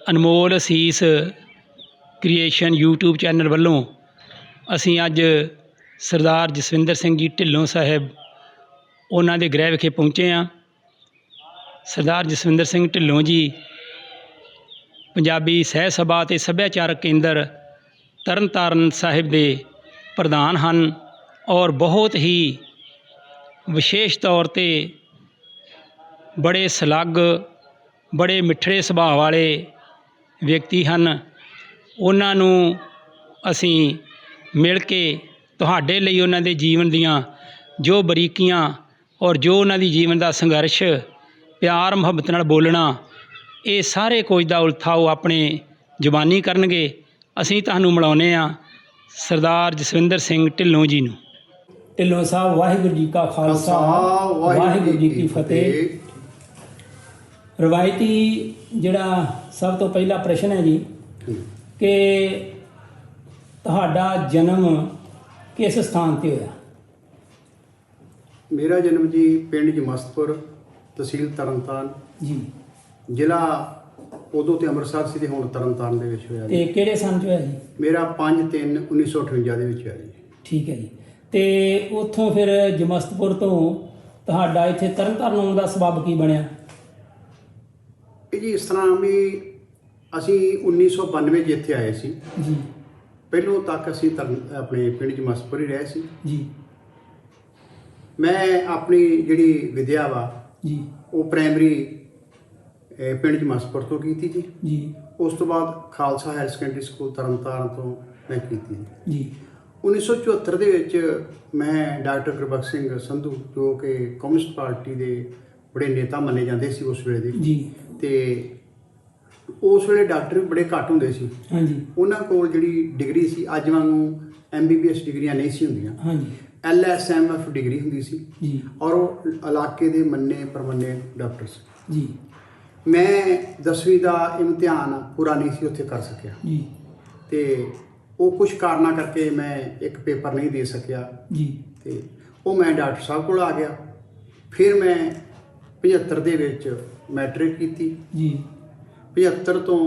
ਅਨਮੋਲ ਅਸੀਸ creation YouTube channel ਵੱਲੋਂ ਅਸੀਂ ਅੱਜ ਸਰਦਾਰ ਜਸਵਿੰਦਰ ਸਿੰਘ ਜੀ ਢਿੱਲੋਂ ਸਾਹਿਬ ਉਹਨਾਂ ਦੇ ਗ੍ਰਹਿ ਵਿਖੇ ਪਹੁੰਚੇ ਹਾਂ। ਸਰਦਾਰ ਜਸਵਿੰਦਰ ਸਿੰਘ ਢਿੱਲੋਂ ਜੀ ਪੰਜਾਬੀ ਸਹਿ ਸਭਾ ਅਤੇ ਸੱਭਿਆਚਾਰਕ ਕੇਂਦਰ ਤਰਨ ਤਾਰਨ ਸਾਹਿਬ ਦੇ ਪ੍ਰਧਾਨ ਹਨ ਔਰ ਬਹੁਤ ਹੀ ਵਿਸ਼ੇਸ਼ ਤੌਰ 'ਤੇ ਬੜੇ ਸਲੱਗ ਬੜੇ ਮਿੱਠੜੇ ਸੁਭਾਅ ਵਾਲੇ ਵਿਅਕਤੀ ਹਨ। ਉਹਨਾਂ ਨੂੰ ਅਸੀਂ ਮਿਲ ਕੇ ਤੁਹਾਡੇ ਲਈ ਉਹਨਾਂ ਦੇ ਜੀਵਨ ਦੀਆਂ ਜੋ ਬਰੀਕੀਆਂ ਔਰ ਜੋ ਉਹਨਾਂ ਦੀ ਜੀਵਨ ਦਾ ਸੰਘਰਸ਼ ਪਿਆਰ ਮੁਹੱਬਤ ਨਾਲ ਬੋਲਣਾ ਇਹ ਸਾਰੇ ਕੁਝ ਦਾ ਉਲਥਾ ਉਹ ਆਪਣੇ ਜ਼ੁਬਾਨੀ ਕਰਨਗੇ। ਅਸੀਂ ਤੁਹਾਨੂੰ ਮਿਲਾਉਂਦੇ ਹਾਂ ਸਰਦਾਰ ਜਸਵਿੰਦਰ ਸਿੰਘ ਢਿੱਲੋਂ ਜੀ ਨੂੰ। ਢਿੱਲੋਂ ਸਾਹਿਬ, ਵਾਹਿਗੁਰੂ ਜੀ ਕਾ ਖਾਲਸਾ ਵਾਹਿਗੁਰੂ ਜੀ ਕੀ ਫਤਿਹ। ਰਵਾਇਤੀ ਜਿਹੜਾ ਸਭ ਤੋਂ ਪਹਿਲਾ ਪ੍ਰਸ਼ਨ ਹੈ ਜੀ ਕਿ ਤੁਹਾਡਾ ਜਨਮ ਕਿਸ ਸਥਾਨ 'ਤੇ ਹੋਇਆ? ਮੇਰਾ ਜਨਮ ਜੀ ਪਿੰਡ ਜਮਸਤਪੁਰ, ਤਹਿਸੀਲ ਤਰਨਤਾਰਨ ਜੀ, ਜ਼ਿਲ੍ਹਾ ਉਦੋਂ ਤੇ ਅੰਮ੍ਰਿਤਸਰ ਸੀ ਤੇ ਹੁਣ ਤਰਨਤਾਰਨ ਦੇ ਵਿੱਚ ਹੋਇਆ ਜੀ। ਤੇ ਕਿਹੜੇ ਸਾਲ 'ਚ ਹੋਇਆ ਜੀ? ਮੇਰਾ 5/3/1958 ਦੇ ਵਿੱਚ ਹੋਇਆ ਜੀ। ਠੀਕ ਹੈ ਜੀ। ਤੇ ਉੱਥੋਂ ਫਿਰ ਜਮਸਤਪੁਰ ਤੋਂ ਤੁਹਾਡਾ ਇੱਥੇ ਤਰਨਤਾਰਨ ਆਉਣ ਦਾ ਸਬੱਬ ਕੀ ਬਣਿਆ? ਇਹ ਜੀ ਇਸ ਤਰ੍ਹਾਂ ਵੀ ਅਸੀਂ 1992 'ਚ ਇੱਥੇ ਆਏ ਸੀ ਜੀ। ਪਹਿਲੋਂ ਤੱਕ ਅਸੀਂ ਆਪਣੇ ਪਿੰਡ ਜਮਸਤਪੁਰ ਹੀ ਰਹੇ ਸੀ ਜੀ। ਮੈਂ ਆਪਣੀ ਜਿਹੜੀ ਵਿਦਿਆ ਵਾ ਜੀ। ਉਹ ਪ੍ਰਾਇਮਰੀ ਪਿੰਡ ਜਮਸਤਪੁਰ ਤੋਂ ਕੀਤੀ ਜੀ। ਜੀ। ਉਸ ਤੋਂ ਬਾਅਦ Khalsa higher secondary school Tarn Taran ਤੋਂ ਮੈਂ ਕੀਤੀ ਜੀ। 1974 ਦੇ ਵਿੱਚ ਮੈਂ ਡਾਕਟਰ ਗੁਰਬਖਸ਼ ਸਿੰਘ ਸੰਧੂ ਜੋ ਕਿ ਕਮਿਊਨਿਸਟ ਪਾਰਟੀ ਦੇ ਬੜੇ ਨੇਤਾ ਮੰਨੇ ਜਾਂਦੇ ਸੀ ਉਸ ਵੇਲੇ ਦੇ ਜੀ। ਤੇ ਉਸ ਵੇਲੇ ਡਾਕਟਰ ਵੀ ਬੜੇ ਘੱਟ ਹੁੰਦੇ ਸੀ। ਹਾਂਜੀ। ਉਹਨਾਂ ਕੋਲ ਜਿਹੜੀ ਡਿਗਰੀ ਸੀ ਅੱਜ ਵਾਂਗੂ MBBS ਡਿਗਰੀਆਂ ਨਹੀਂ ਸੀ ਹੁੰਦੀਆਂ। ਹਾਂਜੀ। LSMF ਡਿਗਰੀ ਹੁੰਦੀ ਸੀ ਜੀ। ਔਰ ਉਹ ਇਲਾਕੇ ਦੇ ਮੰਨੇ ਪਰਮੰਨੇ ਡਾਕਟਰ ਸੀ। ਜੀ। ਮੈਂ 10ਵੀਂ ਦਾ ਇਮਤਿਹਾਨ ਪੂਰਾ ਨਹੀਂ ਸੀ ਉੱਥੇ ਕਰ ਸਕਿਆ ਜੀ। ਤੇ ਉਹ ਕੁਝ ਕਾਰਨਾਂ ਕਰਕੇ ਮੈਂ ਇੱਕ ਪੇਪਰ ਨਹੀਂ ਦੇ ਸਕਿਆ ਜੀ। ਤੇ ਉਹ ਮੈਂ ਡਾਕਟਰ ਸਾਹਿਬ ਕੋਲ ਆ ਗਿਆ। ਫਿਰ ਮੈਂ 75 ਦੇ ਵਿੱਚ ਮੈਟ੍ਰਿਕ ਕੀਤੀ। ਜੀ। 75 ਤੋਂ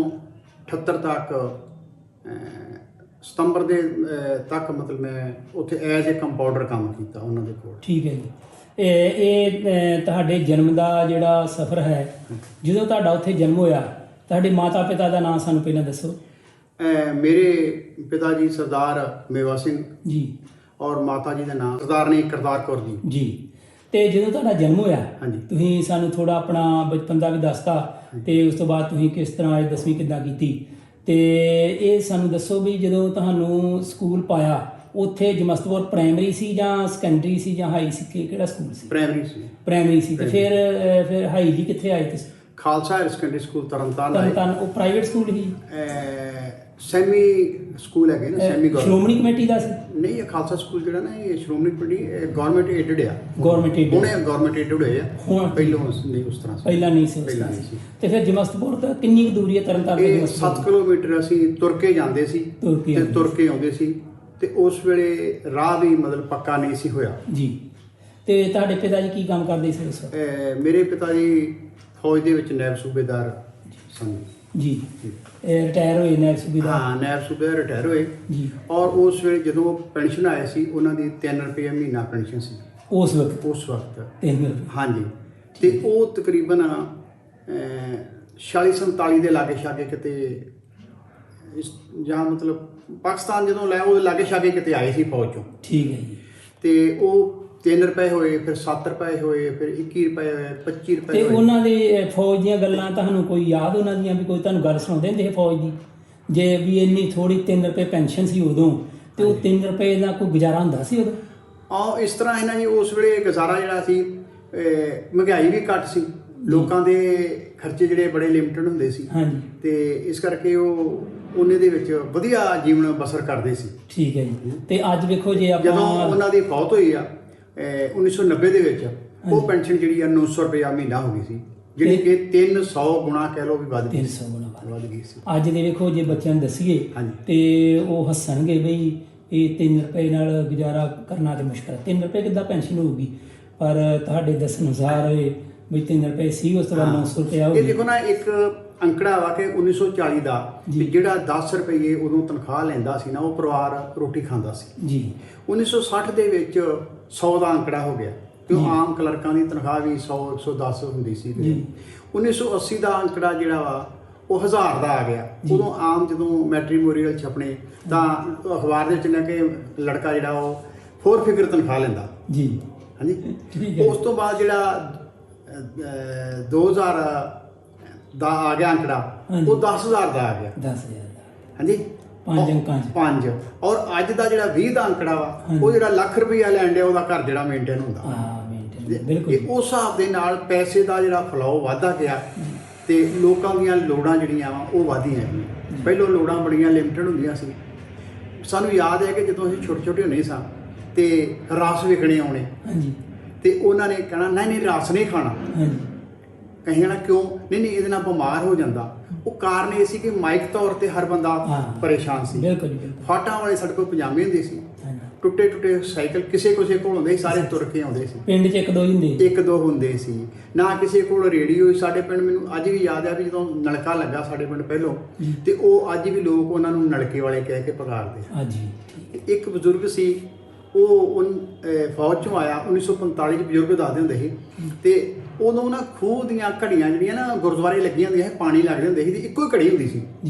78 ਤੱਕ ਸਤੰਬਰ ਦੇ ਤੱਕ ਮਤਲਬ ਮੈਂ ਉੱਥੇ ਐਜ਼ ਏ ਕੰਪਾਊਂਡਰ ਕੰਮ ਕੀਤਾ ਉਹਨਾਂ ਦੇ ਕੋਲ। ਠੀਕ ਹੈ ਜੀ। ਇਹ ਤੁਹਾਡੇ ਜਨਮ ਦਾ ਜਿਹੜਾ ਸਫ਼ਰ ਹੈ, ਜਦੋਂ ਤੁਹਾਡਾ ਉੱਥੇ ਜਨਮ ਹੋਇਆ, ਤੁਹਾਡੇ ਮਾਤਾ ਪਿਤਾ ਦਾ ਨਾਮ ਸਾਨੂੰ ਪਹਿਲਾਂ ਦੱਸੋ। ਮੇਰੇ ਪਿਤਾ ਜੀ ਸਰਦਾਰ ਮੇਵਾ ਸਿੰਘ ਜੀ ਔਰ ਮਾਤਾ ਜੀ ਦਾ ਨਾਮ ਸਰਦਾਰਨੀ ਕਰਤਾਰ ਕੌਰ ਜੀ। ਜੀ। ਤੇ ਜਦੋਂ ਤੁਹਾਡਾ ਜਨਮ ਹੋਇਆ, ਹਾਂਜੀ, ਤੁਸੀਂ ਸਾਨੂੰ ਥੋੜਾ ਆਪਣਾ ਬਚਪਨ ਦਾ ਵੀ ਦੱਸਤਾ ਤੇ ਉਸ ਤੋਂ ਬਾਅਦ ਤੁਸੀਂ ਕਿਸ ਤਰ੍ਹਾਂ ਆਏ, 10ਵੀਂ ਕਿੱਦਾਂ ਕੀਤੀ, ਤੇ ਇਹ ਸਾਨੂੰ ਦੱਸੋ ਵੀ ਜਦੋਂ ਤੁਹਾਨੂੰ ਸਕੂਲ ਪਾਇਆ ਉੱਥੇ ਜਮਸਤਪੁਰ ਪ੍ਰਾਇਮਰੀ ਸੀ ਜਾਂ ਸੈਕੰਡਰੀ ਸੀ ਜਾਂ ਹਾਈ ਸੀ, ਕਿਹੜਾ ਸਕੂਲ ਸੀ? ਪ੍ਰਾਇਮਰੀ ਸੀ। ਪ੍ਰਾਇਮਰੀ ਸੀ। ਤੇ ਫਿਰ ਹਾਈ ਜੀ ਕਿੱਥੇ ਆਏ ਤੁਸੀਂ? Khalsa higher secondary school Tarn Taran. Tarn Taran ਉਹ ਪ੍ਰਾਈਵੇਟ ਸਕੂਲ ਹੀ? ਸੈਮੀ ਸਕੂਲ ਹੈਗੇ ਨਾ, ਸੈਮੀ ਗਵਰਨਮੈਂਟ। ਸ਼੍ਰੋਮਣੀ ਕਮੇਟੀ ਦਾ ਸੀ? ਨਹੀਂ, ਇਹ ਖਾਲਸਾ ਸਕੂਲ ਜਿਹੜਾ ਨਾ ਇਹ ਸ਼੍ਰੋਮਣੀ ਕਮੇਟੀ ਗਵਰਨਮੈਂਟ ਏਡਡ ਆ। Government aided? ਹੁਣੇ ਗਵਰਨਮੈਂਟ ਏਡਡ ਹੋਏ ਆ। ਹੁਣ ਪਹਿਲਾਂ ਨਹੀਂ ਉਸ ਤਰ੍ਹਾਂ ਸੀ। ਪਹਿਲਾਂ ਨਹੀਂ ਸੀ? ਪਹਿਲਾਂ ਨਹੀਂ ਸੀ। ਤੇ ਫਿਰ ਜਮਸਤਪੁਰ ਤੋਂ ਕਿੰਨੀ ਕੁ ਦੂਰੀ ਹੈ ਤਰਨਤਾਰਨ ਤੋਂ? ਇਹ 7 ਕਿਲੋਮੀਟਰ ਅਸੀਂ ਤੁਰ ਕੇ ਜਾਂਦੇ ਸੀ ਤੇ ਤੁਰ ਕੇ ਆਉਂਦੇ ਸੀ ਤੇ ਉਸ ਵੇਲੇ ਰਾਹ ਵੀ ਮਤਲਬ ਪੱਕਾ ਨਹੀਂ ਸੀ ਹੋਇਆ ਜੀ। ਤੇ ਤੁਹਾਡੇ ਪਿਤਾ ਜੀ ਕੀ ਕੰਮ ਕਰਦੇ ਸੀ ਉਸ ਵਕਤ? ਮੇਰੇ ਪਿਤਾ ਜੀ ਫੌਜ ਦੇ ਵਿੱਚ ਨਾਇਬ ਸੂਬੇਦਾਰ ਸਨ ਜੀ। ਰਿਟਾਇਰ ਹੋਏ ਨਾਇਬ ਸੂਬੇਦਾਰ? ਹਾਂ, ਨਾਇਬ ਸੂਬੇਦਾਰ ਰਿਟਾਇਰ ਹੋਏ ਜੀ। ਔਰ ਉਸ ਵੇਲੇ ਜਦੋਂ ਪੈਨਸ਼ਨ ਆਏ ਸੀ ਉਹਨਾਂ ਦੀ 3 ਰੁਪਏ ਮਹੀਨਾ ਪੈਨਸ਼ਨ ਸੀ ਉਸ ਵਕਤ? ਉਸ ਵਕਤ 3 ਰੁਪਏ? ਹਾਂਜੀ। ਤੇ ਉਹ ਤਕਰੀਬਨ 46-47 ਦੇ ਲਾਗੇ ਛਾਗੇ ਕਿਤੇ ਜਾਂ ਮਤਲਬ ਪਾਕਿਸਤਾਨ ਜਦੋਂ ਲੈ ਉਹ ਲਾਗੇ ਛਾਗੇ ਕਿਤੇ ਆਏ ਸੀ ਫੌਜ ਚੋਂ। ਠੀਕ ਹੈ ਜੀ। ਤੇ ਉਹ 3 ਰੁਪਏ ਹੋਏ, ਫਿਰ 7 ਰੁਪਏ ਹੋਏ, ਫਿਰ 21 ਰੁਪਏ ਹੋਏ, 25 ਰੁਪਏ ਤੇ ਹੋਏ। ਉਹਨਾਂ ਦੇ ਫੌਜ ਦੀਆਂ ਗੱਲਾਂ ਤੁਹਾਨੂੰ ਕੋਈ ਯਾਦ ਉਹਨਾਂ ਦੀਆਂ, ਵੀ ਕੋਈ ਤੁਹਾਨੂੰ ਗੱਲ ਸੁਣਾਉਂਦੇ ਹੁੰਦੇ ਸੀ ਫੌਜ ਦੀ, ਜੇ ਵੀ ਇੰਨੀ ਥੋੜੀ 3 ਰੁਪਏ ਪੈਨਸ਼ਨ ਸੀ ਉਦੋਂ, ਤੇ ਉਹ 3 ਰੁਪਏ ਦਾ ਕੋਈ ਗੁਜ਼ਾਰਾ ਹੁੰਦਾ ਸੀ ਉਦੋਂ? ਇਸ ਤਰ੍ਹਾਂ ਹੈ ਨਾ ਜੀ, ਉਸ ਵੇਲੇ ਗੁਜ਼ਾਰਾ ਜਿਹੜਾ ਸੀ, ਮਹਿੰਗਾਈ ਵੀ ਘੱਟ ਸੀ, ਲੋਕਾਂ ਦੇ ਖਰਚੇ ਜਿਹੜੇ ਬੜੇ ਲਿਮਟਡ ਹੁੰਦੇ ਸੀ। ਹਾਂਜੀ। ਤੇ ਇਸ ਕਰਕੇ ਉਹ ਉਹਨੇ ਦੇ ਵਿੱਚ ਵਧੀਆ ਜੀਵਨ ਬਸਰ ਕਰਦੇ ਸੀ। ਠੀਕ ਹੈ ਜੀ। ਤੇ ਅੱਜ ਵੇਖੋ ਜੇ ਆਪਾਂ ਜਦੋਂ ਉਹਨਾਂ ਦੀ ਫੌਤ ਹੋਈ ਆ 1990 ਦੇ ਵਿੱਚ, ਉਹ ਪੈਨਸ਼ਨ ਜਿਹੜੀ ਆ 900 ਰੁਪਇਆ ਮਹੀਨਾ ਹੋ ਗਈ ਸੀ, ਜਿਹੜੀ ਕਿ 300 ਗੁਣਾ ਕਹਿ ਲਓ ਵੀ ਵੱਧ ਗਈ। 300 ਗੁਣਾ ਵੱਧ ਗਈ ਸੀ। ਅੱਜ ਦੇ ਵੇਖੋ ਜੇ ਬੱਚਿਆਂ ਨੂੰ ਦੱਸੀਏ ਤੇ ਉਹ ਹੱਸਣਗੇ ਬਈ ਇਹ 3 ਰੁਪਏ ਨਾਲ ਗੁਜ਼ਾਰਾ ਕਰਨਾ ਤੇ ਮੁਸ਼ਕਲ ਹੈ। 3 ਰੁਪਏ ਕਿੱਦਾਂ ਪੈਨਸ਼ਨ ਹੋਊਗੀ? ਪਰ ਤੁਹਾਡੇ ਦੱਸਣ ਅਨੁਸਾਰ ਵੀ 3 ਰੁਪਏ ਸੀ, ਉਸ ਤੋਂ ਬਾਅਦ 900 ਰੁਪਏ ਹੋ ਗਈ। ਇਹ ਦੇਖੋ ਨਾ, ਇੱਕ ਅੰਕੜਾ ਵਾ ਕਿ 1940 ਦਾ ਵੀ ਜਿਹੜਾ 10 ਰੁਪਏ ਉਦੋਂ ਤਨਖਾਹ ਲੈਂਦਾ ਸੀ ਨਾ ਉਹ ਪਰਿਵਾਰ ਰੋਟੀ ਖਾਂਦਾ ਸੀ ਜੀ। 1960 ਦੇ ਵਿੱਚ 100 ਦਾ ਅੰਕੜਾ ਹੋ ਗਿਆ ਕਿਉਂ ਆਮ ਕਲਰਕਾਂ ਦੀ ਤਨਖਾਹ ਵੀ 100 110 ਹੁੰਦੀ ਸੀ। 1980 ਦਾ ਅੰਕੜਾ ਜਿਹੜਾ ਵਾ ਉਹ 1000 ਦਾ ਆ ਗਿਆ। ਉਦੋਂ ਆਮ ਜਦੋਂ ਮੈਟਰੀਮੋਨੀਅਲ ਛਪਣੇ ਤਾਂ ਅਖਬਾਰ ਦੇ ਵਿੱਚ ਨਾ ਕਿ ਲੜਕਾ ਜਿਹੜਾ ਉਹ 4 ਫਿਗਰ ਤਨਖਾਹ ਲੈਂਦਾ ਜੀ। ਹਾਂਜੀ, ਉਸ ਤੋਂ ਬਾਅਦ ਜਿਹੜਾ 2000 ਦਾ ਆ ਗਿਆ ਅੰਕੜਾ ਉਹ 10000 ਦਾ ਆ ਗਿਆ। 10000 ਹਾਂਜੀ, 5 ਅੰਕਾਂ 5। ਔਰ ਅੱਜ ਦਾ ਜਿਹੜਾ 20 ਦਾ ਅੰਕੜਾ ਵਾ ਉਹ ਜਿਹੜਾ ਲੱਖ ਰੁਪਈਆ ਲੈਣ ਡਿਆ ਉਹਦਾ ਘਰ ਜਿਹੜਾ ਮੇਨਟੇਨ ਹੁੰਦਾ। ਬਿਲਕੁਲ ਉਸ ਹਿਸਾਬ ਦੇ ਨਾਲ ਪੈਸੇ ਦਾ ਜਿਹੜਾ ਫਲੋ ਵਧਦਾ ਗਿਆ ਤੇ ਲੋਕਾਂ ਦੀਆਂ ਲੋੜਾਂ ਜਿਹੜੀਆਂ ਵਾ ਉਹ ਵਧੀਆਂ ਗਈਆਂ। ਪਹਿਲਾਂ ਲੋੜਾਂ ਬੜੀਆਂ ਲਿਮਟਿਡ ਹੁੰਦੀਆਂ ਸੀ। ਸਾਨੂੰ ਯਾਦ ਹੈ ਕਿ ਜਦੋਂ ਅਸੀਂ ਛੋਟੇ ਛੋਟੇ ਹੁੰਦੇ ਸਾਂ ਤੇ ਰਸ ਵਿਕਣੇ ਆਉਣੇ ਤੇ ਉਹਨਾਂ ਨੇ ਕਹਿਣਾ ਨਹੀਂ ਰਸ ਨਹੀਂ ਖਾਣਾ। ਕਹੀਆਂ ਨਾ ਕਿਉਂ ਨਹੀਂ ਇਹਦੇ ਨਾਲ ਬਿਮਾਰ ਹੋ ਜਾਂਦਾ। ਉਹ ਕਾਰਨ ਇਹ ਸੀ ਕਿ ਮਾਈਕ ਤੌਰ ਤੇ ਹਰ ਬੰਦਾ ਪਰੇਸ਼ਾਨ ਸੀ। ਫਾਟਾਂ ਵਾਲੇ ਸਾਡੇ ਕੋਲ ਪਜਾਮੇ ਹੁੰਦੇ ਸੀ, ਟੁੱਟੇ ਟੁੱਟੇ ਸਾਈਕਲ ਕਿਸੇ ਕੋਲ ਹੁੰਦੇ ਸੀ, ਸਾਰੇ ਤੁਰ ਕੇ ਆਉਂਦੇ ਸੀ। ਪਿੰਡ 'ਚ ਇੱਕ ਦੋ ਹੁੰਦੇ ਸੀ ਨਾ, ਕਿਸੇ ਕੋਲ ਰੇਡੀਓ। ਸਾਡੇ ਪਿੰਡ ਮੈਨੂੰ ਅੱਜ ਵੀ ਯਾਦ ਆ ਵੀ ਜਦੋਂ ਨਲਕਾ ਲੱਗਾ ਸਾਡੇ ਪਿੰਡ ਪਹਿਲੋਂ ਤੇ ਉਹ ਅੱਜ ਵੀ ਲੋਕ ਉਹਨਾਂ ਨੂੰ ਨਲਕੇ ਵਾਲੇ ਕਹਿ ਕੇ ਪੁਕਾਰਦੇ। ਇੱਕ ਬਜ਼ੁਰਗ ਸੀ ਉਹ ਫੌਜ 'ਚੋਂ ਆਇਆ 1945 'ਚ, ਬਜ਼ੁਰਗ ਦੱਸਦੇ ਹੁੰਦੇ ਸੀ। ਤੇ ਉਦੋਂ ਨਾ ਖੂਹ ਦੀਆਂ ਘੜੀਆਂ ਜਿਹੜੀਆਂ ਨਾ ਗੁਰਦੁਆਰੇ ਲੱਗੀਆਂ ਹੁੰਦੀਆਂ ਸੀ, ਪਾਣੀ ਲੱਗਦੇ ਹੁੰਦੇ ਸੀ ਤੇ ਇੱਕੋ ਹੀ ਘੜੀ ਹੁੰਦੀ ਸੀ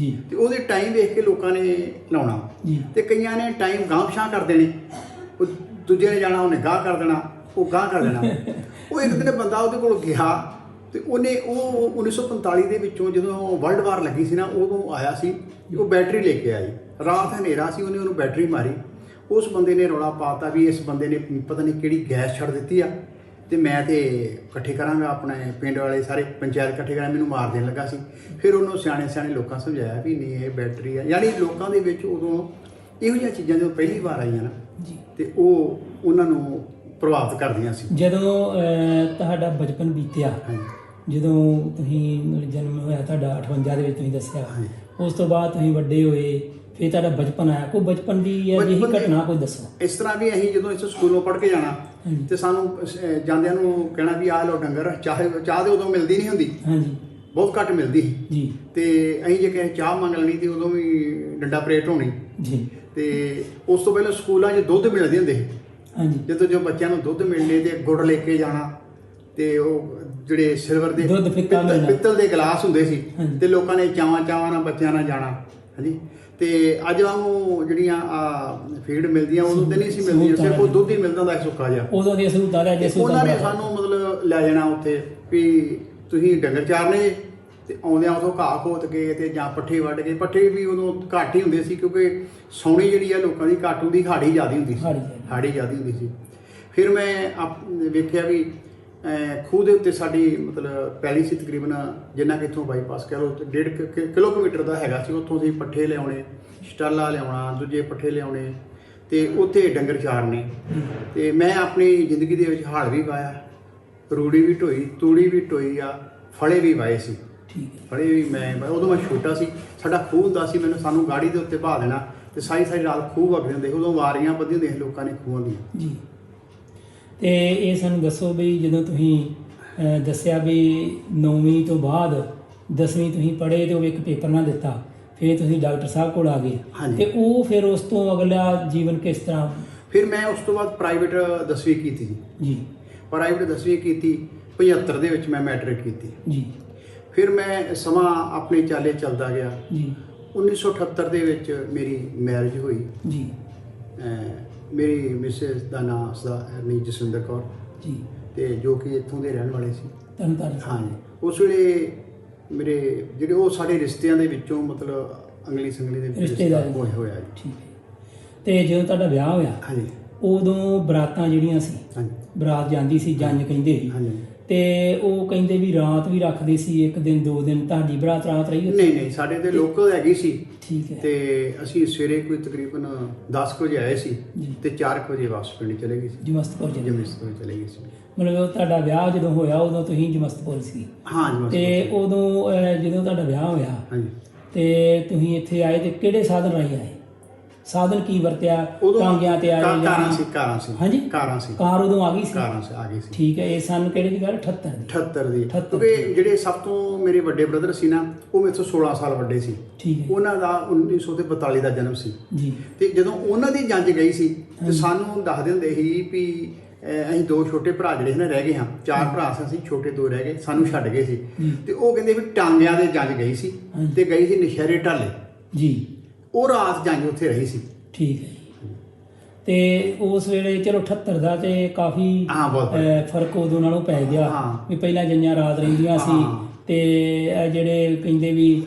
ਤੇ ਉਹਦੇ ਟਾਈਮ ਵੇਖ ਕੇ ਲੋਕਾਂ ਨੇ ਲਾਉਣਾ ਤੇ ਕਈਆਂ ਨੇ ਟਾਈਮ ਗਾਂਹ-ਪਛਾਂ ਕਰ ਦੇਣੇ। ਉਹ ਦੂਜੇ ਨੇ ਜਾਣਾ, ਉਹਨੇ ਗਾਂਹ ਕਰ ਦੇਣਾ, ਉਹ ਗਾਂਹ ਕਰ ਦੇਣਾ। ਉਹ ਇੱਕ ਦਿਨ ਬੰਦਾ ਉਹਦੇ ਕੋਲ ਗਿਆ ਤੇ ਉਹਨੇ ਉਹ 1945 ਦੇ ਵਿੱਚੋਂ ਜਦੋਂ ਵਰਲਡ ਵਾਰ ਲੱਗੀ ਸੀ ਨਾ ਉਦੋਂ ਆਇਆ ਸੀ। ਉਹ ਬੈਟਰੀ ਲੈ ਕੇ ਆਈ, ਰਾਤ ਹਨੇਰਾ ਸੀ, ਉਹਨੂੰ ਬੈਟਰੀ ਮਾਰੀ। ਉਸ ਬੰਦੇ ਨੇ ਰੌਲਾ ਪਾਤਾ ਵੀ ਇਸ ਬੰਦੇ ਨੇ ਪਤਾ ਨਹੀਂ ਕਿਹੜੀ ਗੈਸ ਛੱਡ ਦਿੱਤੀ ਆ ਤੇ ਮੈਂ ਤੇ ਇਕੱਠੇ ਕਰਾਂਗਾ, ਆਪਣੇ ਪਿੰਡ ਵਾਲੇ ਸਾਰੇ ਪੰਚਾਇਤ ਇਕੱਠੇ ਕਰਾਂ, ਮੈਨੂੰ ਮਾਰ ਦੇਣ ਲੱਗਾ ਸੀ। ਫਿਰ ਉਹਨੂੰ ਸਿਆਣੇ ਲੋਕਾਂ ਸਮਝਾਇਆ ਵੀ ਨਹੀਂ ਇਹ ਬੈਟਰੀ ਆ। ਯਾਨੀ ਲੋਕਾਂ ਦੇ ਵਿੱਚ ਉਦੋਂ ਇਹੋ ਜਿਹੀਆਂ ਚੀਜ਼ਾਂ ਜਦੋਂ ਪਹਿਲੀ ਵਾਰ ਆਈਆਂ ਨਾ ਤੇ ਉਹ ਉਹਨਾਂ ਨੂੰ ਪ੍ਰਭਾਵਿਤ ਕਰਦੀਆਂ ਸੀ। ਜਦੋਂ ਤੁਹਾਡਾ ਬਚਪਨ ਬੀਤਿਆ, ਜਦੋਂ ਤੁਸੀਂ ਜਨਮ ਹੋਇਆ ਤੁਹਾਡਾ 58 ਦੇ ਵਿੱਚ ਤੁਸੀਂ ਦੱਸਿਆ, ਉਸ ਤੋਂ ਬਾਅਦ ਤੁਸੀਂ ਵੱਡੇ ਹੋਏ, ਫਿਰ ਤੁਹਾਡਾ ਬਚਪਨ ਆਇਆ। ਕੋਈ ਬਚਪਨ ਦੀ ਅਜਿਹੀ ਘਟਨਾ ਕੋਈ ਦੱਸੋ। ਇਸ ਤਰ੍ਹਾਂ ਵੀ ਅਸੀਂ ਜਦੋਂ ਇਸ ਸਕੂਲੋਂ ਪੜ੍ਹ ਕੇ ਜਾਣਾ ਤੇ ਸਾਨੂੰ ਜਾਂਦਿਆਂ ਨੂੰ ਕਹਿਣਾ ਵੀ ਆਹ ਲਓ ਡੰਗਰ, ਚਾਹ ਤੇ ਉਦੋਂ ਮਿਲਦੀ ਨਹੀਂ ਹੁੰਦੀ, ਬਹੁਤ ਘੱਟ ਮਿਲਦੀ ਸੀ ਤੇ ਅਸੀਂ ਜੇ ਕਿਸੇ ਚਾਹ ਮੰਗ ਲੈਣੀ ਤੇ ਉਦੋਂ ਵੀ ਡੰਡਾ ਪਰੇਡ ਹੋਣੀ ਤੇ ਉਸ ਤੋਂ ਪਹਿਲਾਂ ਸਕੂਲਾਂ 'ਚ ਦੁੱਧ ਮਿਲਦੇ ਹੁੰਦੇ ਸੀ। ਜਦੋਂ ਜੋ ਬੱਚਿਆਂ ਨੂੰ ਦੁੱਧ ਮਿਲਣੇ ਤੇ ਗੁੜ ਲੈ ਕੇ ਜਾਣਾ ਤੇ ਉਹ ਜਿਹੜੇ ਸਿਲਵਰ ਦੇ ਪਿੱਤਲ ਦੇ ਗਲਾਸ ਹੁੰਦੇ ਸੀ ਤੇ ਲੋਕਾਂ ਨੇ ਚਾਵਾਂ ਨਾਲ ਬੱਚਿਆਂ ਨਾਲ ਜਾਣਾ। ਹਾਂਜੀ, ਤੇ ਅੱਜ ਵਾਂਗੂ ਜਿਹੜੀਆਂ ਫੀਡ ਮਿਲਦੀਆਂ ਉਦੋਂ ਤੇ ਨਹੀਂ ਸੀ ਮਿਲਦੀਆਂ, ਸਿਰਫ ਉਹ ਦੁੱਧ ਹੀ ਮਿਲਦਾ ਹੁੰਦਾ ਸੁੱਕਾ ਜਿਹਾ। ਉਦੋਂ ਦੀ ਸਹੂਲਤਾਂ ਲੈ ਕੇ ਉਹਨਾਂ ਨੇ ਸਾਨੂੰ ਮਤਲਬ ਲੈ ਜਾਣਾ ਉੱਥੇ ਵੀ ਤੁਸੀਂ ਡੰਗਰ ਚਾਰਨੇ ਤੇ ਆਉਂਦਿਆਂ ਉਦੋਂ ਘਾਹ ਖੋਤ ਕੇ ਤੇ ਜਾਂ ਪੱਠੇ ਵੱਢ ਕੇ। ਪੱਠੇ ਵੀ ਉਦੋਂ ਘੱਟ ਹੀ ਹੁੰਦੇ ਸੀ ਕਿਉਂਕਿ ਸੌਣੀ ਜਿਹੜੀ ਆ ਲੋਕਾਂ ਦੀ ਘੱਟ ਹੁੰਦੀ, ਹਾੜੀ ਜ਼ਿਆਦਾ ਹੁੰਦੀ ਸੀ। ਫਿਰ ਮੈਂ ਵੇਖਿਆ ਵੀ ਖੂਹ ਦੇ ਉੱਤੇ ਸਾਡੀ ਮਤਲਬ ਪੈਲੀ ਸੀ ਤਕਰੀਬਨ ਜਿੰਨਾ ਕਿ ਇੱਥੋਂ ਬਾਈਪਾਸ ਕਹਿ ਲਓ 1.5 ਕਿਲੋਮੀਟਰ ਦਾ ਹੈਗਾ ਸੀ। ਉੱਥੋਂ ਅਸੀਂ ਪੱਠੇ ਲਿਆਉਣੇ, ਸਟਾਲਾ ਲਿਆਉਣਾ, ਦੂਜੇ ਪੱਠੇ ਲਿਆਉਣੇ ਤੇ ਉੱਥੇ ਡੰਗਰ ਚਾਰਨੇ। ਤੇ ਮੈਂ ਆਪਣੀ ਜ਼ਿੰਦਗੀ ਦੇ ਵਿੱਚ ਹਲ ਵੀ ਵਾਇਆ, ਰੂੜੀ ਵੀ ਢੋਈ, ਤੂੜੀ ਵੀ ਢੋਈ ਆ, ਫਲੇ ਵੀ ਵਾਏ ਸੀ। ਫਲੇ ਵੀ ਮੈਂ ਉਦੋਂ ਮੈਂ ਛੋਟਾ ਸੀ, ਸਾਡਾ ਖੂਹ ਹੁੰਦਾ ਸੀ, ਸਾਨੂੰ ਗਾੜੀ ਦੇ ਉੱਤੇ ਬਹਾ ਦੇਣਾ ਤੇ ਸਾਰੀ ਰਾਤ ਖੂਹ ਵਗਦੇ ਹੁੰਦੇ। ਉਦੋਂ ਵਾਰੀਆਂ ਬੱਧੀਆਂ ਹੁੰਦੀਆਂ ਸੀ ਲੋਕਾਂ ਨੇ ਖੂਹਾਂ ਦੀਆਂ। ਤੇ ਇਹ ਸਾਨੂੰ ਦੱਸੋ ਵੀ ਜਦੋਂ ਤੁਸੀਂ ਦੱਸਿਆ ਵੀ 9ਵੀਂ ਤੋਂ ਬਾਅਦ 10ਵੀਂ ਤੁਸੀਂ ਪੜ੍ਹੇ ਤੇ ਉਹ ਇੱਕ ਪੇਪਰ ਨਾ ਦਿੱਤਾ, ਫਿਰ ਤੁਸੀਂ ਡਾਕਟਰ ਸਾਹਿਬ ਕੋਲ ਆ ਗਏ ਤੇ ਉਹ ਫਿਰ ਉਸ ਤੋਂ ਅਗਲਾ ਜੀਵਨ ਕਿਸ ਤਰ੍ਹਾਂ? ਫਿਰ ਮੈਂ ਉਸ ਤੋਂ ਬਾਅਦ ਪ੍ਰਾਈਵੇਟ 10ਵੀਂ ਕੀਤੀ ਜੀ। ਪ੍ਰਾਈਵੇਟ 10ਵੀਂ ਕੀਤੀ, 75 ਦੇ ਵਿੱਚ ਮੈਂ ਮੈਟ੍ਰਿਕ ਕੀਤੀ ਜੀ। ਫਿਰ ਮੈਂ ਸਮਾਂ ਆਪਣੇ ਚਾਲੇ ਚੱਲਦਾ ਗਿਆ ਜੀ। 1978 ਦੇ ਵਿੱਚ ਮੇਰੀ ਮੈਰਿਜ ਹੋਈ ਜੀ। ਮੇਰੀ ਮਿਸਿਸ ਦਾ ਨਾਮ ਸਰਦਾਰਨੀ ਜਸਵਿੰਦਰ ਕੌਰ ਜੀ ਤੇ ਜੋ ਕਿ ਇੱਥੋਂ ਦੇ ਰਹਿਣ ਵਾਲੇ ਸੀ। ਹਾਂਜੀ, ਉਸ ਵੇਲੇ ਮੇਰੇ ਜਿਹੜੇ ਉਹ ਸਾਡੇ ਰਿਸ਼ਤਿਆਂ ਦੇ ਵਿੱਚੋਂ ਮਤਲਬ ਅੰਗਲੀ ਸੰਗਲੀ ਦੇ ਰਿਸ਼ਤੇਦਾਰ ਹੋਇਆ ਜੀ। ਠੀਕ ਹੈ। ਤੇ ਜਦੋਂ ਤੁਹਾਡਾ ਵਿਆਹ ਹੋਇਆ ਉਦੋਂ ਬਰਾਤਾਂ ਜਿਹੜੀਆਂ ਸੀ, ਬਰਾਤ ਜਾਂਦੀ ਸੀ, ਜੰਜ ਕਹਿੰਦੇ ਸੀ ਤੇ ਉਹ ਕਹਿੰਦੇ ਵੀ ਰਾਤ ਵੀ ਰੱਖਦੇ ਸੀ, ਇੱਕ ਦਿਨ 2 ਦਿਨ। ਤੁਹਾਡੀ ਬਰਾਤ ਰਾਤ ਰਹੀ? ਨਹੀਂ, ਸਾਡੇ ਤੇ ਲੋਕਲ ਹੈਗੀ ਸੀ। ਠੀਕ ਹੈ। ਤੇ ਅਸੀਂ ਸਵੇਰੇ ਕੋਈ ਤਕਰੀਬਨ 10 ਵਜੇ ਆਏ ਸੀ ਤੇ 4 ਵਜੇ ਵਾਪਸ ਪਿੰਡ ਚਲੇ ਗਏ ਸੀ। ਜਮਸਤਪੁਰ ਚਲੇ ਗਏ ਸੀ। ਮਤਲਬ ਤੁਹਾਡਾ ਵਿਆਹ ਜਦੋਂ ਹੋਇਆ ਉਦੋਂ ਤੁਸੀਂ ਜਮਸਤਪੁਰ ਸੀ? ਹਾਂ। ਤੇ ਉਦੋਂ ਜਦੋਂ ਤੁਹਾਡਾ ਵਿਆਹ ਹੋਇਆ ਤੇ ਤੁਸੀਂ ਇੱਥੇ ਆਏ ਤੇ ਕਿਹੜੇ ਸਾਧਨ ਰਾਹੀਂ ਆਏ? ਸਾਧਨ ਕੀ ਵਰਤਿਆ? ਉਦੋਂ ਟਾਂਗਿਆਂ ਤੇ ਆਏ ਕਾਰਾਂ ਜਾਂ ਸੀ ਹਾਂਜੀ ਕਾਰਾਂ ਸੀ ਕਾਰ ਉਦੋਂ ਆ ਗਈ ਸੀ? ਕਾਰਾਂ ਸੀ, ਆ ਗਈ ਸੀ। ਠੀਕ ਹੈ। ਇਹ ਸਨ ਕਿਹੜੇ ਦੀ ਗੱਲ? 78 ਦੀ। 78 ਦੀ। 78 ਕਿਉਂਕਿ ਜਿਹੜੇ ਸਭ ਤੋਂ ਮੇਰੇ ਵੱਡੇ ਬ੍ਰਦਰ ਸੀ ਨਾ, ਉਹ ਮੇਰੇ ਤੋਂ 16 ਸਾਲ ਵੱਡੇ ਸੀ। ਠੀਕ ਹੈ ਉਹਨਾਂ ਦਾ 1942 ਦਾ ਜਨਮ ਸੀ। ਜੀ। ਤੇ ਜਦੋਂ ਉਹਨਾਂ ਦੀ ਜੰਜ ਗਈ ਸੀ ਤੇ ਹਾਂਜੀ। ਸਾਨੂੰ ਦੱਸਦੇ ਹੁੰਦੇ ਸੀ ਵੀ ਅਸੀਂ ਦੋ ਛੋਟੇ ਭਰਾ ਜਿਹੜੇ ਸੀ ਨਾ ਰਹਿ ਗਏ ਹਾਂ, 4 ਭਰਾ ਸੀ ਅਸੀਂ, ਛੋਟੇ 2 ਰਹਿ ਗਏ, ਸਾਨੂੰ ਛੱਡ ਗਏ ਸੀ। ਜੀ। ਤੇ ਉਹ ਕਹਿੰਦੇ ਵੀ ਟਾਂਗਿਆਂ ਦੇ ਜੰਜ ਗਈ ਸੀ ਹਾਂਜੀ। ਤੇ ਗਈ ਸੀ ਨਸ਼ਹਿਰੇ ਢਾਲੇ। ਜੀ। ਉਹ ਰਾਤ ਜੰਜ ਉੱਥੇ ਰਹੀ ਸੀ। ਠੀਕ ਹੈ ਜੀ। ਤੇ ਉਸ ਵੇਲੇ ਚਲੋ 78 ਦਾ ਤੇ ਕਾਫੀ ਹਾਂ, ਬਹੁਤ ਫਰਕ ਉਦੋਂ ਨਾਲੋਂ ਪੈ ਗਿਆ ਹਾਂ। ਵੀ ਪਹਿਲਾਂ ਜੰਜਾਂ ਰਾਤ ਰਹਿੰਦੀਆਂ ਸੀ ਹਾਂ। ਤੇ ਇਹ ਜਿਹੜੇ ਕਹਿੰਦੇ ਵੀ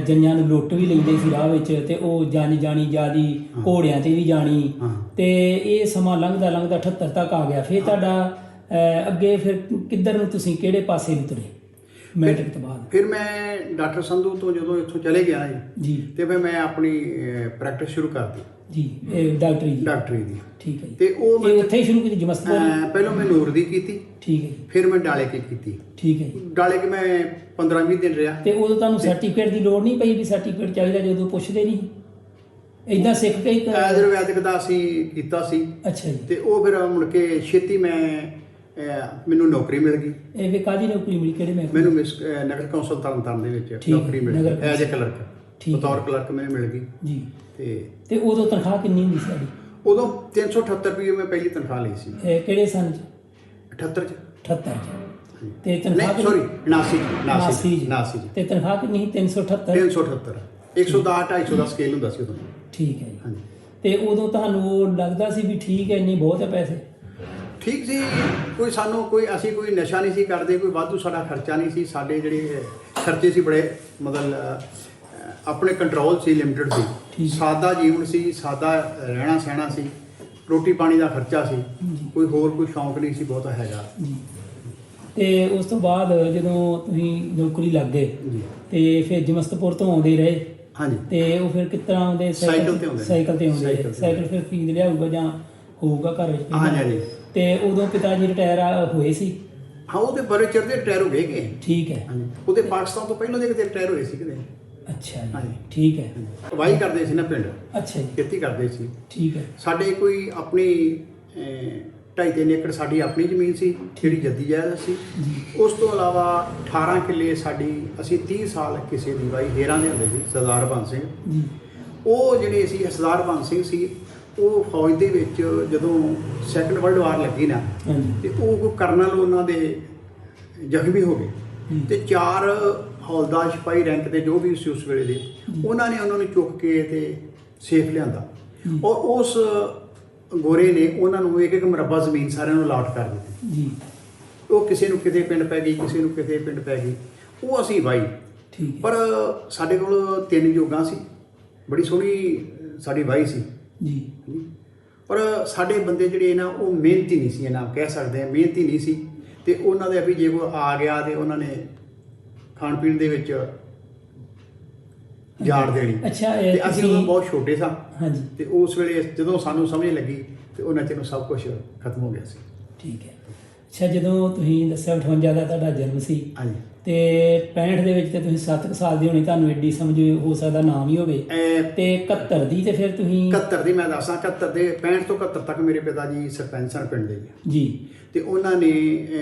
ਜੰਜਾਂ ਨੂੰ ਲੁੱਟ ਵੀ ਲੈਂਦੇ ਸੀ ਰਾਹ ਵਿੱਚ, ਤੇ ਉਹ ਜਾਣੀ ਜਿਆਦੀ ਘੋੜਿਆਂ ਤੇ ਵੀ ਜਾਣੀ। ਹਾਂ। ਤੇ ਇਹ ਸਮਾਂ ਲੰਘਦਾ 78 ਤੱਕ ਆ ਗਿਆ। ਫਿਰ ਤੁਹਾਡਾ ਅੱਗੇ ਫਿਰ ਕਿੱਧਰ ਨੂੰ ਤੁਸੀਂ ਕਿਹੜੇ ਪਾਸੇ ਨੂੰ ਤੁਰੇ ਮੈਟ੍ਰਿਕ ਤੋਂ ਬਾਅਦ? ਫਿਰ ਮੈਂ ਡਾਕਟਰ ਸੰਧੂ ਤੋਂ ਜਦੋਂ ਇੱਥੋਂ ਚਲੇ ਗਿਆ ਜੀ। ਤੇ ਫਿਰ ਮੈਂ ਆਪਣੀ ਪ੍ਰੈਕਟਿਸ ਸ਼ੁਰੂ ਕਰਤੀ ਜੀ। ਇਹ ਡਾਕਟਰੀ ਦੀ? ਡਾਕਟਰੀ ਦੀ। ਠੀਕ ਹੈ ਜੀ। ਤੇ ਉਹ ਇਹ ਉੱਥੇ ਹੀ ਸ਼ੁਰੂ ਕੀਤੀ ਜਮਸਤਪੁਰ? ਪਹਿਲਾਂ ਮੈਂ ਨੂਰ ਦੀ ਕੀਤੀ, ਠੀਕ ਹੈ ਜੀ। ਫਿਰ ਮੈਂ ਡਾਲੇ ਕੀ ਕੀਤੀ। ਠੀਕ ਹੈ ਜੀ। ਡਾਲੇ ਕੇ ਮੈਂ 15-20 ਦਿਨ ਰਿਹਾ। ਤੇ ਉਦੋਂ ਤੁਹਾਨੂੰ ਸਰਟੀਫਿਕੇਟ ਦੀ ਲੋੜ ਨਹੀਂ ਪਈ ਵੀ ਸਰਟੀਫਿਕੇਟ ਚਾਹੀਦਾ? ਜਦੋਂ ਪੁੱਛਦੇ ਨਹੀਂ ਇਦਾਂ ਸਿੱਖ ਕੇ ਹੀ ਆਯੁਰਵੈਦਿਕ ਦਾ ਅਸੀਂ ਕੀਤਾ ਸੀ। ਅੱਛਾ ਜੀ। ਤੇ ਉਹ ਫਿਰ ਮੁੜ ਕੇ ਛੇਤੀ ਮੈਨੂੰ ਨੌਕਰੀ ਮਿਲ ਗਈ। ਇਹ ਵੀ ਕਾਹਦੀ ਨੌਕਰੀ ਮਿਲੀ? ਕਿਹੜੇ ਮੈਂ ਮੈਨੂੰ ਨਗਰ ਕੌਂਸਲ ਤਰਨਤਾਰਨ ਦੇ ਵਿੱਚ ਠੀਕ ਹੈ, ਨੌਕਰੀ ਮਿਲ ਨਗਰ ਗਈ ਐਜ਼ ਏ ਕਲਰਕ। ਠੀਕ ਹੈ। ਬਤੌਰ ਕਲਰਕ ਮੈਨੂੰ ਮਿਲ ਗਈ। ਜੀ। ਤੇ ਤੇ ਉਦੋਂ ਤਨਖਾਹ ਕਿੰਨੀ ਹੁੰਦੀ ਸੀ ਤੁਹਾਡੀ? ਉਦੋਂ 378 ਰੁਪਏ ਮੈਂ ਪਹਿਲੀ ਤਨਖਾਹ ਲਈ ਸੀ। ਇਹ ਕਿਹੜੇ ਸਨ ਚ? 78 ਚ 78 ਚ। ਤੇ ਤਨਖਾਹ ਨਹੀਂ, ਸੌਰੀ, 79 89 89 ਚ। ਤੇ ਤਨਖਾਹ ਕਿੰਨੀ ਸੀ? 378? 378 110 250 ਦਾ ਸਕੇਲ ਹੁੰਦਾ ਸੀ ਉਦੋਂ। ਠੀਕ ਹੈ ਜੀ। ਹਾਂਜੀ। ਤੇ ਉਦੋਂ ਤੁਹਾਨੂੰ ਉਹ ਲੱਗਦਾ ਸੀ ਵੀ ਠੀਕ ਹੈ ਇੰਨੇ ਬਹੁਤ ਹੈ ਪੈਸੇ? ਠੀਕ ਸੀ। ਅਸੀਂ ਕੋਈ ਨਸ਼ਾ ਨਹੀਂ ਸੀ ਕਰਦੇ, ਕੋਈ ਵਾਧੂ ਸਾਡਾ ਖਰਚਾ ਨਹੀਂ ਸੀ। ਸਾਡੇ ਜਿਹੜੇ ਖਰਚੇ ਸੀ ਬੜੇ ਮਤਲਬ ਆਪਣੇ ਕੰਟਰੋਲ ਸੀ, ਲਿਮਟਿਡ ਸੀ। ਠੀਕ। ਸਾਦਾ ਜੀਵਨ ਸੀ, ਸਾਦਾ ਰਹਿਣਾ ਸਹਿਣਾ ਸੀ, ਰੋਟੀ ਪਾਣੀ ਦਾ ਖਰਚਾ ਸੀ। ਜੀ। ਕੋਈ ਸ਼ੌਂਕ ਨਹੀਂ ਸੀ ਬਹੁਤਾ ਹੈਗਾ। ਜੀ। ਤੇ ਉਸ ਤੋਂ ਬਾਅਦ ਜਦੋਂ ਤੁਸੀਂ ਨੌਕਰੀ ਲੱਗ ਗਏ ਜੀ। ਤੇ ਫਿਰ ਜਮਸਤਪੁਰ ਤੋਂ ਆਉਂਦੇ ਰਹੇ? ਹਾਂਜੀ। ਤੇ ਉਹ ਫਿਰ ਕਿਸ ਤਰ੍ਹਾਂ ਆਉਂਦੇ? ਸਾਈਕਲ ਤੇ ਆਉਂਦੇ। ਸਾਈਕਲ ਤੇ ਆਉਂਦੇ। ਸਾਈਕਲ ਤੇ। ਸਾਈਕਲ ਫਿਰ ਖਰੀਦ ਲਿਆਊਗਾ ਜਾਂ ਹੋਊਗਾ ਘਰ ਵਿੱਚ? ਹਾਂਜੀ, ਹਾਂਜੀ। ਤੇ ਉਦੋਂ ਪਿਤਾ ਜੀ ਰਿਟਾਇਰ ਹੋਏ ਸੀ? ਹਾਂ, ਉਹਦੇ ਬੜੇ ਚਿਰ ਦੇ ਰਿਟਾਇਰ ਹੋ ਗਏ ਕਿ। ਠੀਕ ਹੈ। ਹਾਂਜੀ। ਉਹਦੇ ਪਾਕਿਸਤਾਨ ਤੋਂ ਪਹਿਲਾਂ ਦੇ ਕਿਤੇ ਰਿਟਾਇਰ ਹੋਏ ਸੀ ਕਿਤੇ। ਅੱਛਾ ਜੀ। ਹਾਂਜੀ। ਠੀਕ ਹੈ। ਵਾਹੀ ਕਰਦੇ ਸੀ ਨਾ ਪਿੰਡ, ਅੱਛਾ ਜੀ। ਖੇਤੀ ਕਰਦੇ ਸੀ। ਠੀਕ ਹੈ। ਸਾਡੇ ਕੋਈ ਆਪਣੀ 2.5-3 ਏਕੜ ਸਾਡੀ ਆਪਣੀ ਜ਼ਮੀਨ ਸੀ ਜਿਹੜੀ ਜੱਦੀ ਜਾਇਦਾਦ ਸੀ। ਜੀ। ਉਸ ਤੋਂ ਇਲਾਵਾ 18 ਕਿੱਲੇ ਅਸੀਂ 30 ਸਾਲ ਕਿਸੇ ਦੀ ਵਾਈ ਹੇਰਾਂ ਦੇ ਹੁੰਦੇ ਸੀ। ਸਰਦਾਰ ਬੰਦ ਸਿੰਘ, ਜੀ। ਉਹ ਜਿਹੜੇ ਸੀ ਸਰਦਾਰ ਬੰਦ ਸਿੰਘ ਸੀ, ਉਹ ਫੌਜ ਦੇ ਵਿੱਚ ਜਦੋਂ ਸੈਕੰਡ ਵਰਲਡ ਵਾਰ ਲੱਗੀ ਨਾ, ਹਾਂਜੀ। ਤੇ ਉਹ ਕਰਨਲ ਉਹਨਾਂ ਦੇ ਜ਼ਖਮੀ ਹੋ ਗਏ। ਤੇ 4 ਹੌਲਦਾਰ ਸਿਪਾਹੀ ਰੈਂਕ ਦੇ ਜੋ ਵੀ ਸੀ ਉਸ ਵੇਲੇ ਦੇ, ਉਹਨਾਂ ਨੂੰ ਚੁੱਕ ਕੇ ਤੇ ਸੇਫ ਲਿਆਂਦਾ। ਔਰ ਉਸ ਗੋਰੇ ਨੇ ਉਹਨਾਂ ਨੂੰ ਇੱਕ ਮਰਬਾ ਜ਼ਮੀਨ ਸਾਰਿਆਂ ਨੂੰ ਅਲਾਟ ਕਰ ਦਿੱਤੀ। ਜੀ। ਉਹ ਕਿਸੇ ਨੂੰ ਕਿਤੇ ਪਿੰਡ ਪੈ ਗਈ, ਕਿਸੇ ਨੂੰ ਕਿਤੇ ਪਿੰਡ ਪੈ ਗਈ, ਉਹ ਅਸੀਂ ਵਾਈ। ਠੀਕ ਹੈ। ਪਰ ਸਾਡੇ ਕੋਲ 3 ਜੋਗਾਂ ਸੀ, ਬੜੀ ਸੋਹਣੀ ਸਾਡੀ ਵਾਈ ਸੀ ਜੀ। ਪਰ ਸਾਡੇ ਬੰਦੇ ਜਿਹੜੇ ਨਾ ਉਹ ਮਿਹਨਤੀ ਨਹੀਂ ਸੀ, ਇਹਨਾਂ ਕਹਿ ਸਕਦੇ ਆ ਮਿਹਨਤੀ ਨਹੀਂ ਸੀ। ਤੇ ਉਹਨਾਂ ਦੇ ਵੀ ਜੇ ਕੋਈ ਆ ਗਿਆ ਤੇ ਉਹਨਾਂ ਨੇ ਖਾਣ ਪੀਣ ਦੇ ਵਿੱਚ ਜਾੜ ਦੇਣੀ। ਅੱਛਾ। ਤੇ ਅਸੀਂ ਉਦੋਂ ਬਹੁਤ ਛੋਟੇ ਸਾਂ। ਹਾਂਜੀ। ਤੇ ਉਸ ਵੇਲੇ ਜਦੋਂ ਸਾਨੂੰ ਸਮਝ ਲੱਗੀ ਤੇ ਉਹਨਾਂ ਚਿਰ ਨੂੰ ਸਭ ਕੁਝ ਖਤਮ ਹੋ ਗਿਆ ਸੀ। ਠੀਕ ਹੈ। ਅੱਛਾ, ਜਦੋਂ ਤੁਸੀਂ ਦੱਸਿਆ 58 ਦਾ ਤੁਹਾਡਾ ਜਨਮ ਸੀ ਹਾਂਜੀ। ਤੇ 65 ਦੇ ਵਿੱਚ ਤੇ ਤੁਸੀਂ 7 ਸਾਲ ਦੇ ਹੋਣੇ, ਤੁਹਾਨੂੰ ਐਡੀ ਸਮਝ ਹੋ ਸਕਦਾ ਨਾਮ ਹੀ ਹੋਵੇ। ਤੇ 71 ਦੀ ਤੇ ਫਿਰ ਤੁਸੀਂ 71 ਦੀ ਮੈਂ ਦੱਸਾਂ, 71 ਦੇ 65 ਤੋਂ 71 ਤੱਕ ਮੇਰੇ ਪਿਤਾ ਜੀ ਸਰਪੰਚ ਸਨ ਪਿੰਡ ਦੇ ਜੀ। ਤੇ ਉਹਨਾਂ ਨੇ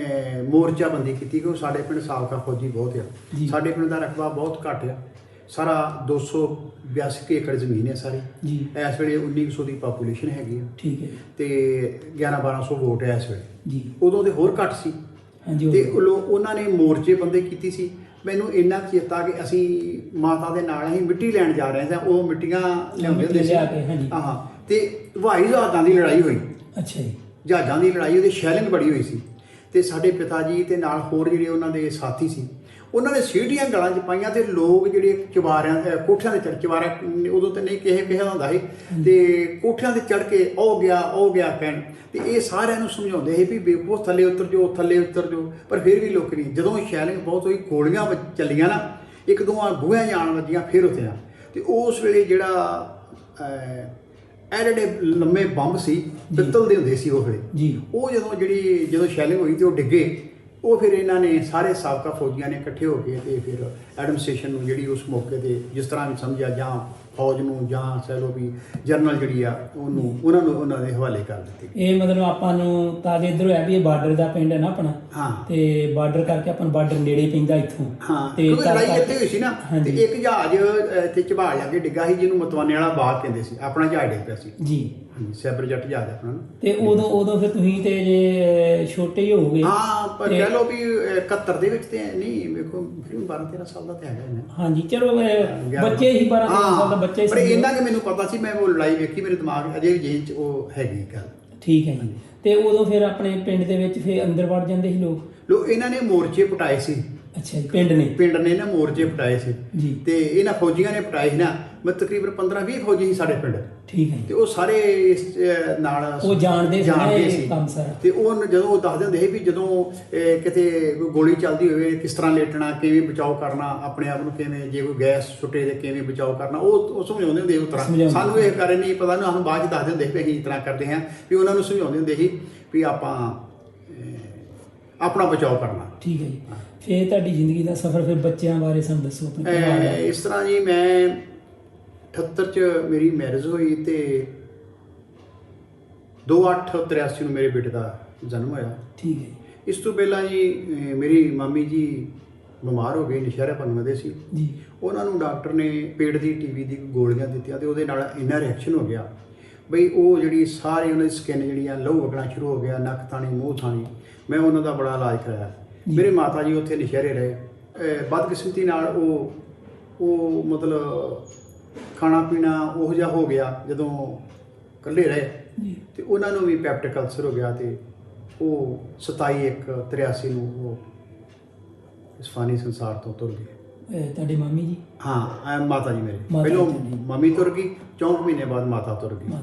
ਮੋਰਚਾਬੰਦੀ ਕੀਤੀ ਕਿ ਉਹ ਸਾਡੇ ਪਿੰਡ ਸਾਬਕਾ ਫੌਜੀ ਬਹੁਤ ਆ। ਜੀ। ਸਾਡੇ ਪਿੰਡ ਦਾ ਰਕਬਾ ਬਹੁਤ ਘੱਟ ਆ, ਸਾਰਾ 282 ਏਕੜ ਜ਼ਮੀਨ ਹੈ ਸਾਰੀ। ਜੀ। ਇਸ ਵੇਲੇ 1900 ਦੀ ਪਾਪੂਲੇਸ਼ਨ ਹੈਗੀ ਆ ਠੀਕ ਹੈ। ਤੇ 11-1200 ਵੋਟ ਹੈ ਇਸ ਵੇਲੇ। ਜੀ। ਉਦੋਂ ਤੇ ਹੋਰ ਘੱਟ ਸੀ। ਹਾਂਜੀ। ਤੇ ਉਹਨਾਂ ਨੇ ਮੋਰਚੇ ਬੰਦੇ ਕੀਤੀ ਸੀ। ਮੈਨੂੰ ਇੰਨਾ ਚੇਤਾ ਕਿ ਅਸੀਂ ਮਾਤਾ ਦੇ ਨਾਲ ਅਸੀਂ ਮਿੱਟੀ ਲੈਣ ਜਾ ਰਹੇ ਸਾਂ, ਉਹ ਮਿੱਟੀਆਂ ਲਿਆਉਂਦੇ ਹੁੰਦੇ ਸੀ। ਹਾਂਜੀ। ਹਾਂ। ਤੇ ਹਵਾਈ ਜਹਾਜ਼ਾਂ ਦੀ ਲੜਾਈ ਹੋਈ। ਅੱਛਾ ਜੀ। ਜਹਾਜ਼ਾਂ ਦੀ ਲੜਾਈ, ਉਹਦੀ ਸ਼ੈਲਿੰਗ ਬੜੀ ਹੋਈ ਸੀ। ਤੇ ਸਾਡੇ ਪਿਤਾ ਜੀ ਤੇ ਨਾਲ ਹੋਰ ਜਿਹੜੇ ਉਹਨਾਂ ਦੇ ਸਾਥੀ ਸੀ, ਉਹਨਾਂ ਨੇ ਸੀਟੀਆਂ ਗਲਾਂ 'ਚ ਪਾਈਆਂ ਤੇ ਲੋਕ ਜਿਹੜੇ ਕੋਠਿਆਂ ਤੇ ਚਵਾਰਾ ਉਦੋਂ ਤੇ ਨਹੀਂ ਕਿਸੇ ਹੁੰਦਾ ਸੀ, ਤੇ ਕੋਠਿਆਂ ਤੇ ਚੜ੍ਹ ਕੇ ਉਹ ਗਿਆ ਕਹਿਣ। ਤੇ ਇਹ ਸਾਰਿਆਂ ਨੂੰ ਸਮਝਾਉਂਦੇ ਸੀ ਵੀ ਬੇਵਕੂਫ ਥੱਲੇ ਉਤਰ ਜਾਓ। ਪਰ ਫਿਰ ਵੀ ਲੋਕ ਨਹੀਂ। ਜਦੋਂ ਸ਼ੈਲਿੰਗ ਬਹੁਤ ਹੋਈ, ਗੋਲੀਆਂ ਚੱਲੀਆਂ ਨਾ, 1-2 ਬੂਹਿਆਂ ਜਾਣ ਵੱਜੀਆਂ, ਫਿਰ ਉੱਥੇ ਆ। ਤੇ ਉਸ ਵੇਲੇ ਜਿਹੜਾ ਇਹ ਜਿਹੜੇ ਲੰਮੇ ਬੰਬ ਸੀ, ਪਿੱਤਲ ਦੇ ਹੁੰਦੇ ਸੀ ਉਹ ਵੇਲੇ। ਜੀ। ਉਹ ਜਦੋਂ ਸ਼ੈਲਿੰਗ ਹੋਈ ਤੇ ਉਹ ਡਿੱਗੇ ਉਹ ਫਿਰ ਇਹਨਾਂ ਨੇ ਸਾਰੇ ਸਾਬਕਾ ਫੌਜੀਆਂ ਨੇ ਇਕੱਠੇ ਹੋ ਕੇ ਤੇ ਫਿਰ ਐਡਮਿਨਿਸਟ੍ਰੇਸ਼ਨ ਨੂੰ ਜਿਹੜੀ ਉਸ ਮੌਕੇ ਤੇ ਜਿਸ ਤਰ੍ਹਾਂ ਵੀ ਸਮਝਿਆ, ਜਾਂ ਫੌਜ ਨੂੰ ਜਾਂ ਕਹਿ ਲਓ ਵੀ ਜਰਨਲ ਜਿਹੜੀ ਆ ਉਹਨਾਂ ਦੇ ਹਵਾਲੇ ਕਰ ਦਿੱਤੀ। ਇਹ ਮਤਲਬ ਆਪਾਂ ਨੂੰ ਤਾਂ ਇੱਧਰ ਹੋਇਆ ਵੀ ਇਹ ਬਾਰਡਰ ਦਾ ਪਿੰਡ ਹੈ ਨਾ ਆਪਣਾ, ਹਾਂ, ਤੇ ਬਾਰਡਰ ਕਰਕੇ ਆਪਾਂ ਨੂੰ ਬਾਰਡਰ ਨੇੜੇ ਪੈਂਦਾ ਇੱਥੋਂ। ਹਾਂ, ਤੇ ਕਿਉਂਕਿ ਲੜਾਈ ਇੱਥੇ ਹੋਈ ਸੀ ਨਾ, ਹਾਂਜੀ। ਤੇ ਇੱਕ ਜਹਾਜ਼ ਇੱਥੇ ਝਬਾਲ ਲੱਗੇ ਡਿੱਗਾ ਸੀ, ਜਿਹਨੂੰ ਮਤਵਾਨੇ ਵਾਲਾ ਬਾਗ ਕਹਿੰਦੇ ਸੀ, ਆਪਣਾ ਜਹਾਜ਼ ਡਿੱਗ ਪਿਆ ਸੀ ਜੀ। ਹਾਂਜੀ, ਸੈਬਰ ਜੱਟ ਜਹਾਜ਼ ਆਪਣਾ ਨਾ। ਤੇ ਉਦੋਂ ਫਿਰ ਤੁਸੀਂ ਤੇ ਜੇ ਛੋਟੇ ਹੀ ਹੋਗੇ। ਹਾਂ, ਪਰ ਕਹਿ ਲਓ ਵੀ 71 ਦੇ ਵਿੱਚ ਤੇ ਨਹੀਂ, ਵੇਖੋ 12-13 ਸਾਲ ਦਾ ਤੇ ਹੈਗਾ ਇਹਨੇ। ਹਾਂਜੀ, ਚਲੋ ਬੱਚੇ ਹੀ 12-13 ਸਾਲ ਦਾ ਬੱਚੇ ਪਰ ਇੰਨਾ ਕਿ ਮੈਨੂੰ ਪਤਾ ਸੀ, ਮੈਂ ਉਹ ਲੜਾਈ ਵੇਖੀ, ਮੇਰੇ ਦਿਮਾਗ ਅਜੇ ਵੀ ਜੇਲ੍ਹ 'ਚ ਉਹ ਹੈਗੀ ਗੱਲ। ਠੀਕ ਹੈ ਜੀ। ਤੇ ਉਦੋਂ ਫਿਰ ਆਪਣੇ ਪਿੰਡ ਦੇ ਵਿੱਚ ਫਿਰ ਅੰਦਰ ਵੜ ਜਾਂਦੇ ਸੀ ਲੋਕ ਇਹਨਾਂ ਨੇ ਮੋਰਚੇ ਪਟਾਏ ਸੀ। ਅੱਛਾ ਜੀ, ਪਿੰਡ ਨੇ ਨਾ ਮੋਰਚੇ ਪਟਾਏ ਸੀ ਜੀ। ਤੇ ਇਹਨਾਂ ਫੌਜੀਆਂ ਨੇ ਪਟਾਏ ਸੀ ਨਾ, ਮੈਂ ਤਕਰੀਬਨ 15-20 ਫੌਜੀ ਸੀ ਸਾਡੇ ਪਿੰਡ। ਠੀਕ ਹੈ। ਤੇ ਉਹ ਸਾਰੇ ਇਸ ਨਾਲ ਉਹ ਜਾਣਦੇ ਸੀ ਕੰਮ ਸਾਰਾ। ਤੇ ਉਹ ਜਦੋਂ ਉਹ ਦੱਸਦੇ ਹੁੰਦੇ ਸੀ ਵੀ ਜਦੋਂ ਕਿਤੇ ਕੋਈ ਗੋਲੀ ਚੱਲਦੀ ਹੋਵੇ ਕਿਸ ਤਰ੍ਹਾਂ ਲੇਟਣਾ, ਕਿਵੇਂ ਬਚਾਓ ਕਰਨਾ ਆਪਣੇ ਆਪ ਨੂੰ, ਕਿਵੇਂ ਜੇ ਕੋਈ ਗੈਸ ਛੁੱਟੇ ਤੇ ਕਿਵੇਂ ਬਚਾਓ ਕਰਨਾ, ਉਹ ਸਮਝਾਉਂਦੇ ਹੁੰਦੇ ਉਸ ਤਰ੍ਹਾਂ। ਸਾਨੂੰ ਇਹ ਕਾਰਨ ਨਹੀਂ ਪਤਾ ਨਾ, ਸਾਨੂੰ ਬਾਅਦ 'ਚ ਦੱਸਦੇ ਹੁੰਦੇ ਸੀ ਵੀ ਅਸੀਂ ਇਸ ਤਰ੍ਹਾਂ ਕਰਦੇ ਹਾਂ, ਵੀ ਉਹਨਾਂ ਨੂੰ ਸਮਝਾਉਂਦੇ ਹੁੰਦੇ ਸੀ ਵੀ ਆਪਾਂ ਆਪਣਾ ਬਚਾਓ ਕਰਨਾ। ਠੀਕ ਹੈ ਜੀ। ਫਿਰ ਤੁਹਾਡੀ ਜ਼ਿੰਦਗੀ ਦਾ ਸਫ਼ਰ, ਫਿਰ ਬੱਚਿਆਂ ਬਾਰੇ ਸਾਨੂੰ ਦੱਸੋ ਆਪਣੇ ਪਰਿਵਾਰ ਦਾ। ਇਸ ਤਰ੍ਹਾਂ ਜੀ, ਮੈਂ 78 'ਚ ਮੇਰੀ ਮੈਰਿਜ ਹੋਈ ਤੇ 2/8/83 ਨੂੰ ਮੇਰੇ ਬੇਟੇ ਦਾ ਜਨਮ ਹੋਇਆ। ਠੀਕ ਹੈ। ਇਸ ਤੋਂ ਪਹਿਲਾਂ ਜੀ ਮੇਰੀ ਮਾਮੀ ਜੀ ਬਿਮਾਰ ਹੋ ਗਏ, ਨਸ਼ਹਿਰਾ ਪਨਮਦੇ ਸੀ ਜੀ। ਉਹਨਾਂ ਨੂੰ ਡਾਕਟਰ ਨੇ ਪੇਟ ਦੀ ਟੀਵੀ ਦੀ ਗੋਲੀਆਂ ਦਿੱਤੀਆਂ ਤੇ ਉਹਦੇ ਨਾਲ ਇੰਨਾ ਰਿਐਕਸ਼ਨ ਹੋ ਗਿਆ ਬਈ ਉਹ ਜਿਹੜੀ ਸਾਰੀ ਉਹਨਾਂ ਦੀ ਸਕਿਨ ਜਿਹੜੀ ਆ ਲਹੂ ਵਗਣਾ ਸ਼ੁਰੂ ਹੋ ਗਿਆ, ਨੱਕ ਥਾਣੀ, ਮੂੰਹ ਥਾਣੀ। ਮੈਂ ਉਹਨਾਂ ਦਾ ਬੜਾ ਇਲਾਜ ਕਰਾਇਆ। ਮੇਰੇ ਮਾਤਾ ਜੀ ਉੱਥੇ ਨਸ਼ਹਿਰੇ ਰਹੇ। ਬਦਕਿਸਮਤੀ ਨਾਲ ਉਹ ਮਤਲਬ ਖਾਣਾ ਪੀਣਾ ਉਹੋ ਜਿਹਾ ਹੋ ਗਿਆ ਜਦੋਂ ਇਕੱਲੇ ਰਹੇ, ਤੇ ਉਹਨਾਂ ਨੂੰ ਵੀ ਪੈਪਟਿਕ ਅਲਸਰ ਹੋ ਗਿਆ ਤੇ ਉਹ 27/1/83 ਨੂੰ ਉਹ ਇਸ ਫਾਨੀ ਸੰਸਾਰ ਤੋਂ ਤੁਰ ਗਏ। ਤੁਹਾਡੀ ਮਾਮੀ ਜੀ? ਹਾਂ, ਮਾਤਾ ਜੀ ਮੇਰੇ। ਪਹਿਲਾਂ ਮੰਮੀ ਤੁਰ ਗਈ, 4 ਮਹੀਨੇ ਬਾਅਦ ਮਾਤਾ ਤੁਰ ਗਈ।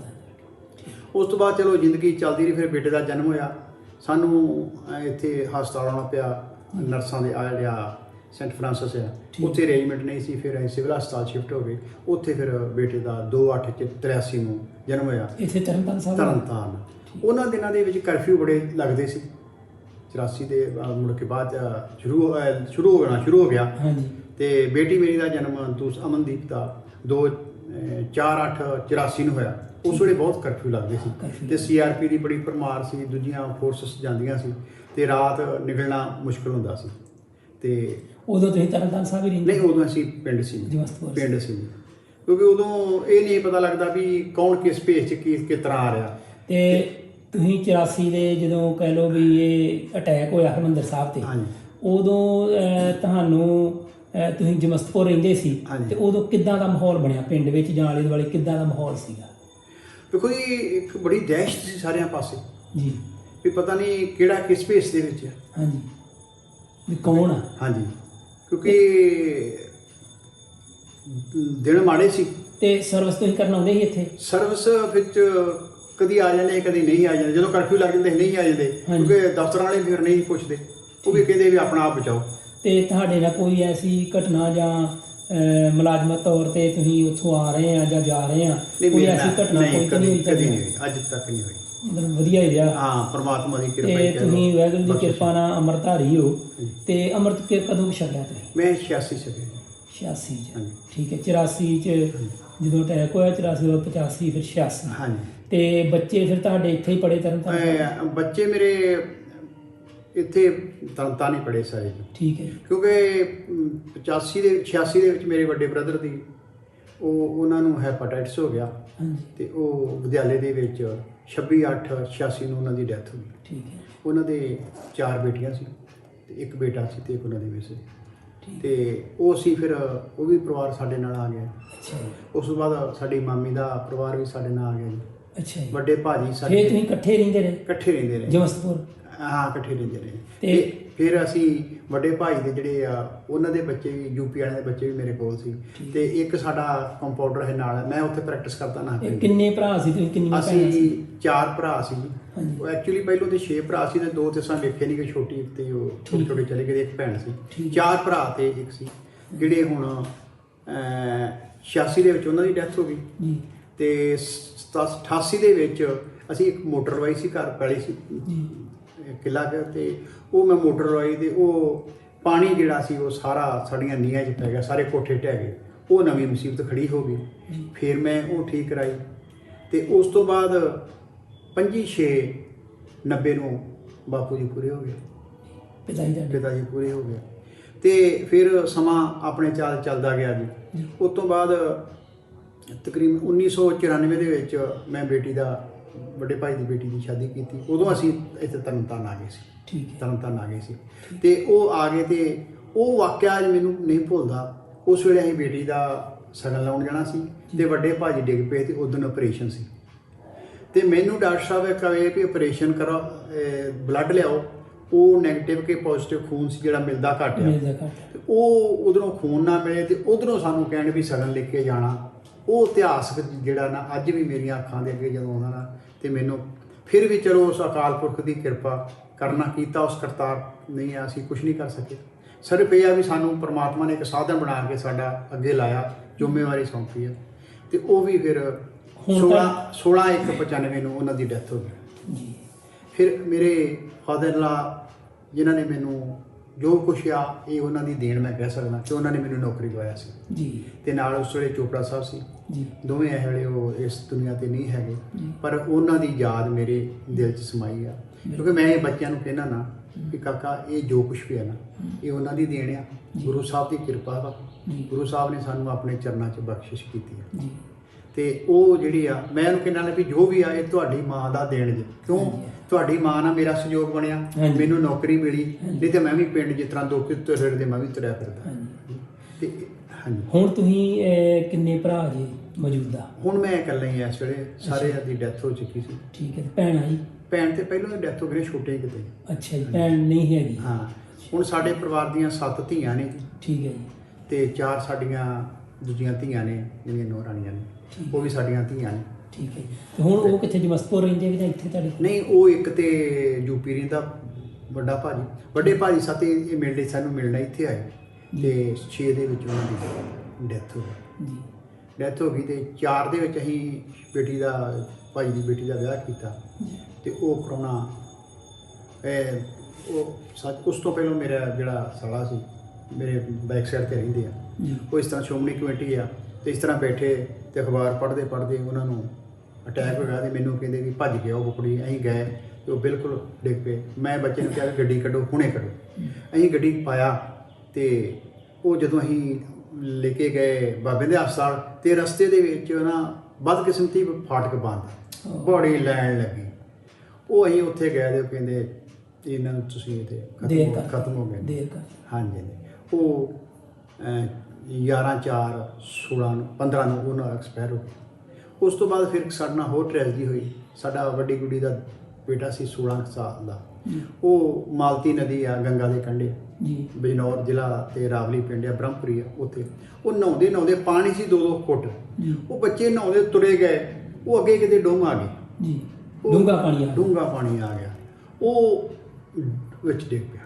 ਉਸ ਤੋਂ ਬਾਅਦ ਚਲੋ ਜ਼ਿੰਦਗੀ ਚੱਲਦੀ ਰਹੀ। ਫਿਰ ਬੇਟੇ ਦਾ ਜਨਮ ਹੋਇਆ, ਸਾਨੂੰ ਇੱਥੇ ਹਸਪਤਾਲ ਆਉਣਾ ਪਿਆ। ਨਰਸਾਂ ਦੇ ਆ ਜਿਹੜਾ ਸੈਂਟ ਫਰਾਂਸਿਸ ਆ, ਉੱਥੇ ਅਰੇਂਜਮੈਂਟ ਨਹੀਂ ਸੀ। ਫਿਰ ਅਸੀਂ ਸਿਵਲ ਹਸਪਤਾਲ ਸ਼ਿਫਟ ਹੋ ਗਏ। ਉੱਥੇ ਫਿਰ ਬੇਟੇ ਦਾ 2/8/83 ਨੂੰ ਜਨਮ ਹੋਇਆ ਇੱਥੇ ਤਰਨਤਾਰਨ। ਉਹਨਾਂ ਦਿਨਾਂ ਦੇ ਵਿੱਚ ਕਰਫਿਊ ਬੜੇ ਲੱਗਦੇ ਸੀ। 84 ਦੇ ਮੁੜ ਕੇ ਬਾਅਦ ਸ਼ੁਰੂ ਹੋ ਗਿਆ। ਹਾਂਜੀ। ਤੇ ਬੇਟੀ ਮੇਰੀ ਦਾ ਜਨਮ ਅਮਨਦੀਪ ਦਾ 4/8/84 ਨੂੰ ਹੋਇਆ। ਉਸ ਵੇਲੇ ਬਹੁਤ ਕਰਫਿਊ ਲੱਗਦੇ ਸੀ ਤੇ CRP ਦੀ ਬੜੀ ਭਰਮਾਰ ਸੀ, ਦੂਜੀਆਂ ਫੋਰਸਸ ਜਾਂਦੀਆਂ ਸੀ ਤੇ ਰਾਤ ਨਿਕਲਣਾ ਮੁਸ਼ਕਲ ਹੁੰਦਾ ਸੀ। ਤੇ ਉਦੋਂ ਤੁਸੀਂ ਤਰਨਤਾਰਨ ਸਾਹਿਬ ਹੀ ਰਹਿੰਦੇ? ਨਹੀਂ, ਉਦੋਂ ਅਸੀਂ ਪਿੰਡ ਸੀ, ਕਿਉਂਕਿ ਉਦੋਂ ਇਹ ਨਹੀਂ ਪਤਾ ਲੱਗਦਾ ਵੀ ਕੌਣ ਕਿਸ ਭੇਸ 'ਚ ਕਿਸ ਤਰ੍ਹਾਂ ਆ ਰਿਹਾ। ਤੇ ਤੁਸੀਂ 84 ਦੇ ਜਦੋਂ ਕਹਿ ਲਓ ਵੀ ਇਹ ਅਟੈਕ ਹੋਇਆ ਹਰਿਮੰਦਰ ਸਾਹਿਬ ਤੇ, ਉਦੋਂ ਤੁਹਾਨੂੰ ਤੁਸੀਂ ਜਮਸਤਪੁਰ ਰਹਿੰਦੇ ਸੀ, ਤੇ ਉਦੋਂ ਕਿੱਦਾਂ ਦਾ ਮਾਹੌਲ ਬਣਿਆ ਪਿੰਡ ਵਿੱਚ ਜਾਂ ਆਲੇ ਦੁਆਲੇ, ਕਿੱਦਾਂ ਦਾ ਮਾਹੌਲ ਸੀਗਾ? ਦੇਖੋ ਜੀ, ਇੱਕ ਬੜੀ ਦਹਿਸ਼ਤ ਸੀ ਸਾਰਿਆਂ ਪਾਸੇ ਜੀ, ਵੀ ਪਤਾ ਨਹੀਂ ਕਿਹੜਾ ਕਿਸ ਭੇਸ ਦੇ ਵਿੱਚ। ਹਾਂਜੀ, ਵੀ ਕੌਣ ਆ? ਹਾਂਜੀ, ਕਿਉਂਕਿ ਦਿਨ ਮਾੜੇ ਸੀ। ਤੇ ਸਰਵਿਸ ਤੁਸੀਂ ਕਰਨ ਆਉਂਦੇ ਸੀ ਇੱਥੇ? ਸਰਵਿਸ ਵਿੱਚ ਕਦੀ ਆ ਜਾਂਦੇ, ਕਦੀ ਨਹੀਂ ਆ ਜਾਂਦੇ। ਜਦੋਂ ਕਰਫਿਊ ਲੱਗ ਜਾਂਦੇ ਨਹੀਂ ਆ ਜਾਂਦੇ, ਕਿਉਂਕਿ ਦਫ਼ਤਰਾਂ ਵਾਲੇ ਫਿਰ ਨਹੀਂ ਪੁੱਛਦੇ, ਉਹ ਵੀ ਕਹਿੰਦੇ ਵੀ ਆਪਣਾ ਆਪ ਬਚਾਓ। ਤੇ ਤੁਹਾਡੇ ਨਾਲ ਕੋਈ ਐਸੀ ਘਟਨਾ ਜਾਂ ਮੁਲਾਜ਼ਮਤ ਤੌਰ ਤੇ ਤੁਸੀਂ ਉੱਥੋਂ ਆ ਰਹੇ ਆ ਜਾਂ ਜਾ ਰਹੇ ਆ, ਕੋਈ ਐਸੀ ਘਟਨਾ ਕਦੀ ਨਹੀਂ ਹੋਈ, ਅੱਜ ਤੱਕ ਨਹੀਂ ਹੋਈ। ਮਤਲਬ ਵਧੀਆ ਹੀ ਰਿਹਾ। ਹਾਂ, ਪਰਮਾਤਮਾ ਦੀ ਕਿਰਪਾ। ਤੇ ਤੁਸੀਂ ਵਾਹਿਗੁਰੂ ਦੀ ਕਿਰਪਾ ਨਾਲ ਅੰਮ੍ਰਿਤਧਾਰੀ ਹੋ। ਤੇ ਅੰਮ੍ਰਿਤ ਕਦੋਂ ਛਕਿਆ ਤੁਸੀਂ? ਮੈਂ 86 ਛਕਿਆ। 86 ਚ? ਠੀਕ ਹੈ। 84 ਚ ਜਦੋਂ ਅਟੈਕ ਹੋਇਆ, 84 ਤੋਂ 85, ਫਿਰ 86। ਹਾਂਜੀ। ਤੇ ਬੱਚੇ ਫਿਰ ਤੁਹਾਡੇ ਇੱਥੇ ਹੀ ਪੜ੍ਹੇ ਤਰਨਤਾਰਨ? ਬੱਚੇ ਮੇਰੇ ਇੱਥੇ ਤਰਨਤਾਰਨ ਹੀ ਪੜ੍ਹੇ ਸਾਰੇ। ਠੀਕ ਹੈ। ਕਿਉਂਕਿ 86 ਦੇ ਵਿੱਚ ਮੇਰੇ ਵੱਡੇ ਬ੍ਰਦਰ ਦੀ ਉਹਨਾਂ ਨੂੰ ਹੈਪਾਟਾਈਟਸ ਹੋ ਗਿਆ। ਹਾਂਜੀ। ਤੇ ਉਹ ਵਿਦਿਆਲੇ ਦੇ ਵਿੱਚ 26/8/86 ਨੂੰ ਉਹਨਾਂ ਦੀ ਡੈਥ ਹੋ ਗਈ। ਠੀਕ ਹੈ। ਉਹਨਾਂ ਦੇ 4 ਬੇਟੀਆਂ ਸੀ ਤੇ ਇੱਕ ਬੇਟਾ ਸੀ ਤੇ ਇੱਕ ਉਹਨਾਂ ਦੇ ਮਿਸੇ। ਤੇ ਉਹ ਸੀ ਫਿਰ ਉਹ ਵੀ ਪਰਿਵਾਰ ਸਾਡੇ ਨਾਲ ਆ ਗਿਆ। ਅੱਛਾ। ਉਸ ਤੋਂ ਬਾਅਦ ਸਾਡੀ ਮਾਮੀ ਦਾ ਪਰਿਵਾਰ ਵੀ ਸਾਡੇ ਨਾਲ ਆ ਗਿਆ ਜੀ। ਅੱਛਾ ਜੀ। ਵੱਡੇ ਭਾਜੀ ਸਾਡੇ। ਫਿਰ ਤੁਸੀਂ ਇਕੱਠੇ ਰਹਿੰਦੇ ਰਹੇ? ਇਕੱਠੇ ਰਹਿੰਦੇ ਰਹੇ ਜਮਸਤਪੁਰ? ਹਾਂ, ਇਕੱਠੇ ਰਹਿੰਦੇ ਰਹੇ। ਤੇ ਫਿਰ ਅਸੀਂ ਵੱਡੇ ਭਾਈ ਦੇ ਜਿਹੜੇ ਆ ਉਹਨਾਂ ਦੇ ਬੱਚੇ ਵੀ, ਯੂਪੀ ਵਾਲਿਆਂ ਦੇ ਬੱਚੇ ਵੀ ਮੇਰੇ ਕੋਲ ਸੀ। ਤੇ ਇੱਕ ਸਾਡਾ ਕੰਪਾਊਂਡਰ ਹੈ ਨਾਲ, ਮੈਂ ਉੱਥੇ ਪ੍ਰੈਕਟਿਸ ਕਰਦਾ ਨਾ। ਕਿੰਨੇ ਭਰਾ ਸੀ ਤੁਸੀਂ? ਕਿੰਨੀਆਂ ਭੈਣਾਂ ਸੀ? ਅਸੀਂ 4 ਭਰਾ ਸੀ ਜੀ। ਉਹ ਐਕਚੁਅਲੀ ਪਹਿਲੋਂ ਤੇ 6 ਭਰਾ ਸੀ ਤੇ 2 ਤੇ ਸਾਨੂੰ ਵੇਖੇ ਨਹੀਂ ਕਿ ਛੋਟੀ ਤੇ ਉਹ ਛੋਟੇ ਚਲੇ ਗਏ। ਇੱਕ ਭੈਣ ਸੀ। 4 ਭਰਾ ਤੇ ਇੱਕ ਸੀ, ਜਿਹੜੇ ਹੁਣ 86 ਦੇ ਵਿੱਚ ਉਹਨਾਂ ਦੀ ਡੈਥ ਹੋ ਗਈ। ਤੇ 88 ਦੇ ਵਿੱਚ ਅਸੀਂ ਇੱਕ ਮੋਟਰ ਲਵਾਈ ਸੀ, ਘਰ ਪੈਲੀ ਸੀ। ਕਿੱਲਾ ਕੁ, ਤੇ ਉਹ ਮੈਂ ਮੋਟਰ ਲਵਾਈ ਤੇ ਉਹ ਪਾਣੀ ਜਿਹੜਾ ਸੀ ਉਹ ਸਾਰਾ ਸਾਡੀਆਂ ਨੀਹਾਂ 'ਚ ਪੈ ਗਿਆ, ਸਾਰੇ ਕੋਠੇ ਢਹਿ ਗਏ। ਉਹ ਨਵੀਂ ਮੁਸੀਬਤ ਖੜੀ ਹੋ ਗਈ। ਫਿਰ ਮੈਂ ਉਹ ਠੀਕ ਕਰਾਈ ਤੇ ਉਸ ਤੋਂ ਬਾਅਦ 25/6/90 ਨੂੰ ਬਾਪੂ ਜੀ ਪੂਰੇ ਹੋ ਗਏ, ਪਿਤਾ ਜੀ ਪੂਰੇ ਹੋ ਗਏ। ਤੇ ਫਿਰ ਸਮਾਂ ਆਪਣੇ ਚਾਲ ਚੱਲਦਾ ਗਿਆ ਜੀ। ਉਸ ਤੋਂ ਬਾਅਦ ਤਕਰੀਬਨ 1994 ਦੇ ਵਿੱਚ ਮੈਂ ਬੇਟੀ ਦਾ, ਵੱਡੇ ਭਾਈ ਦੀ ਬੇਟੀ ਦੀ ਸ਼ਾਦੀ ਕੀਤੀ। ਉਦੋਂ ਅਸੀਂ ਇੱਥੇ ਤਰਨਤਾਰਨ ਆ ਗਏ ਸੀ, ਤਰਨਤਾਰਨ ਆ ਗਏ ਸੀ। ਤੇ ਉਹ ਆ ਗਏ ਤੇ ਉਹ ਵਾਕਿਆ ਅੱਜ ਮੈਨੂੰ ਨਹੀਂ ਭੁੱਲਦਾ। ਉਸ ਵੇਲੇ ਅਸੀਂ ਬੇਟੀ ਦਾ ਸ਼ਗਨ ਲਾਉਣ ਜਾਣਾ ਸੀ ਤੇ ਵੱਡੇ ਭਾਜੀ ਡਿੱਗ ਪਏ ਤੇ ਉਦੋਂ ਆਪਰੇਸ਼ਨ ਸੀ। ਤੇ ਮੈਨੂੰ ਡਾਕਟਰ ਸਾਹਿਬ ਕਹੇ ਵੀ ਆਪਰੇਸ਼ਨ ਕਰੋ, ਬਲੱਡ ਲਿਆਓ। ਉਹ ਨੈਗੇਟਿਵ ਕਿ ਪੋਜ਼ਿਟਿਵ ਖੂਨ ਸੀ ਜਿਹੜਾ ਮਿਲਦਾ ਘੱਟ ਆ, ਤੇ ਉਹ ਉਧਰੋਂ ਖੂਨ ਨਾ ਮਿਲੇ ਤੇ ਉਧਰੋਂ ਸਾਨੂੰ ਕਹਿਣ ਵੀ ਸ਼ਗਨ ਲੈ ਕੇ ਜਾਣਾ। ਉਹ ਇਤਿਹਾਸਕ ਜਿਹੜਾ ਨਾ ਅੱਜ ਵੀ ਮੇਰੀਆਂ ਅੱਖਾਂ ਦੇ ਅੱਗੇ ਜਦੋਂ ਆਉਂਦਾ ਨਾ, ਤੇ ਮੈਨੂੰ ਫਿਰ ਵੀ ਚਲੋ ਉਸ ਅਕਾਲ ਪੁਰਖ ਦੀ ਕਿਰਪਾ ਕਰਨਾ ਕੀਤਾ, ਉਸ ਕਰਤਾਰ ਨਹੀਂ ਆ, ਅਸੀਂ ਕੁਝ ਨਹੀਂ ਕਰ ਸਕੇ। ਸਿਰਫ ਇਹ ਆ ਵੀ ਸਾਨੂੰ ਪਰਮਾਤਮਾ ਨੇ ਇੱਕ ਸਾਧਨ ਬਣਾ ਕੇ ਸਾਡਾ ਅੱਗੇ ਲਾਇਆ, ਜ਼ਿੰਮੇਵਾਰੀ ਸੌਂਪੀ ਆ। ਤੇ ਉਹ ਵੀ ਫਿਰ 16/1/95 ਨੂੰ ਉਹਨਾਂ ਦੀ ਡੈਥ ਹੋ ਗਈ। ਫਿਰ ਮੇਰੇ ਫਾਦਰ ਲਾ ਜਿਨ੍ਹਾਂ ਨੇ ਮੈਨੂੰ ਜੋ ਕੁਛ ਆ, ਇਹ ਉਹਨਾਂ ਦੀ ਦੇਣ ਮੈਂ ਕਹਿ ਸਕਦਾ ਕਿ ਉਹਨਾਂ ਨੇ ਮੈਨੂੰ ਨੌਕਰੀ ਦਵਾਇਆ ਸੀ ਜੀ। ਤੇ ਨਾਲ ਉਸ ਵੇਲੇ ਚੋਪੜਾ ਸਾਹਿਬ ਸੀ ਜੀ, ਦੋਵੇਂ ਇਹ ਵੇਲੇ ਉਹ ਇਸ ਦੁਨੀਆ ਤੇ ਨਹੀਂ ਹੈਗੇ, ਪਰ ਉਹਨਾਂ ਦੀ ਯਾਦ ਮੇਰੇ ਦਿਲ 'ਚ ਸਮਾਈ ਆ। ਕਿਉਂਕਿ ਮੈਂ ਇਹ ਬੱਚਿਆਂ ਨੂੰ ਕਹਿਣਾ ਨਾ ਕਿ ਕਾਕਾ ਇਹ ਜੋ ਕੁਛ ਵੀ ਹੈ ਨਾ, ਇਹ ਉਹਨਾਂ ਦੀ ਦੇਣ ਆ, ਗੁਰੂ ਸਾਹਿਬ ਦੀ ਕਿਰਪਾ ਵਾ। ਗੁਰੂ ਸਾਹਿਬ ਨੇ ਸਾਨੂੰ ਆਪਣੇ ਚਰਨਾਂ 'ਚ ਬਖਸ਼ਿਸ਼ ਕੀਤੀ ਹੈ। ਤੇ ਉਹ ਜਿਹੜੀ ਆ, ਮੈਂ ਉਹਨੂੰ ਕਹਿਣਾ ਵੀ ਜੋ ਵੀ ਆ ਇਹ ਤੁਹਾਡੀ ਮਾਂ ਦਾ ਦੇਣ ਜੇ। ਕਿਉਂ? ਤੁਹਾਡੀ ਮਾਂ ਨਾਲ ਮੇਰਾ ਸਹਿਯੋਗ ਬਣਿਆ, ਮੈਨੂੰ ਨੌਕਰੀ ਮਿਲੀ, ਨਹੀਂ ਤੇ ਮੈਂ ਵੀ ਪਿੰਡ ਜਿਸ ਤਰ੍ਹਾਂ ਦੁੱਖ ਫਿਰਦੇ ਮੈਂ ਵੀ ਤੁਰਿਆ ਫਿਰਦਾ। ਤੇ ਹਾਂਜੀ, ਹੁਣ ਤੁਸੀਂ ਕਿੰਨੇ ਭਰਾ ਜੀ ਮੌਜੂਦਾ? ਹੁਣ ਮੈਂ ਇਕੱਲਾ ਹੀ ਇਸ ਵੇਲੇ, ਸਾਰਿਆਂ ਦੀ ਡੈਥ ਹੋ ਚੁੱਕੀ ਸੀ। ਠੀਕ ਹੈ। ਭੈਣ ਆਈ? ਭੈਣ ਤੇ ਪਹਿਲਾਂ ਹੀ ਡੈਥ ਹੋ ਗਈ, ਛੋਟੇ ਕਿਤੇ। ਅੱਛਾ ਜੀ, ਭੈਣ ਨਹੀਂ ਹੈਗੀ? ਹਾਂ। ਹੁਣ ਸਾਡੇ ਪਰਿਵਾਰ ਦੀਆਂ 7 ਧੀਆਂ ਨੇ। ਠੀਕ ਹੈ ਜੀ। ਤੇ 4 ਸਾਡੀਆਂ ਦੂਜੀਆਂ ਧੀਆਂ ਨੇ ਜਿਹੜੀਆਂ ਨੌ ਰਾਣੀਆਂ ਨੇ, ਉਹ ਵੀ ਸਾਡੀਆਂ ਧੀਆਂ ਨੇ। ਠੀਕ ਹੈ। ਤੇ ਹੁਣ ਉਹ ਕਿੱਥੇ, ਜਮਸਪੁਰ ਰਹਿੰਦੇ ਜਾਂ ਇੱਥੇ ਤੁਹਾਡੇ? ਨਹੀਂ, ਉਹ ਇੱਕ ਤੇ ਯੂਪੀ ਰਹਿੰਦਾ ਵੱਡਾ ਭਾਜੀ, ਵੱਡੇ ਭਾਜੀ ਸਾਥੇ ਇਹ ਮਿਲਦੇ, ਸਾਨੂੰ ਮਿਲਣਾ ਇੱਥੇ ਆਏ। ਤੇ 6 ਦੇ ਵਿੱਚ ਉਹਨਾਂ ਦੀ ਡੈਥ ਹੋ ਗਈ। ਡੈਥ ਹੋ ਗਈ ਤੇ 4 ਦੇ ਵਿੱਚ ਅਸੀਂ ਬੇਟੀ ਦਾ, ਭਾਜੀ ਦੀ ਬੇਟੀ ਦਾ ਵਿਆਹ ਕੀਤਾ। ਤੇ ਉਹ ਕਰੋਨਾ ਉਸ ਤੋਂ ਪਹਿਲਾਂ ਮੇਰਾ ਜਿਹੜਾ ਸਾਲਾ ਸੀ, ਮੇਰੇ ਬੈਕ ਸਾਈਡ 'ਤੇ ਰਹਿੰਦੇ ਆ, ਉਹ ਇਸ ਤਰ੍ਹਾਂ ਸ਼੍ਰੋਮਣੀ ਕਮੇਟੀ ਆ, ਤੇ ਇਸ ਤਰ੍ਹਾਂ ਬੈਠੇ ਤੇ ਅਖਬਾਰ ਪੜ੍ਹਦੇ ਉਹਨਾਂ ਨੂੰ ਅਟੈਕ ਹੋ ਗਿਆ। ਤੇ ਮੈਨੂੰ ਕਹਿੰਦੇ ਵੀ ਭੱਜ ਗਿਆ ਉਹ ਕੁੜੀ। ਅਸੀਂ ਗਏ ਤੇ ਉਹ ਬਿਲਕੁਲ ਡਿੱਗ ਪਏ। ਮੈਂ ਬੱਚੇ ਨੂੰ ਕਿਹਾ ਕਿ ਗੱਡੀ ਕੱਢੋ, ਹੁਣੇ ਕੱਢੋ। ਅਸੀਂ ਗੱਡੀ ਪਾਇਆ ਤੇ ਉਹ ਜਦੋਂ ਅਸੀਂ ਲੈ ਕੇ ਗਏ ਬਾਬੇ ਦੇ ਹਸਪਤਾਲ, ਤੇ ਰਸਤੇ ਦੇ ਵਿੱਚ ਨਾ ਬਦਕਿਸਮਤੀ ਫਾਟਕ ਬੰਦ, ਬੜੀ ਲੈਣ ਲੱਗੀ। ਉਹ ਅਸੀਂ ਉੱਥੇ ਗਏ ਤੇ ਉਹ ਕਹਿੰਦੇ ਇਹਨਾਂ ਨੂੰ ਤੁਸੀਂ ਤੇ ਖਤਮ ਹੋ ਗਏ। ਹਾਂਜੀ। ਉਹ 11/4/16 ਨੂੰ 15 ਨੂੰ ਉਹਨਾਂ ਐਕਸਪਾਇਰ ਹੋ ਗਏ। ਉਸ ਤੋਂ ਬਾਅਦ ਫਿਰ ਸਾਡੇ ਨਾਲ ਹੋਰ ਟ੍ਰੈਜਡੀ ਹੋਈ। ਸਾਡਾ ਵੱਡੀ ਗੁੱਡੀ ਦਾ ਬੇਟਾ ਸੀ 16 ਸਾਲ ਦਾ, ਉਹ ਮਾਲਤੀ ਨਦੀ ਆ ਗੰਗਾ ਦੇ ਕੰਢੇ, ਬਿਜਨੌਰ ਜ਼ਿਲ੍ਹਾ ਤੇ ਰਾਵਲੀ ਪਿੰਡ ਆ, ਬ੍ਰਹਮਪੁਰੀ ਆ, ਉੱਥੇ ਉਹ ਨਹਾਉਂਦੇ ਪਾਣੀ ਸੀ 2-2 ਫੁੱਟ। ਉਹ ਬੱਚੇ ਨਹਾਉਂਦੇ ਤੁਰੇ ਗਏ, ਉਹ ਅੱਗੇ ਕਿਤੇ ਡੂੰਘ ਆ ਗਈ, ਡੂੰਘਾ ਪਾਣੀ ਆ ਗਿਆ, ਉਹ ਵਿੱਚ ਡਿੱਗ ਪਿਆ।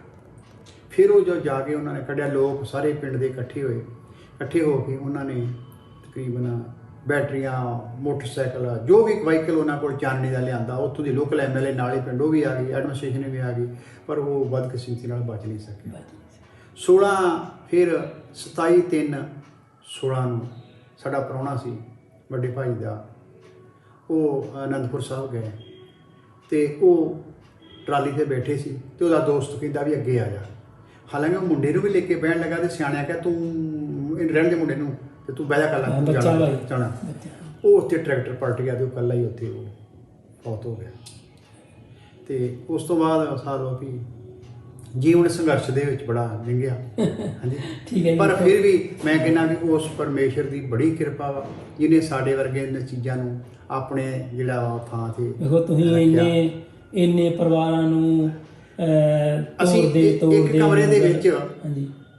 ਫਿਰ ਉਹ ਜੋ ਜਾ ਕੇ ਉਹਨਾਂ ਨੇ ਕੱਢਿਆ, ਲੋਕ ਸਾਰੇ ਪਿੰਡ ਦੇ ਇਕੱਠੇ ਹੋ ਕੇ ਉਹਨਾਂ ਨੇ ਤਕਰੀਬਨ ਬੈਟਰੀਆਂ, ਮੋਟਰਸਾਈਕਲ, ਜੋ ਵੀ ਵਹੀਕਲ ਉਹਨਾਂ ਕੋਲ ਚਾਨਣੇ ਦਾ ਲਿਆਂਦਾ, ਉੱਥੋਂ ਦੀ ਲੋਕਲ MLA ਨਾਲ ਹੀ ਪਿੰਡ ਉਹ ਵੀ ਆ ਗਈ, ਐਡਮਿਨਿਸਟ੍ਰੇਸ਼ਨ ਵੀ ਆ ਗਈ, ਪਰ ਉਹ ਬਦਕਿਸਮਤੀ ਨਾਲ ਬਚ ਨਹੀਂ ਸਕੇ। 16 ਫਿਰ 27/3/16 ਨੂੰ ਸਾਡਾ ਪ੍ਰਾਹੁਣਾ ਸੀ ਵੱਡੇ ਭਾਈ ਦਾ, ਉਹ ਅਨੰਦਪੁਰ ਸਾਹਿਬ ਗਏ ਤੇ ਉਹ ਟਰਾਲੀ ਤੇ ਬੈਠੇ ਸੀ ਤੇ ਉਹਦਾ ਦੋਸਤ ਕਹਿੰਦਾ ਵੀ ਅੱਗੇ ਆ ਜਾ। ਹਾਲਾਂਕਿ ਉਹ ਮੁੰਡੇ ਨੂੰ ਵੀ ਲੈ ਕੇ ਬਹਿਣ ਲੱਗਾ ਤੇ ਸਿਆਣਿਆ ਕਿਹਾ ਤੂੰ ਰਹਿਣ ਦੇ ਮੁੰਡੇ ਨੂੰ, ਤੇ ਤੂੰ ਬਹਿ ਜਾ ਕੱਲਾ ਜਾਣਾ। ਉਹ ਉੱਥੇ ਟਰੈਕਟਰ ਪਲਟ ਗਿਆ ਤੇ ਉਹ ਕੱਲਾ ਹੀ ਉੱਥੇ ਉਹ ਫੌਤ ਹੋ ਗਿਆ। ਤੇ ਉਸ ਤੋਂ ਬਾਅਦ ਸਾਰੋ ਵੀ ਜੀਵਨ ਸੰਘਰਸ਼ ਦੇ ਵਿੱਚ ਬੜਾ ਲੰਘਿਆ। ਹਾਂਜੀ, ਠੀਕ ਹੈ। ਪਰ ਫਿਰ ਵੀ ਮੈਂ ਕਹਿੰਦਾ ਵੀ ਉਸ ਪਰਮੇਸ਼ਰ ਦੀ ਬੜੀ ਕਿਰਪਾ ਵਾ, ਜਿਹਨੇ ਸਾਡੇ ਵਰਗੇ ਇਹਨਾਂ ਚੀਜ਼ਾਂ ਨੂੰ ਆਪਣੇ ਜਿਹੜਾ ਥਾਂ ਤੇ ਦੇਖੋ। ਤੁਸੀਂ ਇੰਨੇ ਪਰਿਵਾਰਾਂ ਨੂੰ ਅਸੀਂ ਇੱਕ ਕਮਰੇ ਦੇ ਵਿੱਚ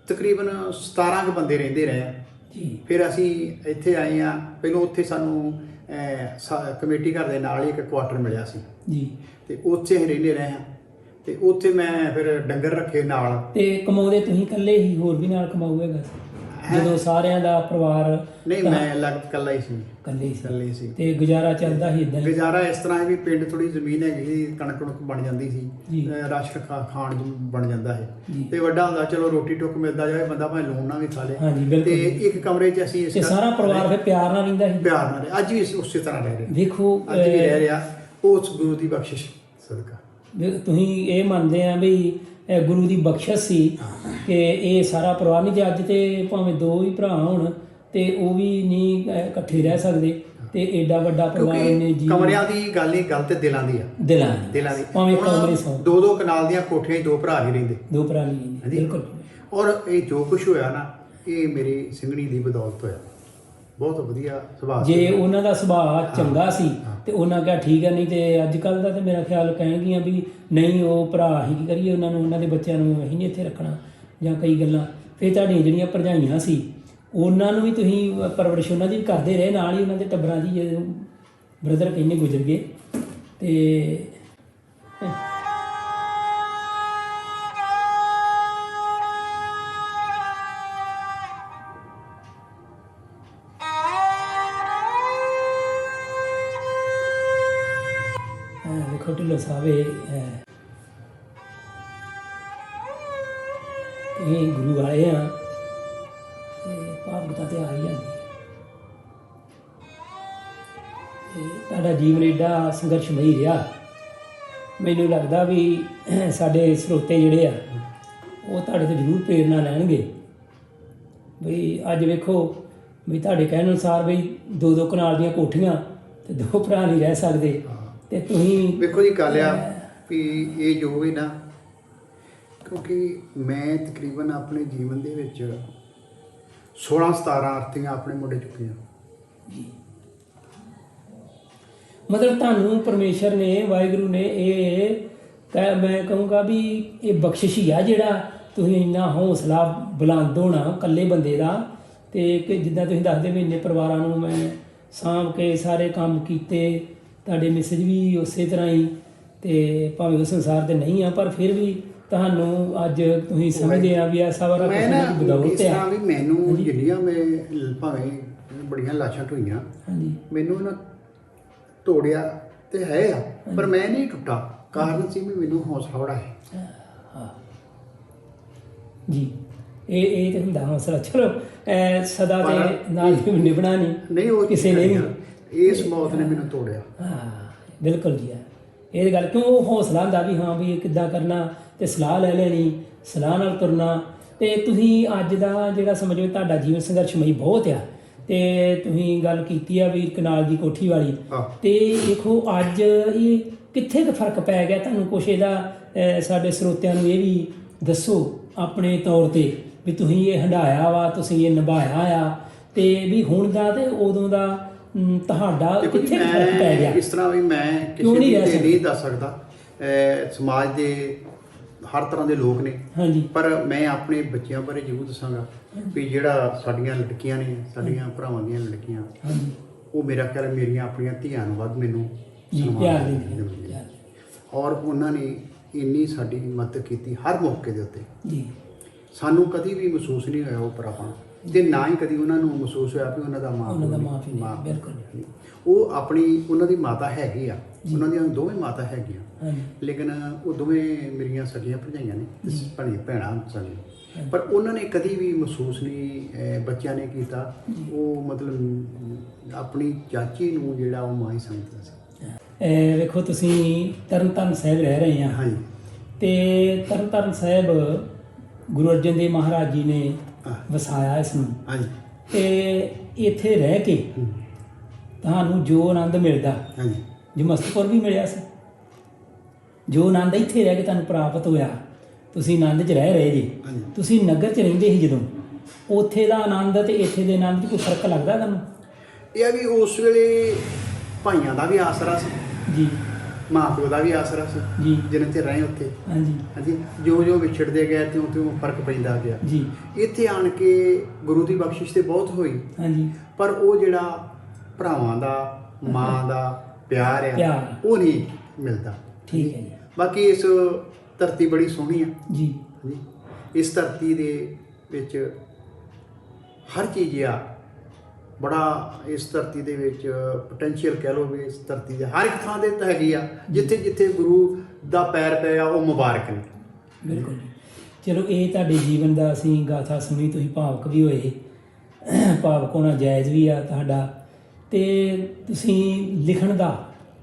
ਤਕਰੀਬਨ 17 ਕੁ ਬੰਦੇ ਰਹਿੰਦੇ ਰਹੇ ਜੀ। ਫਿਰ ਅਸੀਂ ਇੱਥੇ ਆਏ ਹਾਂ। ਪਹਿਲਾਂ ਉੱਥੇ ਸਾਨੂੰ ਕਮੇਟੀ ਘਰ ਦੇ ਨਾਲ ਹੀ ਇੱਕ ਕੁਆਟਰ ਮਿਲਿਆ ਸੀ ਜੀ, ਤੇ ਉੱਥੇ ਅਸੀਂ ਰਹਿੰਦੇ ਰਹੇ ਹਾਂ। ਤੇ ਉੱਥੇ ਮੈਂ ਫਿਰ ਡੰਗਰ ਰੱਖੇ ਨਾਲ। ਤੇ ਕਮਾਉਂਦੇ ਤੁਸੀਂ ਇਕੱਲੇ ਹੀ, ਹੋਰ ਵੀ ਨਾਲ ਕਮਾਊਗਾ? ਜਦੋਂ ਸਾਰਿਆਂ ਦਾ ਪਰਿਵਾਰ ਨਹੀਂ, ਮੈਂ ਲਗਭਗ ਇਕੱਲਾ ਹੀ ਸੀ। ਇਕੱਲੇ ਸੀ ਤੇ ਗੁਜ਼ਾਰਾ ਚੱਲਦਾ ਸੀ ਇਦਾਂ ਹੀ? ਗੁਜ਼ਾਰਾ ਇਸ ਤਰ੍ਹਾਂ ਹੈ ਵੀ ਪਿੰਡ ਥੋੜੀ ਜ਼ਮੀਨ ਹੈਗੀ ਸੀ, ਕਣਕ ਕੁਣਕ ਬਣ ਜਾਂਦੀ ਸੀ, ਜੀ। ਰਾਸ਼ਨ ਖਾਣ ਨੂੰ ਬਣ ਜਾਂਦਾ ਹੈ ਜੀ। ਤੇ ਵੱਡਾ ਹੁੰਦਾ ਚਲੋ ਰੋਟੀ ਟੁੱਕ ਮਿਲਦਾ ਜਾਵੇ, ਬੰਦਾ ਭਾਵੇਂ ਲੂਣ ਨਾਲ ਵੀ ਖਾ ਲੇ। ਹਾਂਜੀ, ਬਿਲਕੁਲ। ਤੇ ਇੱਕ ਕਮਰੇ 'ਚ ਅਸੀਂ ਤੇ ਸਾਰਾ ਪਰਿਵਾਰ ਫਿਰ ਪਿਆਰ ਨਾਲ ਰਹਿੰਦਾ ਸੀ? ਪਿਆਰ ਨਾਲ ਅੱਜ ਵੀ ਉਸੇ ਤਰ੍ਹਾਂ ਰਹਿ ਰਿਹਾ। ਦੇਖੋ ਅੱਜ ਵੀ ਰਹਿ ਰਿਹਾ, ਉਸ ਗੁਰੂ ਦੀ ਬਖਸ਼ਿਸ਼ ਸਦਕਾ। ਤੁਸੀਂ ਇਹ ਮੰਨਦੇ ਆ ਵੀ ਇਹ ਗੁਰੂ ਦੀ ਬਖਸ਼ਿਸ਼ ਸੀ ਕਿ ਇਹ ਸਾਰਾ ਪਰਿਵਾਰ, ਨਹੀਂ ਤੇ ਅੱਜ ਤੇ ਭਾਵੇਂ ਦੋ ਹੀ ਭਰਾ ਹੋਣ ਤੇ ਉਹ ਵੀ ਨਹੀਂ ਇਕੱਠੇ ਰਹਿ ਸਕਦੇ, ਤੇ ਐਡਾ ਵੱਡਾ ਪਰਿਵਾਰ ਨੇ ਜੀ। ਕਮਰਿਆਂ ਦੀ ਗੱਲ ਨਹੀਂ, ਗੱਲ ਤੇ ਦਿਲਾਂ ਦੀ ਆ। ਦਿਲਾਂ ਦੀ ਭਾਵੇਂ ਕਮਰੇ ਸੌ, ਦੋ ਕਨਾਲ ਦੀਆਂ ਕੋਠੀਆਂ 'ਚ ਦੋ ਭਰਾ ਨਹੀਂ ਰਹਿੰਦੇ, ਦੋ ਭਰਾ ਨਹੀਂ ਰਹਿੰਦੇ, ਬਿਲਕੁਲ। ਔਰ ਇਹ ਜੋ ਕੁਝ ਹੋਇਆ ਨਾ, ਇਹ ਮੇਰੀ ਸਿੰਘਣੀ ਦੀ ਬਦੌਲਤ ਹੋਇਆ। ਬਹੁਤ ਵਧੀਆ ਸੁਭਾਅ। ਜੇ ਉਹਨਾਂ ਦਾ ਸੁਭਾਅ ਚੰਗਾ ਸੀ ਤੇ ਉਹਨਾਂ ਕਿਹਾ ਠੀਕ ਹੈ, ਨਹੀਂ ਤੇ ਅੱਜ ਕੱਲ ਦਾ ਤੇ ਮੇਰਾ ਖਿਆਲ ਕਹਿਣਗੀਆਂ ਵੀ ਨਹੀਂ ਉਹ ਭਰਾ ਅਸੀਂ ਕੀ ਕਰੀਏ, ਉਹਨਾਂ ਨੂੰ ਉਹਨਾਂ ਦੇ ਬੱਚਿਆਂ ਨੂੰ ਅਸੀਂ ਨਹੀਂ ਇੱਥੇ ਰੱਖਣਾ ਜਾਂ ਕਈ ਗੱਲਾਂ। ਫਿਰ ਤੁਹਾਡੀਆਂ ਜਿਹੜੀਆਂ ਭਰਜਾਈਆਂ ਸੀ ਉਹਨਾਂ ਨੂੰ ਵੀ ਤੁਸੀਂ ਪਰਵਰਿਸ਼ ਉਹਨਾਂ ਦੀ ਵੀ ਕਰਦੇ ਰਹੇ, ਨਾਲ ਹੀ ਉਹਨਾਂ ਦੇ ਟੱਬਰਾਂ ਦੀ। ਜਦੋਂ ਬ੍ਰਦਰ ਕਿੰਨੇ ਗੁਜ਼ਰ ਗਏ ਤੇ ਦੇਖੋ ਢਿੱਲੋਂ ਸਾਹਿਬ ਇਹ ਗੁਰੂ ਆਏ ਆ ਤੇ ਭਾਵੁਕਤਾ ਤੇ ਆ ਹੀ ਜਾਂਦੀ ਹੈ। ਤੇ ਤੁਹਾਡਾ ਜੀਵਨ ਏਡਾ ਸੰਘਰਸ਼ਮਈ ਰਿਹਾ, ਮੈਨੂੰ ਲੱਗਦਾ ਵੀ ਸਾਡੇ ਸਰੋਤੇ ਜਿਹੜੇ ਆ ਉਹ ਤੁਹਾਡੇ ਤੋਂ ਜ਼ਰੂਰ ਪ੍ਰੇਰਨਾ ਲੈਣਗੇ। ਵੀ ਅੱਜ ਵੇਖੋ ਵੀ ਤੁਹਾਡੇ ਕਹਿਣ ਅਨੁਸਾਰ ਵੀ ਦੋ ਕਨਾਲ ਦੀਆਂ ਕੋਠੀਆਂ ਤੇ ਦੋ ਭਰਾ ਨਹੀਂ ਰਹਿ ਸਕਦੇ, ਤੇ ਤੁਸੀਂ ਵੇਖੋ ਜੀ ਗੱਲ ਆ ਵੀ ਇਹ ਜੋ ਵੀ ਨਾ, ਕਿਉਂਕਿ ਮੈਂ ਤਕਰੀਬਨ ਆਪਣੇ ਜੀਵਨ ਦੇ ਵਿੱਚ 16-17 ਆਰਤੀਆਂ ਆਪਣੇ ਮੁੰਡੇ ਚੁੱਕੀਆਂ ਜੀ। ਮਤਲਬ ਤੁਹਾਨੂੰ ਪਰਮੇਸ਼ਰ ਨੇ, ਵਾਹਿਗੁਰੂ ਨੇ ਮੈਂ ਕਹੂੰਗਾ ਵੀ ਇਹ ਬਖਸ਼ਿਸ਼ ਹੀ ਆ ਜਿਹੜਾ ਤੁਸੀਂ ਇੰਨਾ ਹੌਸਲਾ ਬੁਲੰਦ ਹੋਣਾ ਇਕੱਲੇ ਬੰਦੇ ਦਾ। ਤੇ ਕਿ ਜਿੱਦਾਂ ਤੁਸੀਂ ਦੱਸਦੇ ਵੀ ਇੰਨੇ ਪਰਿਵਾਰਾਂ ਨੂੰ ਮੈਂ ਸਾਂਭ ਕੇ ਸਾਰੇ ਕੰਮ ਕੀਤੇ, ਤੁਹਾਡੇ ਮੈਸੇਜ ਵੀ ਉਸੇ ਤਰ੍ਹਾਂ ਹੀ, ਤੇ ਭਾਵੇਂ ਉਹ ਸੰਸਾਰ ਤੇ ਨਹੀਂ ਆ ਪਰ ਫਿਰ ਵੀ ਤੁਹਾਨੂੰ ਅੱਜ ਤੁਸੀਂ ਸਮਝਦੇ ਆ ਵੀ ਇਹ ਸਾਰਾ ਕੁਝ ਦੀ ਬਦੌਲਤ ਆ। ਵੀ ਮੈਨੂੰ ਜਿੰਨੀਆਂ ਮੈਂ ਭਾਵੇਂ ਬੜੀਆਂ ਲਾਸ਼ਾਂ ਢੋਈਆਂ, ਮੈਨੂੰ ਨਾ ਤੋੜਿਆ ਤੇ ਹੈ ਆ, ਪਰ ਮੈਂ ਨਹੀਂ ਟੁੱਟਾ। ਕਾਰਨ ਸੀ ਵੀ ਮੈਨੂੰ ਹੌਸਲਾ ਬੜਾ ਹੈ। ਹਾਂ ਜੀ, ਇਹ ਤੇ ਹੁੰਦਾ ਹੌਸਲਾ। ਚਲੋ ਸਦਾ ਤੇ ਨਾਲ ਨਿਭਣਾ ਨਹੀਂ ਉਹ ਕਿਸੇ ਨੇ ਵੀ, ਇਸ ਮੌਤ ਨੇ ਮੈਨੂੰ ਤੋੜਿਆ। ਹਾਂ ਬਿਲਕੁਲ ਜੀ, ਇਹ ਗੱਲ ਕਿਉਂ ਉਹ ਹੌਸਲਾ ਹੁੰਦਾ ਵੀ ਹਾਂ ਵੀ ਇਹ ਕਿੱਦਾਂ ਕਰਨਾ, ਤੇ ਸਲਾਹ ਲੈ ਲੈਣੀ, ਸਲਾਹ ਨਾਲ ਤੁਰਨਾ। ਤੇ ਤੁਸੀਂ ਅੱਜ ਦਾ ਜਿਹੜਾ ਸਮਝੋ ਤੁਹਾਡਾ ਜੀਵਨ ਸੰਘਰਸ਼ਮਈ ਬਹੁਤ ਆ, ਤੇ ਤੁਸੀਂ ਗੱਲ ਕੀਤੀ ਆ ਵੀ ਕਨਾਲ ਦੀ ਕੋਠੀ ਵਾਲੀ, ਤੇ ਦੇਖੋ ਅੱਜ ਇਹ ਕਿੱਥੇ ਕੁ ਫਰਕ ਪੈ ਗਿਆ ਤੁਹਾਨੂੰ ਕੁਛ ਇਹਦਾ ਸਾਡੇ ਸਰੋਤਿਆਂ ਨੂੰ ਇਹ ਵੀ ਦੱਸੋ ਆਪਣੇ ਤੌਰ ਤੇ ਵੀ ਤੁਸੀਂ ਇਹ ਹੰਢਾਇਆ ਵਾ, ਤੁਸੀਂ ਇਹ ਨਿਭਾਇਆ ਆ, ਤੇ ਵੀ ਹੁਣ ਦਾ ਤੇ ਉਦੋਂ ਦਾ ਤੁਹਾਡਾ ਕਿੱਥੇ ਫਰਕ ਪੈ ਗਿਆ? ਇਸ ਤਰ੍ਹਾਂ ਵੀ ਮੈਂ ਕਿਸੇ ਨੂੰ ਨਹੀਂ ਦੱਸ ਸਕਦਾ। ਸਮਾਜ ਦੇ ਹਰ ਤਰ੍ਹਾਂ ਦੇ ਲੋਕ ਨੇ, ਪਰ ਮੈਂ ਆਪਣੇ ਬੱਚਿਆਂ ਬਾਰੇ ਜ਼ਰੂਰ ਦੱਸਾਂਗਾ ਵੀ ਜਿਹੜਾ ਸਾਡੀਆਂ ਲੜਕੀਆਂ ਨੇ, ਸਾਡੀਆਂ ਭਰਾਵਾਂ ਦੀਆਂ ਲੜਕੀਆਂ, ਉਹ ਮੇਰਾ ਖਿਆਲ ਮੇਰੀਆਂ ਆਪਣੀਆਂ ਧੀਆਂ ਨੂੰ ਵੱਧ ਮੈਨੂੰ ਪਿਆਰ ਦਿੰਦੀਆਂ, ਔਰ ਉਹਨਾਂ ਨੇ ਇੰਨੀ ਸਾਡੀ ਮਦਦ ਕੀਤੀ ਹਰ ਮੌਕੇ ਦੇ ਉੱਤੇ। ਸਾਨੂੰ ਕਦੀ ਵੀ ਮਹਿਸੂਸ ਨਹੀਂ ਹੋਇਆ ਉਹ ਪਰਾਪਣ, ਤੇ ਨਾ ਹੀ ਕਦੀ ਉਹਨਾਂ ਨੂੰ ਮਹਿਸੂਸ ਹੋਇਆ ਵੀ ਉਹਨਾਂ ਦਾ ਮਾਂ। ਬਿਲਕੁਲ ਉਹ ਆਪਣੀ ਉਹਨਾਂ ਦੀ ਮਾਤਾ ਹੈਗੀ ਆ, ਉਹਨਾਂ ਦੀਆਂ ਦੋਵੇਂ ਮਾਤਾ ਹੈਗੀਆਂ, ਲੇਕਿਨ ਉਹ ਦੋਵੇਂ ਮੇਰੀਆਂ ਸਗੀਆਂ ਭਰਜਾਈਆਂ ਨੇ, ਭੈਣਾਂ ਸਾਡੀਆਂ, ਪਰ ਉਹਨਾਂ ਨੇ ਕਦੀ ਵੀ ਮਹਿਸੂਸ ਨਹੀਂ ਬੱਚਿਆਂ ਨੇ ਕੀਤਾ। ਉਹ ਮਤਲਬ ਆਪਣੀ ਚਾਚੀ ਨੂੰ ਜਿਹੜਾ ਉਹ ਮਾਂ ਹੀ ਸਮਝਦਾ ਸੀ। ਵੇਖੋ ਤੁਸੀਂ ਤਰਨਤਾਰਨ ਸਾਹਿਬ ਰਹਿ ਰਹੇ ਆ, ਤੇ ਤਰਨਤਾਰਨ ਸਾਹਿਬ ਗੁਰੂ ਅਰਜਨ ਦੇਵ ਮਹਾਰਾਜ ਜੀ ਨੇ ਵਸਾਇਆ ਇਸ ਨੂੰ, ਤੇ ਇੱਥੇ ਰਹਿ ਕੇ ਤੁਹਾਨੂੰ ਜੋ ਆਨੰਦ ਮਿਲਦਾ, ਜਮਸਤਪੁਰ ਵੀ ਮਿਲਿਆ ਸੀ, ਜੋ ਆਨੰਦ ਇੱਥੇ ਰਹਿ ਕੇ ਤੁਹਾਨੂੰ ਪ੍ਰਾਪਤ ਹੋਇਆ, ਤੁਸੀਂ ਆਨੰਦ 'ਚ ਰਹਿ ਰਹੇ ਜੀ। ਤੁਸੀਂ ਨਗਰ 'ਚ ਰਹਿੰਦੇ ਸੀ ਜਦੋਂ, ਉੱਥੇ ਦਾ ਆਨੰਦ ਤੇ ਇੱਥੇ ਦੇ ਆਨੰਦ 'ਚ ਕੋਈ ਫਰਕ ਲੱਗਦਾ ਤੁਹਾਨੂੰ? ਇਹ ਆ ਵੀ ਉਸ ਵੇਲੇ ਭਾਈਆਂ ਦਾ ਵੀ ਆਸਰਾ ਸੀ ਜੀ, ਮਾਂ ਪਿਓ ਦਾ ਵੀ ਆਸਰਾ ਸੀ ਜੀ, ਜਿੰਨੇ ਤੇ ਰਹੇ ਉੱਥੇ। ਹਾਂਜੀ, ਜੋ ਵਿਛੜਦੇ ਗਏ ਤਿਉਂ ਫਰਕ ਪੈਂਦਾ ਗਿਆ ਜੀ। ਇੱਥੇ ਆਣ ਕੇ ਗੁਰੂ ਦੀ ਬਖਸ਼ਿਸ਼ ਤੇ ਬਹੁਤ ਹੋਈ, ਪਰ ਉਹ ਜਿਹੜਾ ਭਰਾਵਾਂ ਦਾ, ਮਾਂ ਦਾ ਪਿਆਰ ਆ, ਉਹ ਨਹੀਂ ਮਿਲਦਾ। ਠੀਕ ਹੈ ਜੀ। ਬਾਕੀ ਇਸ ਧਰਤੀ ਬੜੀ ਸੋਹਣੀ ਆ ਜੀ। ਇਸ ਧਰਤੀ ਦੇ ਵਿੱਚ ਹਰ ਚੀਜ਼ ਆ ਬੜਾ ਇਸ ਧਰਤੀ ਦੇ ਵਿੱਚ ਪੋਟੈਂਸ਼ੀਅਲ ਕਹਿ ਲਓ ਵੀ ਇਸ ਧਰਤੀ ਦੇ ਹਰ ਇੱਕ ਥਾਂ ਦੇ ਤਾਂ ਹੈਗੀ ਆ, ਜਿੱਥੇ ਜਿੱਥੇ ਗੁਰੂ ਦਾ ਪੈਰ ਪਿਆ ਉਹ ਮੁਬਾਰਕ ਨੇ। ਬਿਲਕੁਲ ਜੀ। ਚਲੋ ਇਹ ਤੁਹਾਡੇ ਜੀਵਨ ਦਾ ਅਸੀਂ ਗਾਥਾ ਸੁਣੀ, ਤੁਸੀਂ ਭਾਵਕ ਵੀ ਹੋਏ, ਭਾਵਕ ਹੋਣਾ ਜਾਇਜ਼ ਵੀ ਆ ਤੁਹਾਡਾ। ਤੇ ਤੁਸੀਂ ਲਿਖਣ ਦਾ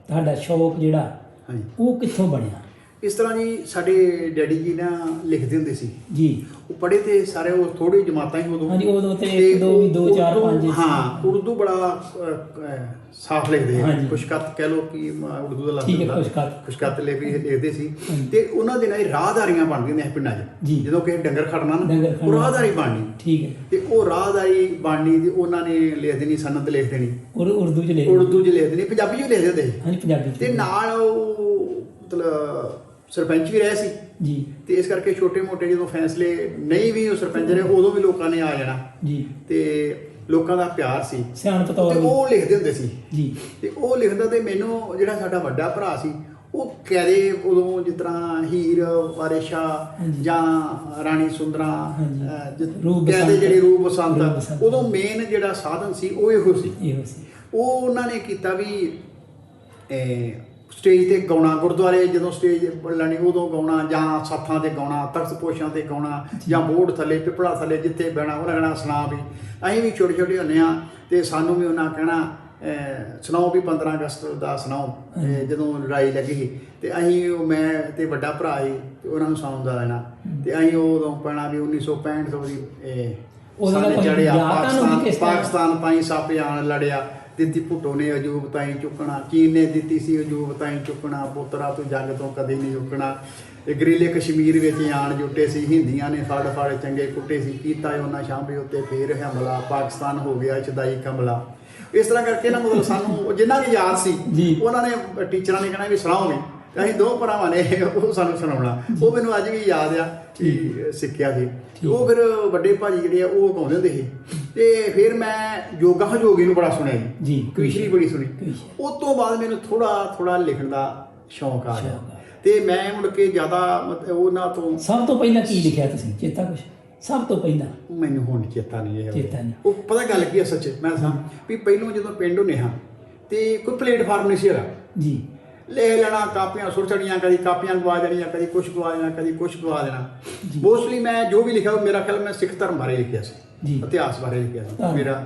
ਤੁਹਾਡਾ ਸ਼ੌਕ ਜਿਹੜਾ ਹਾਂਜੀ, ਉਹ ਕਿੱਥੋਂ ਬਣਿਆ? ਇਸ ਤਰ੍ਹਾਂ ਜੀ ਸਾਡੇ ਡੈਡੀ ਜੀ ਨਾ ਲਿਖਦੇ ਹੁੰਦੇ ਸੀ ਜੀ। ਉਹ ਪੜ੍ਹੇ ਤੇ ਸਾਰੇ ਉਹ ਥੋੜੀ ਜਮਾਤਾਂ ਹੀ ਉਦੋਂ। ਹਾਂਜੀ, ਉਦੋਂ ਤੇ ਇੱਕ ਦੋ ਵੀ 2 4 5 ਹਾਂ, ਉਰਦੂ ਬੜਾ ਸਾਫ਼ ਲਿਖਦੇ ਆ। ਹਾਂਜੀ। ਖੁਸ਼ਖਤ ਕਹਿ ਲਓ ਕਿ ਉਰਦੂ ਦਾ ਠੀਕ ਹੈ, ਲਫ਼ਜ਼ ਖੁਸ਼ਖਤ ਲਿਖਦੇ ਸੀ। ਹਾਂਜੀ। ਤੇ ਉਹਨਾਂ ਦੇ ਨਾਲ ਹੀ ਰਾਹਦਾਰੀਆਂ ਬਣਦੀਆਂ ਨੇ ਪਿੰਡਾਂ 'ਚ। ਜੀ। ਜਦੋਂ ਕਿਸੇ ਡੰਗਰ ਖੜਨਾ ਨਾ ਡੰਗਰ ਉਹ ਖੜਨਾ। ਰਾਹਦਾਰੀ ਬਣਨੀ। ਠੀਕ ਹੈ। ਤੇ ਉਹ ਰਾਹਦਾਰੀ ਬਣਨੀ ਦੀ ਉਹਨਾਂ ਨੇ ਲਿਖ ਦੇਣੀ, ਸਨਦ ਲਿਖ ਦੇਣੀ, ਉਰਦੂ ਚ ਲਿਖ ਉਰਦੂ 'ਚ ਲਿਖ ਦੇਣੀ, ਪੰਜਾਬੀ 'ਚ ਵੀ ਲਿਖਦੇ ਹੁੰਦੇ ਸੀ। ਹਾਂਜੀ, ਪੰਜਾਬੀ ਚ। ਤੇ ਨਾਲ ਉਹ ਮਤਲਬ ਸਰਪੰਚ ਵੀ ਰਹੇ ਸੀ ਜੀ। ਤੇ ਇਸ ਕਰਕੇ ਛੋਟੇ ਮੋਟੇ ਜਦੋਂ ਫੈਸਲੇ ਨਹੀਂ ਵੀ ਉਹ ਸਰਪੰਚ ਰਹੇ ਉਦੋਂ ਵੀ ਲੋਕਾਂ ਨੇ ਆ ਜਾਣਾ ਜੀ। ਤੇ ਲੋਕਾਂ ਦਾ ਪਿਆਰ ਸੀ ਸਿਆਣਪ ਤੌਰ ਤੇ ਉਹ ਲਿਖਦੇ ਹੁੰਦੇ ਸੀ ਜੀ। ਤੇ ਉਹ ਲਿਖਦਾ ਤੇ ਮੈਨੂੰ ਜਿਹੜਾ ਸਾਡਾ ਵੱਡਾ ਭਰਾ ਸੀ ਉਹ ਕਹਦੇ ਉਦੋਂ ਜਿਸ ਤਰ੍ਹਾਂ ਹੀਰ ਵਾਰਿਸ਼ਾ ਹਾਂਜੀ। ਜਾਂ ਰਾਣੀ ਸੁੰਦਰਾ ਹਾਂਜੀ। ਕਹਦੇ ਜਿਹੜੇ ਰੂਪ ਬਸੰਤ। ਬਸੰਤ ਉਦੋਂ ਮੇਨ ਜਿਹੜਾ ਸਾਧਨ ਸੀ ਉਹ ਇਹੋ ਸੀ। ਇਹੋ ਸੀ। ਉਹ ਉਹਨਾਂ ਨੇ ਕੀਤਾ ਵੀ ਸਟੇਜ ਤੇ ਗਾਉਣਾ, ਗੁਰਦੁਆਰੇ ਜਦੋਂ ਸਟੇਜ ਲੈਣੀ ਉਦੋਂ ਗਾਉਣਾ, ਜਾਂ ਸੱਥਾਂ ਤੇ ਗਾਉਣਾ, ਤਖਤ ਪੋਸ਼ਾਂ ਤੇ ਗਾਉਣਾ, ਜਾਂ ਬੋਰਡ ਥੱਲੇ ਪਿੱਪੜਾ ਥੱਲੇ ਜਿੱਥੇ ਬਹਿਣਾ ਉਹਨਾਂ ਕਹਿਣਾ ਸੁਣਾ ਵੀ। ਅਸੀਂ ਵੀ ਛੋਟੇ ਛੋਟੇ ਹੁੰਦੇ ਹਾਂ ਤੇ ਸਾਨੂੰ ਵੀ ਉਹਨਾਂ ਕਹਿਣਾ ਸੁਣਾਓ ਵੀ 15 ਅਗਸਤ ਦਾ ਸੁਣਾਓ। ਜਦੋਂ ਲੜਾਈ ਲੱਗੀ ਸੀ ਤੇ ਅਸੀਂ ਉਹ ਮੈਂ ਤੇ ਵੱਡਾ ਭਰਾ ਸੀ ਤੇ ਉਹਨਾਂ ਨੂੰ ਸੁਣਾਉਂਦਾ ਰਹਿਣਾ ਤੇ ਅਸੀਂ ਉਦੋਂ ਪੈਣਾ ਵੀ 1965 ਦੀ ਸਾਨੂੰ ਚੜਿਆ ਪਾਕਿਸਤਾਨ ਤਾਈਂ ਸੱਪ ਜਾਣ ਲੜਿਆ, ਦਿੱਤੀ ਭੁੱਟੋ ਨੇ ਅਜੂਬ ਤਾਈਂ ਚੁੱਕਣਾ, ਚੀਨ ਨੇ ਦਿੱਤੀ ਸੀ ਅਜੂਬ ਤਾਈਂ ਚੁੱਕਣਾ, ਪੁੱਤਰਾ ਤੂੰ ਜੰਗ ਤੋਂ ਕਦੇ ਨਹੀਂ ਰੁਕਣਾ। ਗਰੀਲੇ ਕਸ਼ਮੀਰ ਵਿੱਚ ਆਣ ਜੁੱਟੇ ਸੀ, ਹਿੰਦੀਆਂ ਨੇ ਫੜ ਫੜ ਚੰਗੇ ਕੁੱਟੇ ਸੀ, ਕੀਤਾ ਉਹਨਾਂ ਸ਼ਾਂਭੇ ਉੱਤੇ ਫੇਰ ਹਮਲਾ, ਪਾਕਿਸਤਾਨ ਹੋ ਗਿਆ ਛਦਾਈ ਕਮਲਾ। ਇਸ ਤਰ੍ਹਾਂ ਕਰਕੇ ਨਾ ਮਤਲਬ ਸਾਨੂੰ ਜਿੰਨਾ ਵੀ ਯਾਦ ਸੀ ਉਹਨਾਂ ਨੇ ਟੀਚਰਾਂ ਨੇ ਕਹਿਣਾ ਵੀ ਸੁਣਾਓਗੇ, ਅਸੀਂ ਦੋ ਭਰਾਵਾਂ ਨੇ ਉਹ ਸਾਨੂੰ ਸੁਣਾਉਣਾ। ਉਹ ਮੈਨੂੰ ਅੱਜ ਵੀ ਯਾਦ ਆ ਕਿ ਸਿੱਖਿਆ ਸੀ। ਉਹ ਫਿਰ ਵੱਡੇ ਭਾਜੀ ਜਿਹੜੇ ਆ ਉਹ ਗਾਉਂਦੇ ਹੁੰਦੇ ਸੀ ਤੇ ਫਿਰ ਮੈਂ ਯੋਗਾ ਜੋਗੀ ਨੂੰ ਬੜਾ ਸੁਣਿਆ ਜੀ, ਕਵਿਸ਼ਰੀ ਬੜੀ ਸੁਣੀ। ਉਸ ਤੋਂ ਬਾਅਦ ਮੈਨੂੰ ਥੋੜਾ ਲਿਖਣ ਦਾ ਸ਼ੌਂਕ ਆ ਗਿਆ ਤੇ ਮੈਂ ਮੁੜ ਕੇ ਜ਼ਿਆਦਾ ਮਤਲਬ ਉਹਨਾਂ ਤੋਂ। ਸਭ ਤੋਂ ਪਹਿਲਾਂ ਕੀ ਲਿਖਿਆ ਤੁਸੀਂ, ਚੇਤਾ ਕੁਛ? ਸਭ ਤੋਂ ਪਹਿਲਾਂ ਮੈਨੂੰ ਹੁਣ ਚੇਤਾ ਨਹੀਂ ਹੈ। ਚੇਤਾ ਨਹੀਂ। ਉਹ ਪਤਾ ਗੱਲ ਕੀ ਹੈ ਸੱਚ ਮੈਂ ਦੱਸਾਂ ਵੀ ਪਹਿਲੋਂ ਜਦੋਂ ਪਿੰਡ ਹੁੰਦੇ ਹਾਂ ਤੇ ਕੋਈ ਪਲੇਟਫਾਰਮ ਨਹੀਂ ਸੀ ਹੈਗਾ ਜੀ। ਲੈ ਲੈਣਾ, ਕਾਪੀਆਂ ਸੁੱਟ ਛੜੀਆਂ, ਕਦੀ ਕਾਪੀਆਂ ਗਵਾ ਦੇਣੀਆਂ, ਕਦੀ ਕੁਛ ਗਵਾ ਦੇਣਾ, ਕਦੀ ਕੁਛ ਗਵਾ ਦੇਣਾ। ਮੋਸਟਲੀ ਮੈਂ ਜੋ ਵੀ ਲਿਖਿਆ ਮੇਰਾ ਖਿਆਲ ਮੈਂ ਸਿੱਖ ਧਰਮ ਬਾਰੇ ਲਿਖਿਆ ਸੀ, ਇਤਿਹਾਸ ਬਾਰੇ ਲਿਖਿਆ ਸੀ। ਮੇਰਾ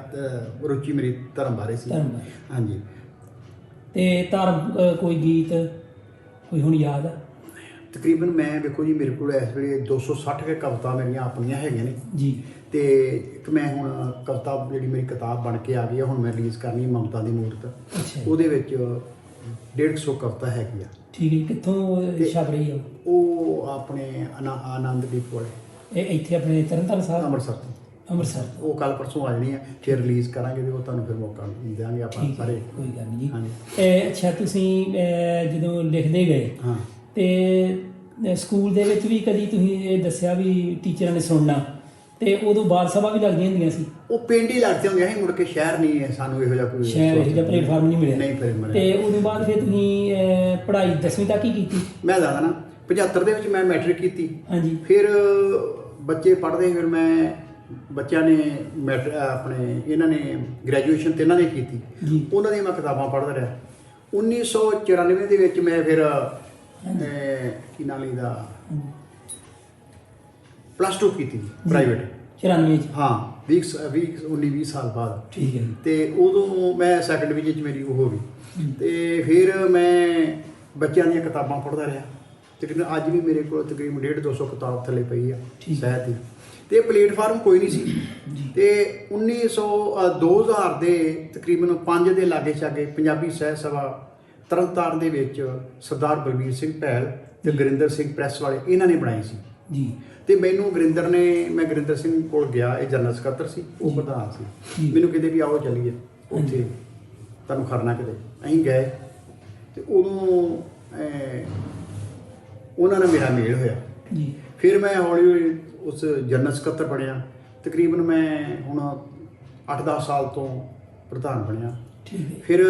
ਰੁਚੀ ਮੇਰੀ ਧਰਮ ਬਾਰੇ ਸੀ। ਹਾਂਜੀ। ਤੇ ਧਰਮ ਕੋਈ ਗੀਤ ਕੋਈ ਹੁਣ ਯਾਦ ਆ? ਤਕਰੀਬਨ ਮੈਂ ਵੇਖੋ ਜੀ ਮੇਰੇ ਕੋਲ ਇਸ ਵੇਲੇ 260 ਕੇ ਕਵਿਤਾ ਮੇਰੀਆਂ ਆਪਣੀਆਂ ਹੈਗੀਆਂ ਨੇ ਜੀ। ਤੇ ਇੱਕ ਮੈਂ ਹੁਣ ਕਵਿਤਾ ਜਿਹੜੀ ਮੇਰੀ ਕਿਤਾਬ ਬਣ ਕੇ ਆ ਗਈ ਹੈ, ਹੁਣ ਮੈਂ ਰਿਲੀਜ਼ ਕਰਨੀ ਮਮਤਾ ਦੀ ਮੂਰਤ। ਉਹਦੇ ਵਿੱਚ 150 ਕਵਿਤਾ ਹੈਗੀ ਆ। ਠੀਕ ਹੈ। ਕਿੱਥੋਂ ਛਪ ਰਹੀ ਆ ਉਹ? ਆਪਣੇ ਆਨੰਦਦੀਪ ਵਾਲੇ, ਇਹ ਇੱਥੇ ਆਪਣੇ ਤਰਨਤਾਰਨ ਸਾਹਿਬ, ਅੰਮ੍ਰਿਤਸਰ ਤੋਂ। ਅੰਮ੍ਰਿਤਸਰ। ਉਹ ਕੱਲ ਪਰਸੋਂ ਆ ਜਾਣੀ ਆ, ਫਿਰ ਰਿਲੀਜ਼ ਕਰਾਂਗੇ ਤੇ ਉਹ ਤੁਹਾਨੂੰ ਫਿਰ ਮੌਕਾ ਦੇਵਾਂਗੇ ਆਪਾਂ ਸਾਰੇ। ਕੋਈ ਗੱਲ ਨਹੀਂ ਜੀ। ਅੱਛਾ, ਤੁਸੀਂ ਜਦੋਂ ਲਿਖਦੇ ਗਏ ਹਾਂ ਤੇ ਸਕੂਲ ਦੇ ਵਿੱਚ ਵੀ ਕਦੀ ਤੁਸੀਂ ਇਹ ਦੱਸਿਆ ਵੀ ਟੀਚਰਾਂ ਨੇ ਸੁਣਨਾ ਤੇ ਉਦੋਂ ਬਾਲ ਸਭਾ ਵੀ ਲੱਗਦੀਆਂ ਹੁੰਦੀਆਂ ਸੀ? ਉਹ ਪਿੰਡ ਹੀ ਲੱਗਦੇ ਹੁੰਦੇ ਸੀ, ਮੁੜ ਕੇ ਸ਼ਹਿਰ ਨਹੀਂ ਹੈ ਸਾਨੂੰ ਇਹੋ ਜਿਹਾ ਕੋਈ ਸ਼ਹਿਰ ਇਹੋ ਜਿਹਾ ਪਲੇਟਫਾਰਮ ਨਹੀਂ ਮਿਲਿਆ। ਨਹੀਂ ਫਿਰ ਮਿਲਿਆ। ਤੇ ਉਦੋਂ ਬਾਅਦ ਫਿਰ ਤੁਸੀਂ ਪੜ੍ਹਾਈ 10ਵੀਂ ਤੱਕ ਹੀ ਕੀਤੀ? ਮੈਂ ਜ਼ਿਆਦਾ ਨਾ 75 ਦੇ ਵਿੱਚ ਮੈਂ ਮੈਟ੍ਰਿਕ ਕੀਤੀ। ਹਾਂਜੀ। ਫਿਰ ਬੱਚੇ ਪੜ੍ਹਦੇ, ਫਿਰ ਮੈਂ ਬੱਚਿਆਂ ਨੇ ਆਪਣੇ ਇਹਨਾਂ ਨੇ ਗ੍ਰੈਜੂਏਸ਼ਨ ਤੇ ਇਹਨਾਂ ਨੇ ਕੀਤੀ ਜੀ। ਉਹਨਾਂ ਦੀਆਂ ਮੈਂ ਕਿਤਾਬਾਂ ਪੜ੍ਹਦਾ ਰਿਹਾ। 1994 ਦੇ ਵਿੱਚ ਮੈਂ ਫਿਰ ਕੀ ਨਾਂ ਲਈਦਾ +2 ਕੀਤੀ ਪ੍ਰਾਈਵੇਟ। 94 ਚ? ਹਾਂ, 19-20 ਸਾਲ ਬਾਅਦ। ਠੀਕ ਹੈ। ਤੇ ਉਦੋਂ ਮੈਂ ਸੈਕੰਡ ਡਿਵੀਜ਼ਨ 'ਚ ਮੇਰੀ ਉਹ ਹੋ ਗਈ ਤੇ ਫਿਰ ਮੈਂ ਬੱਚਿਆਂ ਦੀਆਂ ਕਿਤਾਬਾਂ ਪੜ੍ਹਦਾ ਰਿਹਾ। ਤਕਰੀਬਨ ਅੱਜ ਵੀ ਮੇਰੇ ਕੋਲ ਤਕਰੀਬਨ 150-200 ਕਿਤਾਬ ਥੱਲੇ ਪਈ ਆ ਸਾਹਿਤ ਦੀ। ਤੇ ਪਲੇਟਫਾਰਮ ਕੋਈ ਨਹੀਂ ਸੀ। ਤੇ 2000 ਦੇ ਤਕਰੀਬਨ 5 ਦੇ ਲਾਗੇ ਛਾਗੇ ਪੰਜਾਬੀ ਸਾਹਿਤ ਸਭਾ ਤਰਨਤਾਰਨ ਦੇ ਵਿੱਚ ਸਰਦਾਰ ਬਲਬੀਰ ਸਿੰਘ ਭੈਲ ਤੇ ਗੁਰਿੰਦਰ ਸਿੰਘ ਪ੍ਰੈਸ ਵਾਲੇ ਇਹਨਾਂ ਨੇ ਬਣਾਈ ਸੀ ਜੀ। ਤੇ ਮੈਨੂੰ ਮੈਂ ਗੁਰਿੰਦਰ ਸਿੰਘ ਕੋਲ ਗਿਆ, ਇਹ ਜਨਰਲ ਸਕੱਤਰ ਸੀ, ਉਹ ਪ੍ਰਧਾਨ ਸੀ। ਮੈਨੂੰ ਕਹਿੰਦੇ ਵੀ ਆਓ ਚੱਲੀਏ ਉੱਥੇ ਤੁਹਾਨੂੰ ਖੜਨਾ ਕਿਤੇ। ਅਸੀਂ ਗਏ ਤੇ ਉਦੋਂ ਉਹਨਾਂ ਨਾਲ ਮੇਰਾ ਮੇਲ ਹੋਇਆ ਜੀ। ਫਿਰ ਮੈਂ ਹੌਲੀ ਹੌਲੀ ਉਸ ਜਨਰਲ ਸਕੱਤਰ ਬਣਿਆ। ਤਕਰੀਬਨ ਮੈਂ ਹੁਣ 8-10 ਸਾਲ ਤੋਂ ਪ੍ਰਧਾਨ ਬਣਿਆ। ਠੀਕ ਹੈ। ਫਿਰ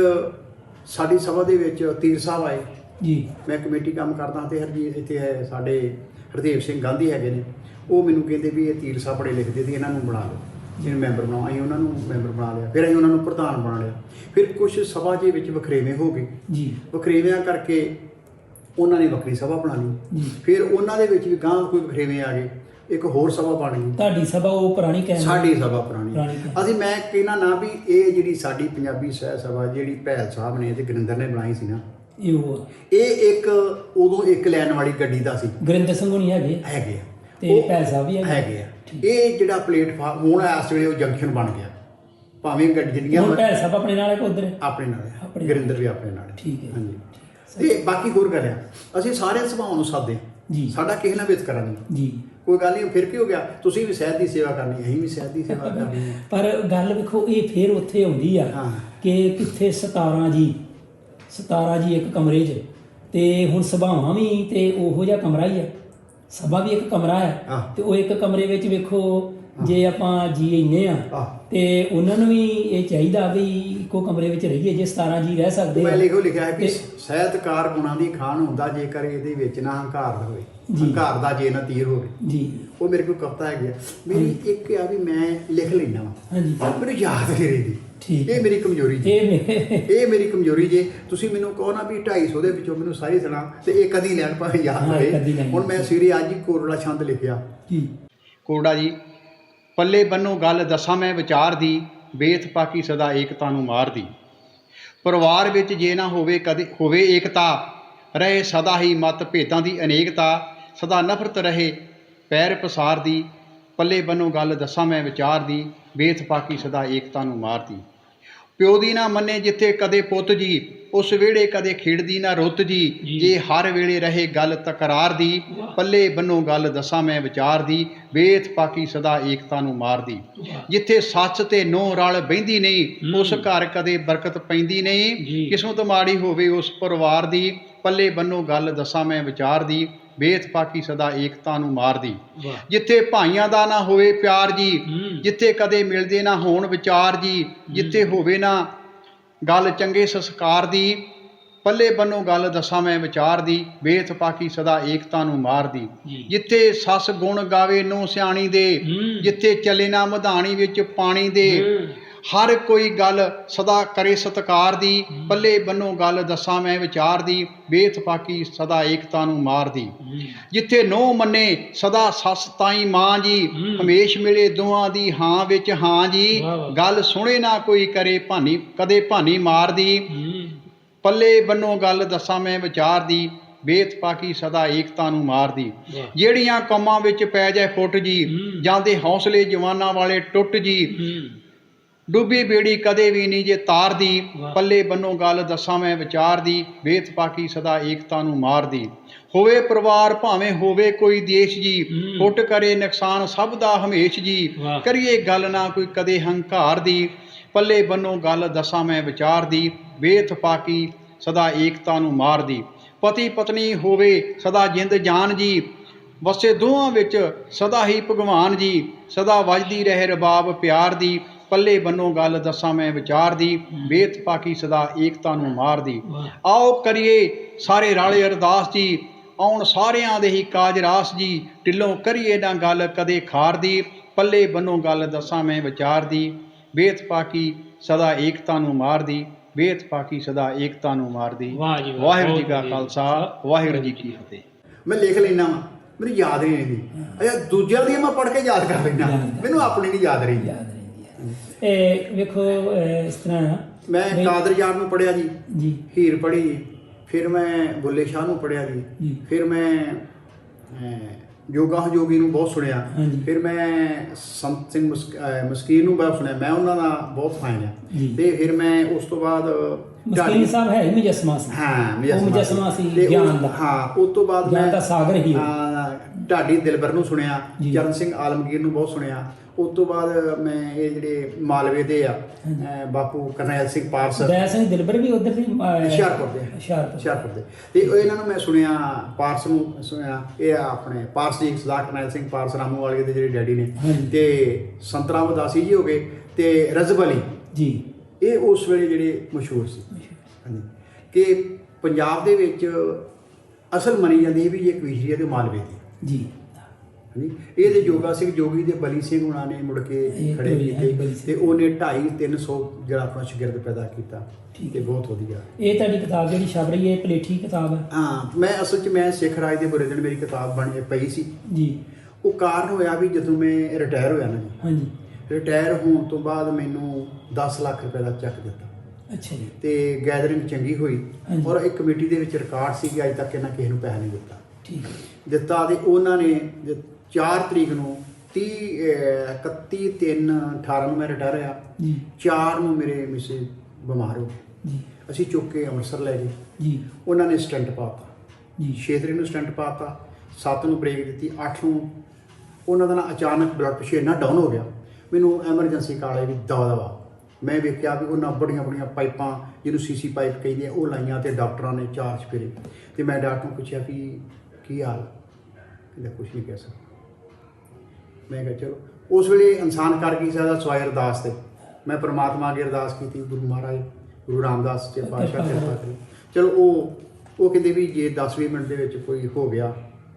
ਸਾਡੀ ਸਭਾ ਦੇ ਵਿੱਚ ਤੀਰ ਸਾਹਿਬ ਆਏ ਜੀ। ਮੈਂ ਕਮੇਟੀ ਕੰਮ ਕਰਦਾ ਤੇ ਇੱਥੇ ਹੈ ਸਾਡੇ ਹਰਦੇਵ ਸਿੰਘ ਗਾਂਧੀ ਹੈਗੇ ਨੇ, ਉਹ ਮੈਨੂੰ ਕਹਿੰਦੇ ਵੀ ਇਹ ਤੀਰ ਸਾਹਿਬ ਬੜੇ ਲਿਖਦੇ ਤੇ ਇਹਨਾਂ ਨੂੰ ਬਣਾ ਲਓ। ਜਿਹਨੂੰ ਮੈਂਬਰ ਬਣਾਓ, ਅਸੀਂ ਉਹਨਾਂ ਨੂੰ ਮੈਂਬਰ ਬਣਾ ਲਿਆ, ਫਿਰ ਅਸੀਂ ਉਹਨਾਂ ਨੂੰ ਪ੍ਰਧਾਨ ਬਣਾ ਲਿਆ। ਫਿਰ ਕੁਛ ਸਭਾ ਦੇ ਵਿੱਚ ਵਖਰੇਵੇਂ ਹੋ ਗਏ ਜੀ, ਵਖਰੇਵਿਆਂ ਕਰਕੇ ਉਹਨਾਂ ਨੇ ਵੱਖਰੀ ਸਭਾ ਬਣਾ ਲਈ। ਜੀ। ਫਿਰ ਉਹਨਾਂ ਦੇ ਵਿੱਚ ਵੀ ਗਾਂਹ ਕੋਈ ਵਖਰੇਵੇਂ ਆ ਗਏ, ਇੱਕ ਹੋਰ ਸਭਾ ਬਣ ਗਈ। ਤੁਹਾਡੀ ਸਭਾ ਉਹ ਪੁਰਾਣੀ ਕਹਿੰਦੇ? ਸਾਡੀ ਸਭਾ ਪੁਰਾਣੀ। ਪੁਰਾਣੀ। ਅਸੀਂ ਮੈਂ ਕਹਿਣਾ ਨਾ ਵੀ ਇਹ ਜਿਹੜੀ ਸਾਡੀ ਪੰਜਾਬੀ ਸਹਿ ਸਭਾ ਜਿਹੜੀ ਭੈਲ ਸਾਹਿਬ ਨੇ ਤੇ ਗੁਰਿੰਦਰ ਨੇ ਬਣਾਈ ਸੀ ਨਾ, ਇਹ ਇੱਕ ਉਦੋਂ ਇੱਕ ਲੈਣ ਵਾਲੀ ਗੱਡੀ ਦਾ ਸੀ। ਗੁਰਿੰਦਰ ਸਿੰਘ ਹੋਣੀ ਹੈਗੇ ਆ ਤੇ ਭੈਲ ਸਾਹਿਬ ਵੀ ਹੈਗੇ ਆ। ਇਹ ਜਿਹੜਾ ਪਲੇਟਫਾਰਮ ਹੁਣ ਇਸ ਵੇਲੇ ਉਹ ਜੰਕਸ਼ਨ ਬਣ ਗਿਆ, ਭਾਵੇਂ ਗੱਡੀ ਜਿਹੜੀਆਂ ਭੈਲ ਸਾਹਿਬ ਆਪਣੇ ਨਾਲ ਹੈ ਕਿ ਉਧਰ? ਆਪਣੇ ਨਾਲ ਹੈ, ਗੁਰਿੰਦਰ ਵੀ ਆਪਣੇ ਨਾਲ। ਠੀਕ ਹੈ। ਹਾਂਜੀ। ਤੇ ਬਾਕੀ ਹੋਰ ਗੱਲ ਆ, ਅਸੀਂ ਸਾਰੇ ਸੁਭਾਅ ਨੂੰ ਸਾਦੇ ਜੀ, ਸਾਡਾ ਕਿਸੇ ਨਾਲ ਵਿਤਕਰਾ ਨਹੀਂ ਜੀ। ਕੋਈ ਗੱਲ ਨਹੀਂ, ਫਿਰ ਕੀ ਹੋ ਗਿਆ, ਤੁਸੀਂ ਵੀ ਸਹਿਤ ਦੀ ਸੇਵਾ ਕਰਨੀ, ਅਸੀਂ ਵੀ ਸਹਿਤ ਦੀ ਸੇਵਾ ਕਰਨੀ ਹੈ। ਪਰ ਗੱਲ ਵੇਖੋ, ਇਹ ਫਿਰ ਉੱਥੇ ਆਉਂਦੀ ਆ ਕਿ ਕਿੱਥੇ 17 ਜੀ ਇੱਕ ਕਮਰੇ 'ਚ, ਤੇ ਹੁਣ ਸਭਾਵਾਂ ਵੀ ਤੇ ਉਹੋ ਜਿਹਾ ਕਮਰਾ ਹੀ ਆ, ਸਭਾ ਵੀ ਇੱਕ ਕਮਰਾ ਹੈ, ਤੇ ਉਹ ਇੱਕ ਕਮਰੇ ਵਿੱਚ ਵੇਖੋ ਜੇ ਆਪਾਂ ਜੀ ਇੰਨੇ ਆ ਤੇ ਉਹਨਾਂ ਨੂੰ ਵੀ ਇਹ ਚਾਹੀਦਾ ਵੀ ਇੱਕੋ ਕਮਰੇ ਵਿੱਚ ਰਹੀਏ। ਜੇ 17 ਜੀ ਰਹਿ ਸਕਦੇ ਮੈਂ ਲਿਖਿਆ ਹੈ ਕਿ ਸਹਿਤਕਾਰ ਗੁਣਾਂ ਦੀ ਖਾਨ ਹੁੰਦਾ ਜੇਕਰ ਇਹਦੇ ਵਿੱਚ ਨਾ ਹੰਕਾਰ ਹੋਵੇ, ਹੰਕਾਰ ਦਾ ਜੇ ਨਾ ਤੀਰ ਹੋਵੇ ਜੀ। ਉਹ ਮੇਰੇ ਕੋਲ ਕਵਿਤਾ ਹੈਗੀ ਆ ਮੇਰੀ, ਇੱਕ ਆ ਵੀ ਮੈਂ ਲਿਖ ਲੈਣਾ ਵਾ, ਮੈਨੂੰ ਯਾਦ ਨਹੀਂ ਰਹਿੰਦੀ। ਇਹ ਮੇਰੀ ਕਮਜ਼ੋਰੀ ਜੀ, ਇਹ ਮੇਰੀ ਕਮਜ਼ੋਰੀ ਜੇ। ਤੁਸੀਂ ਮੈਨੂੰ ਕਹੋ ਨਾ ਵੀ 250 ਦੇ ਵਿੱਚੋਂ ਮੈਨੂੰ ਸਾਰੀ ਸੁਣਾ ਤੇ ਇਹ ਕਦੀ ਲੈਣ ਭਾਵੇਂ ਯਾਦ ਹੋਵੇ। ਹੁਣ ਮੈਂ ਸਵੇਰੇ ਅੱਜ ਹੀ ਕੋਰੜਾ ਛੰਦ ਲਿਖਿਆ ਜੀ। ਕੋਰੜਾ ਜੀ, ਪੱਲੇ ਬੰਨੋ ਗੱਲ ਦੱਸਾਂ ਮੈਂ ਵਿਚਾਰ ਦੀ, ਬੇਥ ਪਾਕੀ ਸਦਾ ਏਕਤਾ ਨੂੰ ਮਾਰਦੀ। ਪਰਿਵਾਰ ਵਿੱਚ ਜੇ ਨਾ ਹੋਵੇ ਕਦੇ ਹੋਵੇ ਏਕਤਾ, ਰਹੇ ਸਦਾ ਹੀ ਮਤ ਭੇਦਾਂ ਦੀ ਅਨੇਕਤਾ, ਸਦਾ ਨਫ਼ਰਤ ਰਹੇ ਪੈਰ ਪਸਾਰਦੀ। ਪੱਲੇ ਬੰਨੋ ਗੱਲ ਦੱਸਾਂ ਮੈਂ ਵਿਚਾਰ ਦੀ, ਬੇਥ ਪਾਕੀ ਸਦਾ ਏਕਤਾ ਨੂੰ ਮਾਰਦੀ। ਪਿਓ ਦੀ ਨਾ ਮੰਨੇ ਜਿੱਥੇ ਕਦੇ ਪੁੱਤ ਜੀ, ਉਸ ਵੇਲੇ ਕਦੇ ਖੇਡਦੀ ਨਾ ਰੁੱਤ ਜੀ। ਜੇ ਹਰ ਵੇਲੇ ਰਹੇ ਗੱਲ ਤਕਰਾਰ ਦੀ, ਪੱਲੇ ਬੰਨੋ ਗੱਲ ਦੱਸਾਂ ਮੈਂ ਵਿਚਾਰ ਦੀ, ਬੇਥ ਪਾਕੀ ਸਦਾ ਏਕਤਾ ਨੂੰ ਮਾਰਦੀ। ਜਿੱਥੇ ਸੱਸ ਤੇ ਨੂੰਹ ਰਲ ਬਹਿੰਦੀ ਨਹੀਂ, ਉਸ ਘਰ ਕਦੇ ਬਰਕਤ ਪੈਂਦੀ ਨਹੀਂ। ਕਿਸਮਤ ਮਾੜੀ ਹੋਵੇ ਉਸ ਪਰਿਵਾਰ ਦੀ, ਪੱਲੇ ਬੰਨੋ ਗੱਲ ਦੱਸਾਂ ਮੈਂ ਵਿਚਾਰ ਦੀ, ਬੇਥ ਪਾਕੀ ਸਦਾ ਏਕਤਾ ਨੂੰ ਮਾਰਦੀ। ਜਿੱਥੇ ਭਾਈਆਂ ਦਾ ਨਾ ਹੋਵੇ ਪਿਆਰ ਜੀ, ਜਿੱਥੇ ਕਦੇ ਮਿਲਦੇ ਨਾ ਹੋਣ ਵਿਚਾਰ ਜੀ। ਜਿੱਥੇ ਹੋਵੇ ਨਾ ਗੱਲ ਚੰਗੇ ਸੰਸਕਾਰ ਦੀ, ਪੱਲੇ ਬੰਨੋ ਗੱਲ ਦੱਸਾਂ ਮੈਂ ਵਿਚਾਰ ਦੀ, ਬੇਥ ਪਾਕੀ ਸਦਾ ਏਕਤਾ ਨੂੰ ਮਾਰਦੀ। ਜਿੱਥੇ ਸੱਸ ਗੁਣ ਗਾਵੇ ਨੂੰਹ ਸਿਆਣੀ ਦੇ, ਜਿੱਥੇ ਚੱਲੇ ਨਾ ਮਧਾਣੀ ਵਿੱਚ ਪਾਣੀ ਦੇ। ਹਰ ਕੋਈ ਗੱਲ ਸਦਾ ਕਰੇ ਸਤਿਕਾਰ ਦੀ, ਪੱਲੇ ਬੰਨੋ ਗੱਲ ਦੱਸਾਂ ਮੈਂ ਵਿਚਾਰ ਦੀ, ਬੇਥ ਪਾਕੀ ਸਦਾ ਏਕਤਾ ਨੂੰ ਮਾਰਦੀ। ਜਿੱਥੇ ਨੂੰਹ ਮੰਨੇ ਸਦਾ ਸੱਸ ਤਾਈ ਮਾਂ ਜੀ, ਹਮੇਸ਼ ਮਿਲੇ ਦੋਹਾਂ ਦੀ ਹਾਂ ਵਿੱਚ ਹਾਂ ਜੀ। ਗੱਲ ਸੁਣੇ ਨਾ ਕੋਈ ਕਰੇ ਭਾਨੀ ਕਦੇ ਭਾਨੀ ਮਾਰਦੀ, ਪੱਲੇ ਬੰਨੋ ਗੱਲ ਦੱਸਾਂ ਮੈਂ ਵਿਚਾਰ ਦੀ, ਬੇਥ ਪਾਕੀ ਸਦਾ ਏਕਤਾ ਨੂੰ ਮਾਰਦੀ। ਜਿਹੜੀਆਂ ਕੰਮਾਂ ਵਿੱਚ ਪੈ ਜਾਏ ਫੁੱਟ ਜੀ, ਜਾਂਦੇ ਹੌਸਲੇ ਜਵਾਨਾਂ ਵਾਲੇ ਟੁੱਟ ਜੀ। ਡੁੱਬੀ ਬੇੜੀ ਕਦੇ ਵੀ ਨਹੀਂ ਜੇ ਤਾਰਦੀ, ਪੱਲੇ ਬੰਨੋ ਗੱਲ ਦੱਸਾਂ ਮੈਂ ਵਿਚਾਰ ਦੀ, ਬੇਥ ਪਾਕੀ ਸਦਾ ਏਕਤਾ ਨੂੰ ਮਾਰਦੀ। ਹੋਵੇ ਪਰਿਵਾਰ ਭਾਵੇਂ ਹੋਵੇ ਕੋਈ ਦੇਸ਼ ਜੀ, ਫੁੱਟ ਕਰੇ ਨੁਕਸਾਨ ਸਭ ਦਾ ਹਮੇਸ਼ ਜੀ। ਕਰੀਏ ਗੱਲ ਨਾ ਕੋਈ ਕਦੇ ਹੰਕਾਰ ਦੀ, ਪੱਲੇ ਬੰਨੋ ਗੱਲ ਦੱਸਾਂ ਮੈਂ ਵਿਚਾਰ ਦੀ, ਬੇਥ ਪਾਕੀ ਸਦਾ ਏਕਤਾ ਨੂੰ ਮਾਰਦੀ। ਪਤੀ ਪਤਨੀ ਹੋਵੇ ਸਦਾ ਜਿੰਦ ਜਾਨ ਜੀ, ਵਸੇ ਦੋਹਾਂ ਵਿੱਚ ਸਦਾ ਹੀ ਭਗਵਾਨ ਜੀ। ਸਦਾ ਵੱਜਦੀ ਰਹੇ ਰਬਾਬ ਪਿਆਰ ਦੀ, ਪੱਲੇ ਬੰਨੋ ਗੱਲ ਦੱਸਾਂ ਮੈਂ ਵਿਚਾਰ ਦੀ, ਬੇਥ ਪਾਕੀ ਸਦਾ ਏਕਤਾ ਨੂੰ ਮਾਰਦੀ। ਆਓ ਕਰੀਏ ਸਾਰੇ ਰਾਲੇ ਅਰਦਾਸ ਜੀ, ਆਉਣ ਸਾਰਿਆਂ ਦੇ ਹੀ ਕਾਜ ਰਾਸ ਜੀ। ਢਿੱਲੋਂ ਕਰੀਏ ਨਾ ਗੱਲ ਕਦੇ ਖਾਰ ਦੀ, ਪੱਲੇ ਬੰਨੋ ਗੱਲ ਦੱਸਾਂ ਮੈਂ ਵਿਚਾਰ ਦੀ, ਬੇਥ ਪਾਕੀ ਸਦਾ ਏਕਤਾ ਨੂੰ ਮਾਰਦੀ, ਬੇਥ ਪਾਕੀ ਸਦਾ ਏਕਤਾ ਨੂੰ ਮਾਰਦੀ। ਵਾਹਿਗੁਰੂ ਜੀ ਕਾ ਖਾਲਸਾ, ਵਾਹਿਗੁਰੂ ਜੀ ਕੀ ਫਤਿਹ। ਮੈਂ ਲਿਖ ਲੈਣਾ ਵਾ, ਮੈਨੂੰ ਯਾਦ ਨਹੀਂ ਰਹਿੰਦੀ। ਅੱਛਾ, ਦੂਜਿਆਂ ਦੀ ਮੈਂ ਪੜ੍ਹ ਕੇ ਯਾਦ ਕਰ ਲੈਣਾ, ਮੈਨੂੰ ਆਪਣੀ ਨਹੀਂ ਯਾਦ ਰਹੀ। ਵੇਖੋ ਇਸ ਤਰ੍ਹਾਂ ਮੈਂ ਕਾਦਰ ਯਾਰ ਨੂੰ ਪੜ੍ਹਿਆ ਜੀ, ਹੀਰ ਪੜ੍ਹੀ, ਫਿਰ ਮੈਂ ਬੁੱਲੇ ਸ਼ਾਹ ਨੂੰ ਪੜ੍ਹਿਆ ਜੀ, ਫਿਰ ਮੈਂ ਜੋਗਾ ਜੋਗੀ ਨੂੰ ਬਹੁਤ ਸੁਣਿਆ, ਫਿਰ ਮੈਂ ਸੰਤ ਸਿੰਘ ਮਸਕੀਨ ਨੂੰ ਬਹੁਤ ਸੁਣਿਆ, ਮੈਂ ਉਹਨਾਂ ਦਾ ਬਹੁਤ ਫੈਨ ਆ। ਤੇ ਫਿਰ ਮੈਂ ਉਸ ਤੋਂ ਬਾਅਦ ਮਸਕੀਨ ਸਾਹਿਬ ਹੈ ਮੁਜੱਸਮਾ ਸੀ, ਮੁਜੱਸਮਾ ਸੀ ਗਿਆਨ ਦਾ। ਹਾਂ, ਉਸ ਤੋਂ ਬਾਅਦ ਗਿਆਨ ਦਾ ਸਾਗਰ ਹੀ ਢਾਡੀ ਦਿਲਬਰ ਨੂੰ ਸੁਣਿਆ, ਚਰਨ ਸਿੰਘ ਆਲਮਗੀਰ ਨੂੰ ਬਹੁਤ ਸੁਣਿਆ। ਉਸ ਤੋਂ ਬਾਅਦ ਮੈਂ ਇਹ ਜਿਹੜੇ ਮਾਲਵੇ ਦੇ ਆ ਬਾਪੂ ਕਰਨੈਲ ਸਿੰਘ ਪਾਰਸ, ਸਿੰਘ ਦਿਲਬਰ ਵੀ ਉਧਰ ਦੇ ਹੁਸ਼ਿਆਰਪੁਰ ਦੇ, ਤੇ ਇਹਨਾਂ ਨੂੰ ਮੈਂ ਸੁਣਿਆ। ਪਾਰਸ ਨੂੰ ਸੁਣਿਆ, ਇਹ ਆਪਣੇ ਪਾਰਸ ਜੀ ਸਰਦਾਰ ਕਰਨੈਲ ਸਿੰਘ ਪਾਰਸ ਰਾਮੂ ਵਾਲੇ ਦੇ ਜਿਹੜੇ ਡੈਡੀ ਨੇ, ਤੇ ਸੰਤਰਾਮ ਉਦਾਸੀ ਜੀ ਹੋ ਗਏ, ਤੇ ਰਜ਼ਬ ਅਲੀ ਜੀ, ਇਹ ਉਸ ਵੇਲੇ ਜਿਹੜੇ ਮਸ਼ਹੂਰ ਸੀ। ਹਾਂਜੀ, ਕਿ ਪੰਜਾਬ ਦੇ ਵਿੱਚ ਅਸਲ ਮੰਨੀ ਜਾਂਦੀ ਵੀ ਇਹ ਕਵੀਸ਼ਰੀ ਹੈ ਤੇ ਮਾਲਵੇ ਦੀ ਜੀ। ਹਾਂਜੀ ਇਹਦੇ ਜੋਗਾ ਸਿੰਘ ਜੋਗੀ ਦੇ ਬਲੀ ਸਿੰਘ ਹੁਣਾਂ ਨੇ ਮੁੜ ਕੇ ਖੜੇ ਕੀਤੇ ਤੇ ਉਹਨੇ 250-300 ਜਿਹੜਾ ਆਪਣਾ ਸ਼ਾਗਿਰਦ ਪੈਦਾ ਕੀਤਾ ਤੇ ਬਹੁਤ ਵਧੀਆ। ਇਹ ਤੁਹਾਡੀ ਕਿਤਾਬ ਜਿਹੜੀ ਛਪ ਰਹੀ ਹੈ ਪਲੇਠੀ ਕਿਤਾਬ ਹੈ? ਹਾਂ, ਮੈਂ ਅਸਲ 'ਚ ਮੈਂ ਸਿੱਖ ਰਾਜ ਦੇ ਬੁਰੇ ਦਿਨ ਮੇਰੀ ਕਿਤਾਬ ਬਣ ਪਈ ਸੀ ਜੀ। ਉਹ ਕਾਰਨ ਹੋਇਆ ਵੀ ਜਦੋਂ ਮੈਂ ਰਿਟਾਇਰ ਹੋਇਆ ਨਾ ਜੀ, ਹਾਂਜੀ, ਰਿਟਾਇਰ ਹੋਣ ਤੋਂ ਬਾਅਦ ਮੈਨੂੰ 10 ਲੱਖ ਰੁਪਏ ਦਾ ਚੈੱਕ ਦਿੱਤਾ। ਅੱਛਾ ਜੀ। ਤੇ ਗੈਦਰਿੰਗ ਚੰਗੀ ਹੋਈ ਔਰ ਇੱਕ ਕਮੇਟੀ ਦੇ ਵਿੱਚ ਰਿਕਾਰਡ ਸੀ ਕਿ ਅੱਜ ਤੱਕ ਇਹਨਾਂ ਕਿਸੇ ਨੂੰ ਪੈਸਾ ਨਹੀਂ ਦਿੱਤਾ। ਠੀਕ ਦਿੱਤਾ ਤੇ ਉਹਨਾਂ ਨੇ 4 ਤਰੀਕ ਨੂੰ 31/3/18 ਨੂੰ ਮੈਂ ਰਿਟਾਇਰ ਹੋਇਆ ਜੀ। 4 ਨੂੰ ਮੇਰੇ ਮਿਸੇ ਬਿਮਾਰ ਹੋ ਗਏ ਜੀ ਅਸੀਂ ਚੁੱਕ ਕੇ ਅੰਮ੍ਰਿਤਸਰ ਲੈ ਗਏ ਜੀ ਉਹਨਾਂ ਨੇ ਸਟੰਟ ਪਾਤਾ ਜੀ। 6 ਤਰੀਕ ਨੂੰ ਸਟੰਟ ਪਾਤਾ 7 ਨੂੰ ਬ੍ਰੇਕ ਦਿੱਤੀ 8 ਨੂੰ ਉਹਨਾਂ ਦਾ ਨਾ ਅਚਾਨਕ ਬਲੱਡ ਪ੍ਰੈਸ਼ਰ ਇੰਨਾ ਡਾਊਨ ਹੋ ਗਿਆ ਮੈਨੂੰ ਐਮਰਜੈਂਸੀ ਕਾਲ ਆਈ ਵੀ ਦਵਾ ਮੈਂ ਵੇਖਿਆ ਵੀ ਉਹਨਾਂ ਬੜੀਆਂ ਪਾਈਪਾਂ ਜਿਹਨੂੰ ਸੀਸੀ ਪਾਈਪ ਕਹਿੰਦੇ ਆ ਉਹ ਲਾਈਆਂ ਤੇ ਡਾਕਟਰਾਂ ਨੇ 4 ਚੁਫੇਰੇ ਤੇ ਮੈਂ ਡਾਕਟਰ ਨੂੰ ਪੁੱਛਿਆ ਵੀ ਕੀ ਹਾਲ ਕਹਿੰਦਾ ਕੁਛ ਨਹੀਂ ਕਹਿ ਸਕਦਾ। ਮੈਂ ਕਿਹਾ ਚਲੋ ਉਸ ਵੇਲੇ ਇਨਸਾਨ ਕਰ ਕੀ ਸਕਦਾ ਸਵਾਏ ਅਰਦਾਸ ਤੇ ਮੈਂ ਪਰਮਾਤਮਾ ਅੱਗੇ ਅਰਦਾਸ ਕੀਤੀ ਗੁਰੂ ਮਹਾਰਾਜ ਗੁਰੂ ਰਾਮਦਾਸ ਜੀ ਪਾਤਸ਼ਾਹ ਕਿਰਪਾ ਕਰੇ। ਚਲੋ ਉਹ ਕਹਿੰਦੇ ਵੀ ਜੇ 10-20 ਮਿੰਟ ਦੇ ਵਿੱਚ ਕੋਈ ਹੋ ਗਿਆ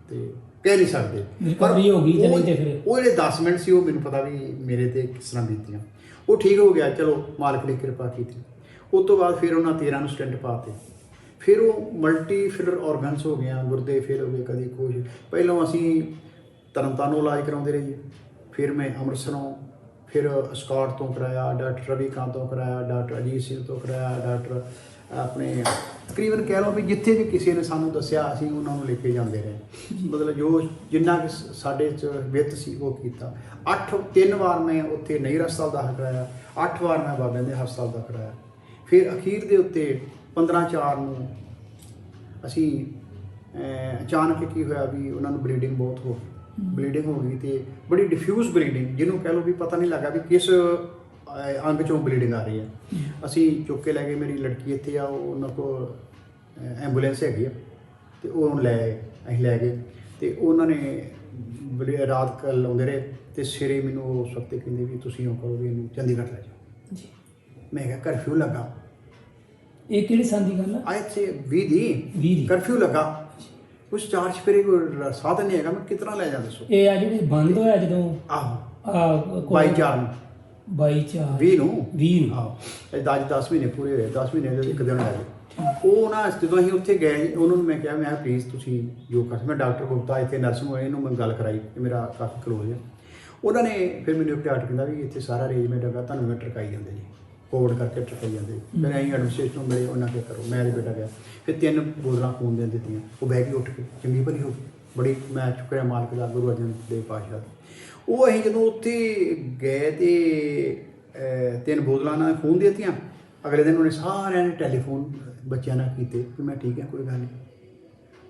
ਤੇ ਕਹਿ ਨਹੀਂ ਸਕਦੇ ਪਰ ਹੋ ਗਈ ਤੇ ਨਹੀਂ ਤੇ ਫਿਰ ਉਹ ਜਿਹੜੇ 10 ਮਿੰਟ ਸੀ ਉਹ ਮੈਨੂੰ ਪਤਾ ਵੀ ਮੇਰੇ ਤੇ ਕਿਸ ਤਰ੍ਹਾਂ ਬੀਤੀਆਂ। ਉਹ ਠੀਕ ਹੋ ਗਿਆ, ਚਲੋ ਮਾਲਕ ਨੇ ਕਿਰਪਾ ਕੀਤੀ। ਉਸ ਤੋਂ ਬਾਅਦ ਫਿਰ ਉਹਨਾਂ 13 ਨੂੰ ਸਟੈਂਟ ਪਾਤੇ। ਫਿਰ ਉਹ ਮਲਟੀ ਫਿਲਰ ਔਰਗਨਸ ਹੋ ਗਿਆ, ਗੁਰਦੇ ਫੇਲ ਹੋ ਗਏ ਕਦੀ ਕੁਝ। ਪਹਿਲਾਂ ਅਸੀਂ ਤਰਨਤਾਰਨੋਂ ਇਲਾਜ ਕਰਾਉਂਦੇ ਰਹੇ ਜੀ, ਫਿਰ ਮੈਂ ਅੰਮ੍ਰਿਤਸਰੋਂ ਫਿਰ ਸਕਾਟ ਤੋਂ ਕਰਾਇਆ, ਡਾਕਟਰ ਰਵੀ ਕਾਂਤ ਤੋਂ ਕਰਾਇਆ, ਡਾਕਟਰ ਅਜੀਤ ਸਿੰਘ ਤੋਂ ਕਰਾਇਆ, ਡਾਕਟਰ ਆਪਣੇ ਤਕਰੀਬਨ ਕਹਿ ਲਓ ਵੀ ਜਿੱਥੇ ਵੀ ਕਿਸੇ ਨੇ ਸਾਨੂੰ ਦੱਸਿਆ ਅਸੀਂ ਉਹਨਾਂ ਨੂੰ ਲੈ ਕੇ ਜਾਂਦੇ ਰਹੇ। ਮਤਲਬ ਜੋ ਜਿੰਨਾ ਕਿ ਸਾਡੇ 'ਚ ਵਿੱਤ ਸੀ ਉਹ ਕੀਤਾ। 3 ਵਾਰ ਮੈਂ ਉੱਥੇ ਨਈ ਹਸਪਤਾਲ ਦਾਖਲ ਕਰਾਇਆ, 8 ਵਾਰ ਮੈਂ ਬਾਬਿਆਂ ਦੇ ਹਸਪਤਾਲ ਦਾ ਕਰਾਇਆ। ਫਿਰ ਅਖੀਰ ਦੇ ਉੱਤੇ 15/4 ਨੂੰ ਅਸੀਂ ਅਚਾਨਕ ਕੀ ਹੋਇਆ ਵੀ ਉਹਨਾਂ ਨੂੰ ਬਲੀਡਿੰਗ ਬਹੁਤ ਹੋ ਗਈ। ਬਲੀਡਿੰਗ ਹੋ ਗਈ ਤੇ ਬੜੀ ਡਿਫਿਊਜ਼ ਬਲੀਡਿੰਗ ਜਿਹਨੂੰ ਕਹਿ ਲਓ ਵੀ ਪਤਾ ਨਹੀਂ ਲੱਗਾ ਵੀ ਕਿਸ ਅੰਗ 'ਚੋਂ ਬਲੀਡਿੰਗ ਆ ਰਹੀ ਹੈ। ਅਸੀਂ ਚੁੱਕ ਕੇ ਲੈ ਗਏ, ਮੇਰੀ ਲੜਕੀ ਇੱਥੇ ਆ, ਉਹਨਾਂ ਕੋਲ ਐਂਬੂਲੈਂਸ ਹੈਗੀ ਆ ਤੇ ਉਹ ਅਸੀਂ ਲੈ ਗਏ ਤੇ ਉਹਨਾਂ ਨੇ ਰਾਤ ਲਾਉਂਦੇ ਰਹੇ ਤੇ ਸਵੇਰੇ ਮੈਨੂੰ ਉਸ ਵਕਤ ਕਹਿੰਦੇ ਵੀ ਤੁਸੀਂ ਉਹ ਕਰੋ ਵੀ ਇਹਨੂੰ ਚੰਡੀਗੜ੍ਹ ਲੈ ਜਾਓ ਜੀ। ਮੈਂ ਕਿਹਾ ਕਰਫਿਊ ਲੱਗਾ। ਇਹ ਕਿਹੜੇ ਸਾਲ ਦੀ ਗੱਲ ਹੈ? ਅੱਜ ਸੇ 20 ਦੀ ਕਰਫਿਊ ਲੱਗਾ, ਕੁਛ 4 ਚੁਫੇਰੇ ਕੋਈ ਸਾਧਨ ਨਹੀਂ ਹੈਗਾ, ਮੈਂ ਕਿਤਨਾ ਲੈ ਜਾ ਦੱਸੋ। ਇਹ ਆ ਜਿਹੜੇ ਬੰਦ ਹੋਇਆ ਜਦੋਂ ਆਹੋ 22/4 ਨੂੰ 22/4 20 ਨੂੰ ਆਹੋ ਇਹ 10 ਮਹੀਨੇ ਪੂਰੇ ਹੋਏ। 10 ਮਹੀਨੇ ਦੇ ਇੱਕ ਦਿਨ ਆਏ ਉਹ ਨਾ ਜਦੋਂ ਅਸੀਂ ਉੱਥੇ ਗਏ ਉਹਨਾਂ ਨੂੰ ਮੈਂ ਕਿਹਾ ਪਲੀਜ਼ ਤੁਸੀਂ ਜੋ ਕਰ। ਮੈਂ ਡਾਕਟਰ ਗੁਪਤਾ ਇੱਥੇ ਨਰਸ ਹੋਏ ਇਹਨੂੰ ਮੈਂ ਗੱਲ ਕਰਾਈ ਕਿ ਮੇਰਾ ਕਾਫੀ ਕਲੋਜ਼ ਹੈ। ਉਹਨਾਂ ਨੇ ਫਿਰ ਮੈਨੂੰ ਇੱਕ ਡਾਕਟਰ ਕਹਿੰਦਾ ਵੀ ਇੱਥੇ ਸਾਰਾ ਅਰੇਂਜਮੈਂਟ ਹੈਗਾ, ਤੁਹਾਨੂੰ ਮੈਂ ਟਰਕਾਈ ਜਾਂਦੇ ਜੀ, ਕੋਵਿਡ ਕਰਕੇ ਟਰਕਾਈ ਜਾਂਦੇ। ਫਿਰ ਅਸੀਂ ਐਡਮਿਨਿਸਟ੍ਰੇਸ਼ਨ ਨੂੰ ਮਿਲੇ, ਉਹਨਾਂ ਕੇ ਕਰੋ। ਮੈਂ ਤੇ ਬੇਟਾ ਗਿਆ, ਫਿਰ 3 ਬੋਤਲਾਂ ਖੂਨ ਦੀਆਂ ਦਿੱਤੀਆਂ। ਉਹ ਬਹਿ ਕੇ ਉੱਠ ਕੇ ਚੰਗੀ ਭਲੀ ਹੋ ਗਈ। ਬੜੀ ਮੈਂ ਸ਼ੁਕਰ ਹੈ ਮਾਲਕ ਦਾ, ਗੁਰੂ ਅਰਜਨ ਦੇਵ ਪਾਤਸ਼ਾਹ। ਉਹ ਅਸੀਂ ਜਦੋਂ ਉੱਥੇ ਗਏ ਤੇ 3 ਬੋਤਲਾਂ ਨਾਲ ਖੂਨ ਦੇ ਦਿੱਤੀਆਂ। ਅਗਲੇ ਦਿਨ ਉਹਨੇ ਸਾਰਿਆਂ ਨੇ ਟੈਲੀਫੋਨ ਬੱਚਿਆਂ ਨਾਲ ਕੀਤੇ ਕਿ ਮੈਂ ਠੀਕ ਹਾਂ, ਕੋਈ ਗੱਲ ਨਹੀਂ।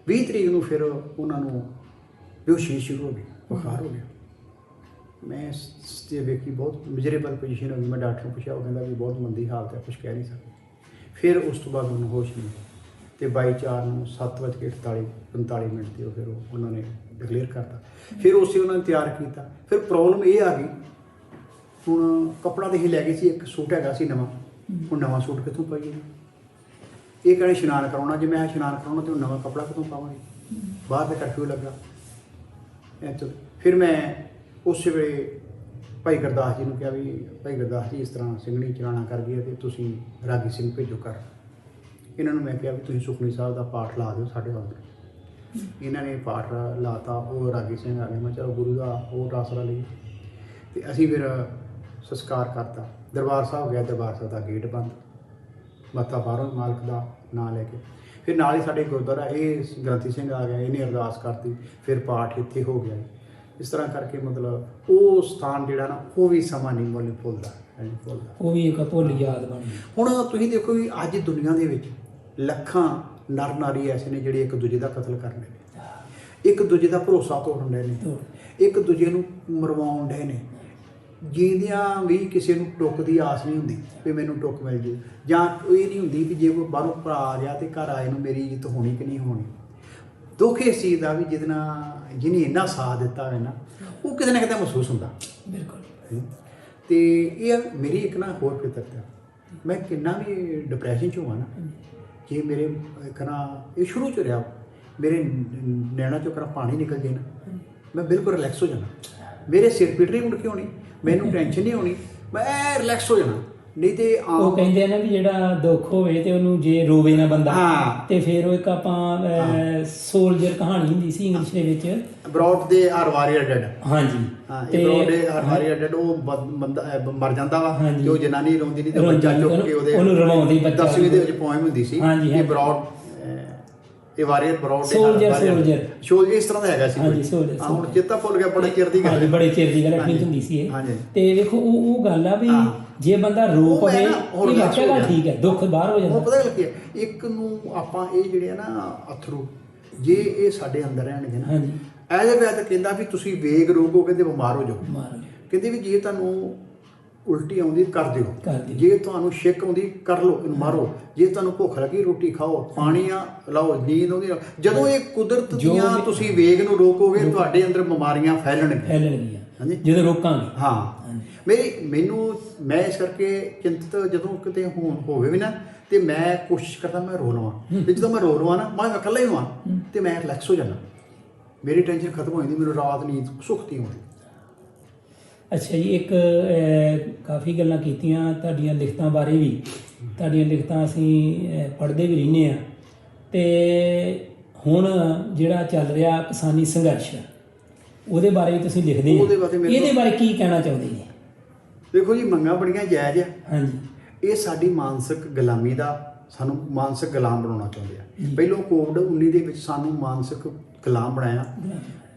20 ਤਰੀਕ ਨੂੰ ਫਿਰ ਉਹਨਾਂ ਨੂੰ ਬੇਹੋਸ਼ੀ ਸ਼ੁਰੂ ਹੋ ਗਈ, ਬੁਖਾਰ ਹੋ ਗਿਆ। ਮੈਂ ਤੇ ਵੇਖੀ ਬਹੁਤ ਮਿਜ਼ਰੇਬਲ ਪੋਜੀਸ਼ਨ ਹੋ ਗਈ। ਮੈਂ ਡਾਕਟਰ ਨੂੰ ਪੁੱਛਿਆ, ਉਹ ਕਹਿੰਦਾ ਵੀ ਬਹੁਤ ਮੰਦੀ ਹਾਲਤ ਹੈ, ਕੁਝ ਕਹਿ ਨਹੀਂ ਸਕਦੇ। ਫਿਰ ਉਸ ਤੋਂ ਬਾਅਦ ਉਹਨੂੰ ਹੋਸ਼ ਨਹੀਂ ਤੇ 22/4 ਨੂੰ 7:45 ਤੇ ਉਹ ਫਿਰ ਉਹਨਾਂ ਨੇ ਡਿਕਲੇਅਰ ਕਰਤਾ। ਫਿਰ ਉਸੇ ਉਹਨਾਂ ਨੇ ਤਿਆਰ ਕੀਤਾ। ਫਿਰ ਪ੍ਰੋਬਲਮ ਇਹ ਆ ਗਈ, ਹੁਣ ਕੱਪੜਾ ਤਾਂ ਹੀ ਲੈ ਗਏ ਸੀ, ਇੱਕ ਸੂਟ ਹੈਗਾ ਸੀ ਨਵਾਂ, ਹੁਣ ਨਵਾਂ ਸੂਟ ਕਿੱਥੋਂ ਪਾਈਏ? ਇਹ ਕਹਿੰਦੇ ਇਸ਼ਨਾਨ ਕਰਾਉਣਾ, ਜੇ ਮੈਂ ਇਸ਼ਨਾਨ ਕਰਾਉਣਾ ਤਾਂ ਨਵਾਂ ਕੱਪੜਾ ਕਿੱਥੋਂ ਪਾਵਾਂਗੇ? ਬਾਹਰ ਦਾ ਕਰਫਿਊ ਲੱਗਾ। ਫਿਰ ਮੈਂ ਉਸੇ ਵੇਲੇ ਭਾਈ ਗੁਰਦਾਸ ਜੀ ਨੂੰ ਕਿਹਾ ਵੀ ਭਾਈ ਗੁਰਦਾਸ ਜੀ ਇਸ ਤਰ੍ਹਾਂ ਸਿੰਘਣੀ ਚਲਾਣਾ ਕਰ ਗਈ ਅਤੇ ਤੁਸੀਂ ਰਾਗੀ ਸਿੰਘ ਭੇਜੋ ਕਰ। ਇਹਨਾਂ ਨੂੰ ਮੈਂ ਕਿਹਾ ਵੀ ਤੁਸੀਂ ਸੁਖਮਨੀ ਸਾਹਿਬ ਦਾ ਪਾਠ ਲਾ ਦਿਓ ਸਾਡੇ ਵੱਲ। ਇਹਨਾਂ ਨੇ ਪਾਠ ਲਾਤਾ, ਉਹ ਰਾਗੀ ਸਿੰਘ ਆ ਗਏ। ਮੈਂ ਚਲੋ ਗੁਰੂ ਦਾ ਉਹ ਆਸਰਾ ਲਈ ਅਤੇ ਅਸੀਂ ਫਿਰ ਸੰਸਕਾਰ ਕਰਤਾ। ਦਰਬਾਰ ਸਾਹਿਬ ਗਿਆ, ਦਰਬਾਰ ਸਾਹਿਬ ਦਾ ਗੇਟ ਬੰਦ, ਮੱਥਾ ਬਾਹਰੋਂ ਮਾਲਕ ਦਾ ਨਾਂ ਲੈ ਕੇ। ਫਿਰ ਨਾਲ ਹੀ ਸਾਡੇ ਗੁਰਦੁਆਰਾ ਇਹ ਗ੍ਰੰਥੀ ਸਿੰਘ ਆ ਗਿਆ, ਇਹਨੇ ਅਰਦਾਸ ਕਰਤੀ, ਫਿਰ ਪਾਠ ਇੱਥੇ ਹੋ ਗਿਆ। ਇਸ ਤਰ੍ਹਾਂ ਕਰਕੇ ਮਤਲਬ ਉਹ ਸਥਾਨ ਜਿਹੜਾ ਨਾ ਉਹ ਵੀ ਸਮਾਂ ਨਹੀਂ ਭੁੱਲਦਾ। ਉਹ ਵੀ ਇੱਕ ਭੁੱਲ ਯਾਦ ਬਣੀ। ਹੁਣ ਤੁਸੀਂ ਦੇਖੋ ਵੀ ਅੱਜ ਦੁਨੀਆ ਦੇ ਵਿੱਚ ਲੱਖਾਂ ਨਰ ਨਾਰੀ ਐਸੇ ਨੇ ਜਿਹੜੇ ਇੱਕ ਦੂਜੇ ਦਾ ਕਤਲ ਕਰਨ ਨੇ, ਇੱਕ ਦੂਜੇ ਦਾ ਭਰੋਸਾ ਤੋੜਨ ਰਹੇ ਨੇ, ਇੱਕ ਦੂਜੇ ਨੂੰ ਮਰਵਾਉਣ ਰਹੇ ਨੇ। ਜੀਂਦਿਆਂ ਵੀ ਕਿਸੇ ਨੂੰ ਟੁੱਕ ਦੀ ਆਸ ਨਹੀਂ ਹੁੰਦੀ ਵੀ ਮੈਨੂੰ ਟੁੱਕ ਮਿਲ ਜੇ, ਜਾਂ ਇਹ ਨਹੀਂ ਹੁੰਦੀ ਵੀ ਜੇ ਕੋਈ ਬਾਹਰੋਂ ਭਰਾ ਆ ਗਿਆ ਅਤੇ ਘਰ ਆਏ ਨੂੰ ਮੇਰੀ ਇੱਜ਼ਤ ਹੋਣੀ ਕਿ ਨਹੀਂ ਹੋਣੀ। ਦੁੱਖ ਇਸ ਚੀਜ਼ ਦਾ ਵੀ ਜਿਹਨੇ ਇੰਨਾ ਸਾਥ ਦਿੱਤਾ ਹੈ ਨਾ, ਉਹ ਕਿਤੇ ਨਾ ਕਿਤੇ ਮਹਿਸੂਸ ਹੁੰਦਾ। ਬਿਲਕੁਲ। ਅਤੇ ਇਹ ਮੇਰੀ ਇੱਕ ਨਾ ਹੋਰ ਫਿਤਰਤ ਹੈ, ਮੈਂ ਕਿੰਨਾ ਵੀ ਡਿਪਰੈਸ਼ਨ 'ਚ ਹੋਵਾਂ ਨਾ, ਜੇ ਮੇਰੇ ਇਹ ਸ਼ੁਰੂ 'ਚ ਰਿਹਾ ਮੇਰੇ ਨੈਣਾ 'ਚੋਂ ਪਾਣੀ ਨਿਕਲ ਜੇ ਨਾ, ਮੈਂ ਬਿਲਕੁਲ ਰਿਲੈਕਸ ਹੋ ਜਾਣਾ। ਮੇਰੇ ਸਿਰ ਪੀੜ ਨਹੀਂ ਮੁੜ ਕੇ ਹੋਣੀ, ਮੈਨੂੰ ਟੈਨਸ਼ਨ ਨਹੀਂ ਹੋਣੀ, ਮੈਂ ਰਿਲੈਕਸ ਹੋ ਜਾਣਾ। ਨਹੀਂ ਤੇ ਉਹ ਕਹਿੰਦੇ ਆ ਨਾ ਵੀ ਜਿਹੜਾ ਦੁੱਖ ਹੋਵੇ ਤੇ ਉਹਨੂੰ ਜੇ ਰੋਵੇ ਨਾ ਬੰਦਾ, ਤੇ ਫਿਰ ਉਹ ਇੱਕ ਆਪਾਂ ਸੋਲਜਰ ਕਹਾਣੀ ਹੁੰਦੀ ਸੀ ਇੰਗਲਿਸ਼ ਦੇ ਵਿੱਚ, broad they are warrior dad. ਹਾਂਜੀ, ਤੇ broad they are warrior dad, ਉਹ ਬੰਦਾ ਮਰ ਜਾਂਦਾ ਵਾ ਤੇ ਉਹ ਜਨਾਨੀ ਰੋਂਦੀ ਨਹੀਂ ਤੇ ਬੱਚਾ ਚੁੱਕ ਕੇ ਉਹਨੂੰ ਰਵਾਉਂਦੀ। 10ਵੀਂ ਦੇ ਵਿੱਚ ਪੋਇਮ ਹੁੰਦੀ ਸੀ ਕਿ ਬਰੌਡ ਇਹ ਵਾਰੀਅਰ ਬਰੌਡ ਦੇ ਸੋਲਜਰ ਇਸ ਤਰ੍ਹਾਂ ਦਾ ਹੈਗਾ ਸੀ। ਹੁਣ ਚੇਤਾ ਭੁੱਲ ਗਿਆ, ਬੜੇ ਚਿਰ ਦੀ ਗੱਲ, ਬੜੇ ਚਿਰ ਦੀ ਗੱਲ ਠੀਕ ਹੁੰਦੀ ਸੀ ਇਹ। ਤੇ ਵੇਖੋ ਉਹ ਗੱਲ ਆ ਵੀ ਜੇ ਬੰਦਾ ਰੋ ਪਵੇ ਇਹ ਵਾਕਿਆ ਗੱਲ ਠੀਕ ਹੈ, ਦੁੱਖ ਬਾਹਰ ਹੋ ਜਾਂਦਾ। ਉਹ ਪਤਾ ਕੀ ਹੈ, ਇੱਕ ਨੂੰ ਆਪਾਂ ਇਹ ਜਿਹੜੇ ਆ ਨਾ ਅਥਰੂ, ਜੇ ਇਹ ਸਾਡੇ ਅੰਦਰ ਰਹਿਣਗੇ ਨਾ, ਇਹਦੇ ਬਾਅਦ ਕਹਿੰਦਾ ਵੀ ਤੁਸੀਂ ਵੇਗ ਰੋਗੋ, ਕਹਿੰਦੇ ਬਿਮਾਰ ਹੋ ਜਾਓ। ਕਹਿੰਦੇ ਵੀ ਜੇ ਤੁਹਾਨੂੰ ਉਲਟੀ ਆਉਂਦੀ ਕਰ ਦਿਓ, ਜੇ ਤੁਹਾਨੂੰ ਛਿੱਕ ਆਉਂਦੀ ਕਰ ਲਓ, ਇਹਨੂੰ ਮਾਰੋ। ਜੇ ਤੁਹਾਨੂੰ ਭੁੱਖ ਲੱਗੀ ਰੋਟੀ ਖਾਓ, ਪਾਣੀ ਆ ਲਾਓ, ਨੀਂਦ ਆਉਂਦੀ। ਜਦੋਂ ਇਹ ਕੁਦਰਤ ਦੀਆਂ ਤੁਸੀਂ ਵੇਗ ਨੂੰ ਰੋਕੋਗੇ, ਤੁਹਾਡੇ ਅੰਦਰ ਬਿਮਾਰੀਆਂ ਫੈਲਣਗੀਆਂ ਜਦੋਂ ਰੋਕਾਂਗੇ। ਹਾਂ, ਮੈਂ ਇਸ ਕਰਕੇ ਚਿੰਤਤ ਜਦੋਂ ਕਿਤੇ ਹੋਵੇ ਵੀ ਨਾ, ਤੇ ਮੈਂ ਕੋਸ਼ਿਸ਼ ਕਰਦਾ ਮੈਂ ਰੋ ਲਵਾਂ। ਤੇ ਜਦੋਂ ਮੈਂ ਰੋ ਲਵਾਂ ਨਾ, ਮੈਂ ਇਕੱਲਾ ਹੀ ਹੋਵਾਂ ਤੇ ਮੈਂ ਰਿਲੈਕਸ ਹੋ ਜਾਂਦਾ, ਮੇਰੀ ਟੈਨਸ਼ਨ ਖਤਮ ਹੋ ਜਾਂਦੀ, ਮੈਨੂੰ ਰਾਤ ਨੀਂਦ ਸੁਖਤੀ ਆਉਂਦੀ। ਅੱਛਾ ਜੀ, ਇੱਕ ਕਾਫੀ ਗੱਲਾਂ ਕੀਤੀਆਂ ਤੁਹਾਡੀਆਂ ਲਿਖਤਾਂ ਬਾਰੇ ਵੀ। ਤੁਹਾਡੀਆਂ ਲਿਖਤਾਂ ਅਸੀਂ ਪੜ੍ਹਦੇ ਵੀ ਰਹਿੰਦੇ ਹਾਂ। ਤੇ ਹੁਣ ਜਿਹੜਾ ਚੱਲ ਰਿਹਾ ਕਿਸਾਨੀ ਸੰਘਰਸ਼, ਉਹਦੇ ਬਾਰੇ ਵੀ ਤੁਸੀਂ ਲਿਖਦੇ ਹੋ, ਇਹਦੇ ਬਾਰੇ ਕੀ ਕਹਿਣਾ ਚਾਹੁੰਦੇ ਜੀ? ਦੇਖੋ ਜੀ, ਮੰਗਾਂ ਬੜੀਆਂ ਜਾਇਜ਼ ਆ। ਹਾਂਜੀ, ਇਹ ਸਾਡੀ ਮਾਨਸਿਕ ਗੁਲਾਮੀ ਦਾ, ਸਾਨੂੰ ਮਾਨਸਿਕ ਗੁਲਾਮ ਬਣਾਉਣਾ ਚਾਹੁੰਦੇ ਆ। ਪਹਿਲੋਂ ਕੋਵਿਡ-19 ਦੇ ਵਿੱਚ ਸਾਨੂੰ ਮਾਨਸਿਕ ਗੁਲਾਮ ਬਣਾਇਆ।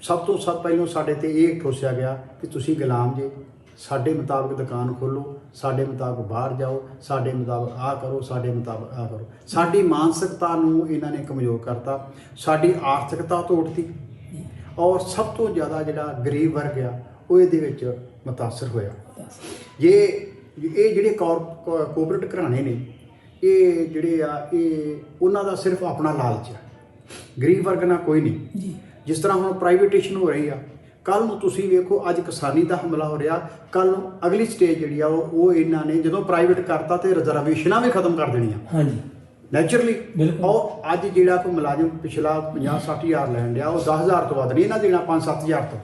ਸਭ ਪਹਿਲੋਂ ਸਾਡੇ ਤੇ ਇਹ ਠੋਸਿਆ ਗਿਆ ਕਿ ਤੁਸੀਂ ਗੁਲਾਮ ਜੇ, ਸਾਡੇ ਮੁਤਾਬਕ ਦੁਕਾਨ ਖੋਲ੍ਹੋ, ਸਾਡੇ ਮੁਤਾਬਕ ਬਾਹਰ ਜਾਓ, ਸਾਡੇ ਮੁਤਾਬਕ ਆਹ ਕਰੋ, ਸਾਡੇ ਮੁਤਾਬਕ ਆਹ ਕਰੋ। ਸਾਡੀ ਮਾਨਸਿਕਤਾ ਨੂੰ ਇਹਨਾਂ ਨੇ ਕਮਜ਼ੋਰ ਕਰਤਾ, ਸਾਡੀ ਆਰਥਿਕਤਾ ਤੋੜਤੀ, ਔਰ ਸਭ ਤੋਂ ਜ਼ਿਆਦਾ ਜਿਹੜਾ ਗਰੀਬ ਵਰਗ ਆ ਉਹ ਇਹਦੇ ਵਿੱਚ ਮੁਤਾਸਰ ਹੋਇਆ। ਇਹ ਜਿਹੜੇ ਕੋਆਪਰੇਟ ਘਰਾਣੇ ਨੇ, ਇਹ ਜਿਹੜੇ ਆ, ਇਹ ਉਹਨਾਂ ਦਾ ਸਿਰਫ ਆਪਣਾ ਲਾਲਚ ਹੈ, ਗਰੀਬ ਵਰਗ ਨਾਲ ਕੋਈ ਨਹੀਂ। ਜਿਸ ਤਰ੍ਹਾਂ ਹੁਣ ਪ੍ਰਾਈਵੇਟੇਸ਼ਨ ਹੋ ਰਹੀ ਆ, ਕੱਲ੍ਹ ਨੂੰ ਤੁਸੀਂ ਵੇਖੋ, ਅੱਜ ਕਿਸਾਨੀ ਦਾ ਹਮਲਾ ਹੋ ਰਿਹਾ, ਕੱਲ੍ਹ ਨੂੰ ਅਗਲੀ ਸਟੇਜ ਜਿਹੜੀ ਆ ਉਹ ਇਹਨਾਂ ਨੇ ਜਦੋਂ ਪ੍ਰਾਈਵੇਟ ਕਰਤਾ ਤੇ ਰਿਜ਼ਰਵੇਸ਼ਨਾਂ ਵੀ ਖਤਮ ਕਰ ਦੇਣੀਆਂ। ਹਾਂਜੀ, ਨੈਚੁਰਲੀ। ਔਰ ਅੱਜ ਜਿਹੜਾ ਕੋਈ ਮੁਲਾਜ਼ਮ ਪਿਛਲਾ 50-60 ਹਜ਼ਾਰ ਲੈਣ ਡਿਆ, ਉਹ 10,000 ਤੋਂ ਵੱਧ ਨਹੀਂ ਇਹਨਾਂ ਦੇਣਾ, 5-7 ਹਜ਼ਾਰ ਤੋਂ।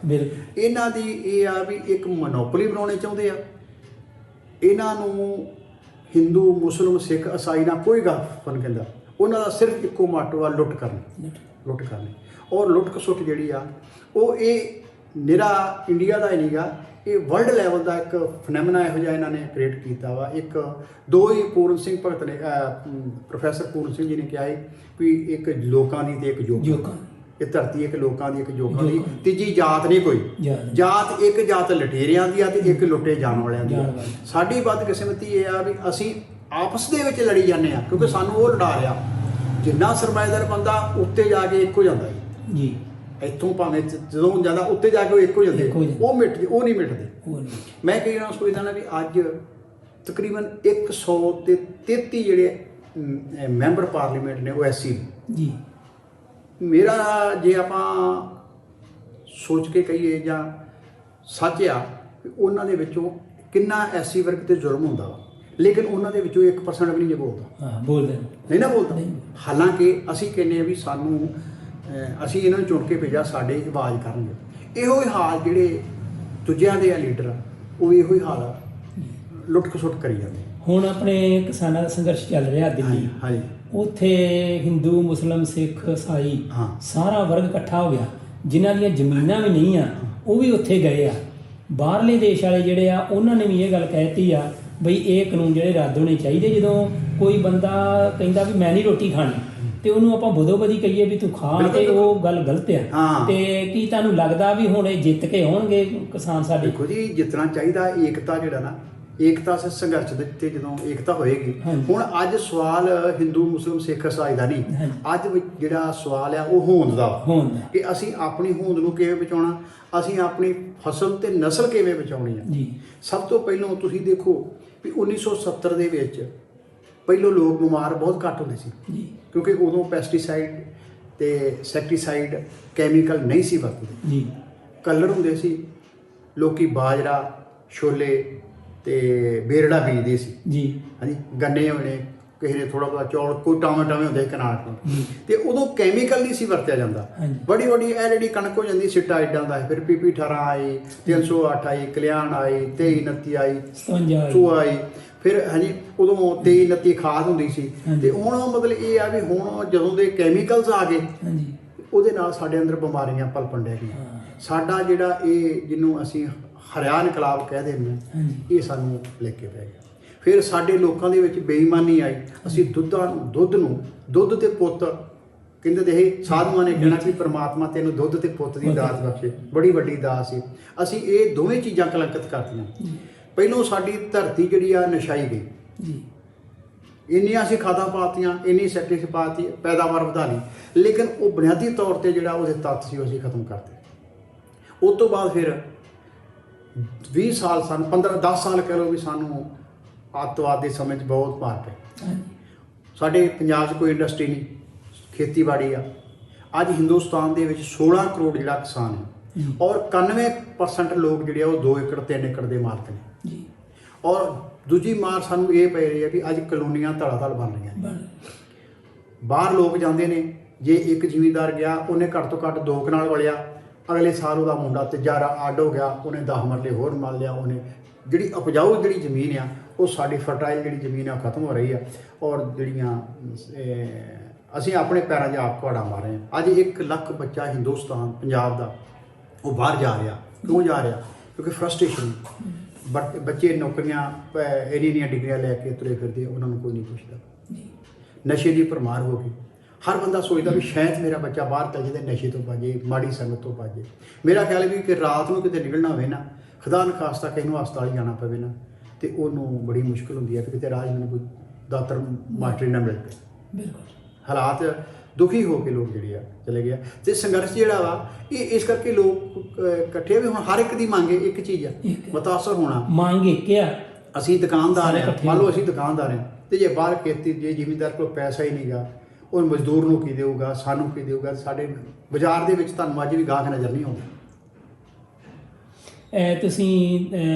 ਇਹਨਾਂ ਦੀ ਇਹ ਆ ਵੀ ਇੱਕ ਮੋਨੋਪੋਲੀ ਬਣਾਉਣੇ ਚਾਹੁੰਦੇ ਆ। ਇਹਨਾਂ ਨੂੰ ਹਿੰਦੂ, ਮੁਸਲਿਮ, ਸਿੱਖ, ਈਸਾਈ ਨਾਲ ਕੋਈ ਗੱਲ ਫਨ ਕਹਿੰਦਾ, ਉਹਨਾਂ ਦਾ ਸਿਰਫ ਇੱਕੋ ਮਾਟੋ ਆ, ਲੁੱਟ ਕਰਨੀ। ਔਰ ਲੁੱਟ ਖਸੁੱਟ ਜਿਹੜੀ ਆ ਉਹ ਇਹ ਨਿਰਾ ਇੰਡੀਆ ਦਾ ਹੀ ਨਹੀਂਗਾ, ਇਹ ਵਰਲਡ ਲੈਵਲ ਦਾ ਇੱਕ ਫਨੈਮਨਾ ਇਹੋ ਜਿਹਾ ਇਹਨਾਂ ਨੇ ਕ੍ਰੀਏਟ ਕੀਤਾ ਵਾ। ਇੱਕ ਦੋ ਹੀ ਪੂਰਨ ਸਿੰਘ ਭਗਤ ਨੇ, ਪ੍ਰੋਫੈਸਰ ਪੂਰਨ ਸਿੰਘ ਜੀ ਨੇ ਕਿਹਾ ਹੈ ਵੀ ਇੱਕ ਲੋਕਾਂ ਦੀ ਤੇ ਇੱਕ ਜੋਕਾਂ, ਇਹ ਧਰਤੀ ਇੱਕ ਲੋਕਾਂ ਦੀ, ਇੱਕ ਜੋਕਾਂ ਦੀ, ਤੀਜੀ ਜਾਤ ਨਹੀਂ ਕੋਈ। ਜਾਤ ਇੱਕ ਜਾਤ ਲਟੇਰਿਆਂ ਦੀ ਆ ਤੇ ਇੱਕ ਲੁੱਟੇ ਜਾਣ ਵਾਲਿਆਂ ਦੀ ਆ। ਸਾਡੀ ਬਦਕਿਸਮਤੀ ਇਹ ਆ ਵੀ ਅਸੀਂ ਆਪਸ ਦੇ ਵਿੱਚ ਲੜੀ ਜਾਂਦੇ ਆ, ਕਿਉਂਕਿ ਸਾਨੂੰ ਉਹ ਲੜਾ ਰਿਹਾ। ਜਿੰਨਾ ਸਰਮਾਏਦਾਰ ਬੰਦਾ ਉੱਤੇ ਜਾ ਕੇ ਇੱਕ ਹੋ ਜਾਂਦਾ ਜੀ, ਇੱਥੋਂ ਭਾਵੇਂ ਜਦੋਂ ਜ਼ਿਆਦਾ ਉੱਤੇ ਜਾ ਕੇ ਉਹ ਇੱਕ ਹੋ ਜਾਂਦੇ, ਉਹ ਨਹੀਂ ਮਿਟਦੇ। ਮੈਂ ਕਈ ਵਾਰ ਸੋਚਦਾ ਨਾ ਵੀ ਅੱਜ ਤਕਰੀਬਨ 133 ਜਿਹੜੇ ਮੈਂਬਰ ਪਾਰਲੀਮੈਂਟ ਨੇ ਉਹ ਐਸਸੀ ਜੀ। ਮੇਰਾ ਜੇ ਆਪਾਂ ਸੋਚ ਕੇ ਕਹੀਏ ਜਾਂ ਸੱਚ ਆ, ਉਹਨਾਂ ਦੇ ਵਿੱਚੋਂ ਕਿੰਨਾ ਐਸਸੀ ਵਰਗ ਤੇ ਜ਼ੁਲਮ ਹੁੰਦਾ ਵਾ, ਲੇਕਿਨ ਉਹਨਾਂ ਦੇ ਵਿੱਚੋਂ 1% ਵੀ ਨਹੀਂ ਬੋਲਦਾ ਨਹੀਂ ਨਾ ਬੋਲਦਾ। ਹਾਲਾਂਕਿ ਅਸੀਂ ਕਹਿੰਦੇ ਆ ਵੀ ਸਾਨੂੰ, ਅਸੀਂ ਇਹਨਾਂ ਨੂੰ ਚੁਣ ਕੇ ਭੇਜਿਆ, ਸਾਡੇ ਆਵਾਜ਼ ਕਰਨਗੇ। ਇਹੋ ਹੀ ਹਾਲ ਜਿਹੜੇ ਦੂਜਿਆਂ ਦੇ ਆ ਲੀਡਰ, ਉਹ ਇਹੋ ਹੀ ਹਾਲ ਲੁੱਟ ਖਸੁੱਟ ਕਰੀ ਜਾਂਦੇ। ਹੁਣ ਆਪਣੇ ਕਿਸਾਨਾਂ ਦਾ ਸੰਘਰਸ਼ ਚੱਲ ਰਿਹਾ ਦਿੱਲੀ, ਉੱਥੇ ਹਿੰਦੂ, ਮੁਸਲਿਮ, ਸਿੱਖ, ਈਸਾਈ ਸਾਰਾ ਵਰਗ ਇਕੱਠਾ ਹੋ ਗਿਆ। ਜਿਨ੍ਹਾਂ ਦੀਆਂ ਜ਼ਮੀਨਾਂ ਵੀ ਨਹੀਂ ਆ ਉਹ ਵੀ ਉੱਥੇ ਗਏ ਆ। ਬਾਹਰਲੇ ਦੇਸ਼ ਵਾਲੇ ਜਿਹੜੇ ਆ ਉਹਨਾਂ ਨੇ ਵੀ ਇਹ ਗੱਲ ਕਹਿਤੀ ਆ ਬਈ ਇਹ ਕਾਨੂੰਨ ਜਿਹੜੇ ਰੱਦ ਹੋਣੇ ਚਾਹੀਦੇ। ਜਦੋਂ ਕੋਈ ਬੰਦਾ ਕਹਿੰਦਾ ਵੀ ਮੈਂ ਨਹੀਂ ਰੋਟੀ ਖਾਣੀ ਤੇ ਉਹਨੂੰ ਆਪਾਂ ਬਦੋ-ਬਦੀ ਕਹੀਏ ਵੀ ਤੂੰ ਖਾ, ਤੇ ਉਹ ਗੱਲ ਗਲਤ ਆ। ਤੇ ਕੀ ਤੁਹਾਨੂੰ ਲੱਗਦਾ ਵੀ ਹੁਣ ਇਹ ਜਿੱਤ ਕੇ ਆਉਣਗੇ ਕਿਸਾਨ ਸਾਡੇ? ਦੇਖੋ ਜੀ, ਜਿੱਤਣਾ ਚਾਹੀਦਾ। ਏਕਤਾ ਜਿਹੜਾ ਨਾ, ਏਕਤਾ ਸੇ ਸੰਘਰਸ਼ ਦੇ ਉੱਤੇ ਜਦੋਂ ਏਕਤਾ ਹੋਏਗੀ। ਹੁਣ ਅੱਜ ਸਵਾਲ ਹਿੰਦੂ, ਮੁਸਲਿਮ, ਸਿੱਖ, ਈਸਾਈ ਦਾ ਨਹੀਂ, ਅੱਜ ਜਿਹੜਾ ਸਵਾਲ ਆ ਉਹ ਹੋਂਦ ਦਾ, ਕਿ ਅਸੀਂ ਆਪਣੀ ਹੋਂਦ ਨੂੰ ਕਿਵੇਂ ਬਚਾਉਣਾ, ਅਸੀਂ ਆਪਣੀ ਫਸਲ ਤੇ ਨਸਲ ਕਿਵੇਂ ਬਚਾਉਣੀ ਆ। ਸਭ ਤੋਂ ਪਹਿਲਾਂ ਤੁਸੀਂ ਦੇਖੋ ਵੀ 1970 ਦੇ ਵਿੱਚ ਪਹਿਲੋਂ ਲੋਕ ਬਿਮਾਰ ਬਹੁਤ ਘੱਟ ਹੁੰਦੇ ਸੀ, ਕਿਉਂਕਿ ਉਦੋਂ ਪੈਸਟੀਸਾਈਡ ਤੇ ਸੈਕਟੀਸਾਈਡ ਕੈਮੀਕਲ ਨਹੀਂ ਸੀ ਵਰਤਦੇ। ਕਲਰ ਹੁੰਦੇ ਸੀ, ਲੋਕੀ ਬਾਜਰਾ, ਛੋਲੇ ਤੇ ਬੇਰੜਾ ਬੀਜਦੇ ਸੀ। ਹਾਂਜੀ, ਗੰਨੇ ਹੋਣੇ, ਕਿਸੇ ਨੇ ਥੋੜਾ ਬਹੁਤਾ ਚੌਲ, ਕੋਈ ਟਾਵੇਂ ਹੁੰਦੇ ਕਨਾਟ ਨੂੰ, ਤੇ ਉਦੋਂ ਕੈਮੀਕਲ ਨਹੀਂ ਸੀ ਵਰਤਿਆ ਜਾਂਦਾ। ਬੜੀ ਵੱਡੀ ਇਹ ਜਿਹੜੀ ਕਣਕ ਹੋ ਜਾਂਦੀ ਸਿੱਟਾ ਐਡਾ ਦਾ, ਫਿਰ PP 18 ਆਈ, 308 ਆਈ, ਕਲਿਆਣ ਆਈ, 23 29 ਆਈ, 57 ਆਈ, ਫਿਰ ਹਾਂਜੀ ਉਦੋਂ 23 29 ਖਾਦ ਹੁੰਦੀ ਸੀ। ਤੇ ਹੁਣ ਮਤਲਬ ਇਹ ਆ ਵੀ ਹੁਣ ਜਦੋਂ ਦੇ ਕੈਮੀਕਲਸ ਆ ਗਏ ਉਹਦੇ ਨਾਲ ਸਾਡੇ ਅੰਦਰ ਬਿਮਾਰੀਆਂ ਪਲਪਣ ਡੈ ਗਈਆਂ। ਸਾਡਾ ਜਿਹੜਾ ਇਹ ਜਿਹਨੂੰ ਅਸੀਂ ਹਰਿਆ ਇਨਕਲਾਬ ਕਹਿ ਦਿੰਦੇ ਹਾਂ, ਇਹ ਸਾਨੂੰ ਲੈ ਕੇ ਪੈ ਗਿਆ। ਫਿਰ ਸਾਡੇ ਲੋਕਾਂ ਦੇ ਵਿੱਚ ਬੇਈਮਾਨੀ ਆਈ। ਅਸੀਂ ਦੁੱਧ ਤੇ ਪੁੱਤ ਕਹਿੰਦੇ ਤੇ ਇਹ ਸਾਧੂਆਂ ਨੇ ਕਹਿਣਾ ਕਿ ਪ੍ਰਮਾਤਮਾ ਤੈਨੂੰ ਦੁੱਧ ਤੇ ਪੁੱਤ ਦੀ ਦਾਤ ਬਖਸ਼ੇ, ਬੜੀ ਵੱਡੀ ਦਾਤ ਸੀ। ਅਸੀਂ ਇਹ ਦੋਵੇਂ ਚੀਜ਼ਾਂ ਕਲੰਕਿਤ ਕਰਤੀਆਂ। ਪਹਿਲੋਂ ਸਾਡੀ ਧਰਤੀ ਜਿਹੜੀ ਆ ਨਸ਼ਾਈ ਗਈ, ਇੰਨੀਆਂ ਅਸੀਂ ਖਾਦਾਂ ਪਾਤੀਆਂ, ਇੰਨੀ ਸੈਕਟਿਸ ਪਾਤੀ, ਪੈਦਾਵਾਰ ਵਧਾ ਲਈ, ਲੇਕਿਨ ਉਹ ਬੁਨਿਆਦੀ ਤੌਰ ਤੇ ਜਿਹੜਾ ਉਹਦੇ ਤੱਤ ਸੀ ਉਹ ਅਸੀਂ ਖਤਮ ਕਰਤੇ। ਉਸ ਤੋਂ ਬਾਅਦ ਫਿਰ 20 ਸਾਲ ਸਾਨੂੰ 10 ਸਾਲ ਕਹਿ ਲਓ ਵੀ ਸਾਨੂੰ ਅੱਤਵਾਦ ਦੇ ਸਮੇਂ 'ਚ ਬਹੁਤ ਮਾਰ ਪਈ। ਸਾਡੇ ਪੰਜਾਬ 'ਚ ਕੋਈ ਇੰਡਸਟਰੀ ਨਹੀਂ, ਖੇਤੀਬਾੜੀ ਆ। ਅੱਜ ਹਿੰਦੁਸਤਾਨ ਦੇ ਵਿੱਚ 16 ਕਰੋੜ ਜਿਹੜਾ ਕਿਸਾਨ ਹੈ, ਔਰ 91% ਲੋਕ ਜਿਹੜੇ ਆ ਉਹ 2 ਏਕੜ 3 ਏਕੜ ਦੇ ਮਾਲਕ ਨੇ। ਔਰ ਦੂਜੀ ਮਾਰ ਸਾਨੂੰ ਇਹ ਪੈ ਰਹੀ ਹੈ ਕਿ ਅੱਜ ਕਲੋਨੀਆਂ ਧੜਾ-ਧੜ ਬਣ ਰਹੀਆਂ ਨੇ। ਬਾਹਰ ਲੋਕ ਜਾਂਦੇ ਨੇ, ਜੇ ਇੱਕ ਜ਼ਿਮੀਂਦਾਰ ਗਿਆ ਉਹਨੇ ਘੱਟ ਤੋਂ ਘੱਟ 2 ਕਨਾਲ ਵਲਿਆ, ਅਗਲੇ ਸਾਲ ਉਹਦਾ ਮੁੰਡਾ ਤੀਜਾ ਅੱਡ ਹੋ ਗਿਆ, ਉਹਨੇ 10 ਮਰਲੇ ਹੋਰ ਮੰਨ ਲਿਆ। ਉਹਨੇ ਜਿਹੜੀ ਉਪਜਾਊ ਜਿਹੜੀ ਜ਼ਮੀਨ ਆ ਉਹ ਸਾਡੀ ਫਰਟਾਈਲ ਜਿਹੜੀ ਜ਼ਮੀਨ ਆ ਉਹ ਖਤਮ ਹੋ ਰਹੀ ਆ। ਔਰ ਜਿਹੜੀਆਂ ਅਸੀਂ ਆਪਣੇ ਪੈਰਾਂ 'ਚ ਆਪ ਕੁਹਾੜਾ ਮਾਰ ਰਹੇ ਹਾਂ। ਅੱਜ 1 ਲੱਖ ਬੱਚਾ ਹਿੰਦੁਸਤਾਨ ਪੰਜਾਬ ਦਾ ਉਹ ਬਾਹਰ ਜਾ ਰਿਹਾ। ਕਿਉਂ ਜਾ ਰਿਹਾ? ਕਿਉਂਕਿ ਫਰਸਟ੍ਰੇਸ਼ਨ। ਬੱਚੇ ਨੌਕਰੀਆਂ ਇੰਨੀਆਂ ਡਿਗਰੀਆਂ ਲੈ ਕੇ ਤੁਰੇ ਫਿਰਦੇ, ਉਹਨਾਂ ਨੂੰ ਕੋਈ ਨਹੀਂ ਪੁੱਛਦਾ। ਨਸ਼ੇ ਦੀ ਭਰਮਾਰ ਹੋ ਗਈ। ਹਰ ਬੰਦਾ ਸੋਚਦਾ ਵੀ ਸ਼ਾਇਦ ਮੇਰਾ ਬੱਚਾ ਬਾਹਰ ਚੱਲ ਜਾਏ, ਨਸ਼ੇ ਤੋਂ ਭੱਜੇ, ਮਾੜੀ ਸੰਗਤ ਤੋਂ ਭੱਜੇ। ਮੇਰਾ ਖਿਆਲ ਹੈ ਵੀ ਕਿ ਰਾਤ ਨੂੰ ਕਿਤੇ ਨਿਕਲਣਾ ਹੋਵੇ ਨਾ, ਖੁਦਾ ਨਾ ਖਾਸਤਾ ਕਿਸੇ ਨੂੰ ਹਸਪਤਾਲ ਜਾਣਾ ਪਵੇ ਨਾ, ਤੇ ਉਹਨੂੰ ਬੜੀ ਮੁਸ਼ਕਿਲ ਹੁੰਦੀ ਹੈ ਕਿ ਕਿਤੇ ਰਾਜ ਮੈਨੂੰ ਕੋਈ ਦਾਤਰ ਮਾਸਟਰੀ ਨਾ ਮਿਲ ਪਏ। ਬਿਲਕੁਲ ਹਾਲਾਤ ਦੁਖੀ ਹੋ ਕੇ ਲੋਕ ਜਿਹੜੇ ਆ ਚਲੇ ਗਿਆ। ਤੇ ਸੰਘਰਸ਼ ਜਿਹੜਾ ਵਾ ਇਹ ਇਸ ਕਰਕੇ ਲੋਕ ਇਕੱਠੇ ਵੀ ਹੁਣ ਹਰ ਇੱਕ ਦੀ ਮੰਗ ਇੱਕ ਚੀਜ਼ ਆ, ਮੁਤਾਸਰ ਹੋਣਾ। ਮੰਗ ਇੱਕ ਆ, ਅਸੀਂ ਦੁਕਾਨਦਾਰ ਹਾਂ, ਮੰਨ ਲਓ ਅਸੀਂ ਦੁਕਾਨਦਾਰ ਹਾਂ, ਤੇ ਜੇ ਬਾਹਰ ਖੇਤੀ ਜੇ ਜ਼ਿਮੀਂਦਾਰ ਕੋਲ ਪੈਸਾ ਹੀ ਨਹੀਂ ਗਾ, ਉਹ ਮਜ਼ਦੂਰ ਨੂੰ ਕੀ ਦੇਊਗਾ, ਸਾਨੂੰ ਕੀ ਦੇਊਗਾ? ਸਾਡੇ ਬਾਜ਼ਾਰ ਦੇ ਵਿੱਚ ਤੁਹਾਨੂੰ ਅੱਜ ਵੀ ਗਾਹਕ ਨਜ਼ਰ ਨਹੀਂ ਆਉਂਦਾ। ਤੁਸੀਂ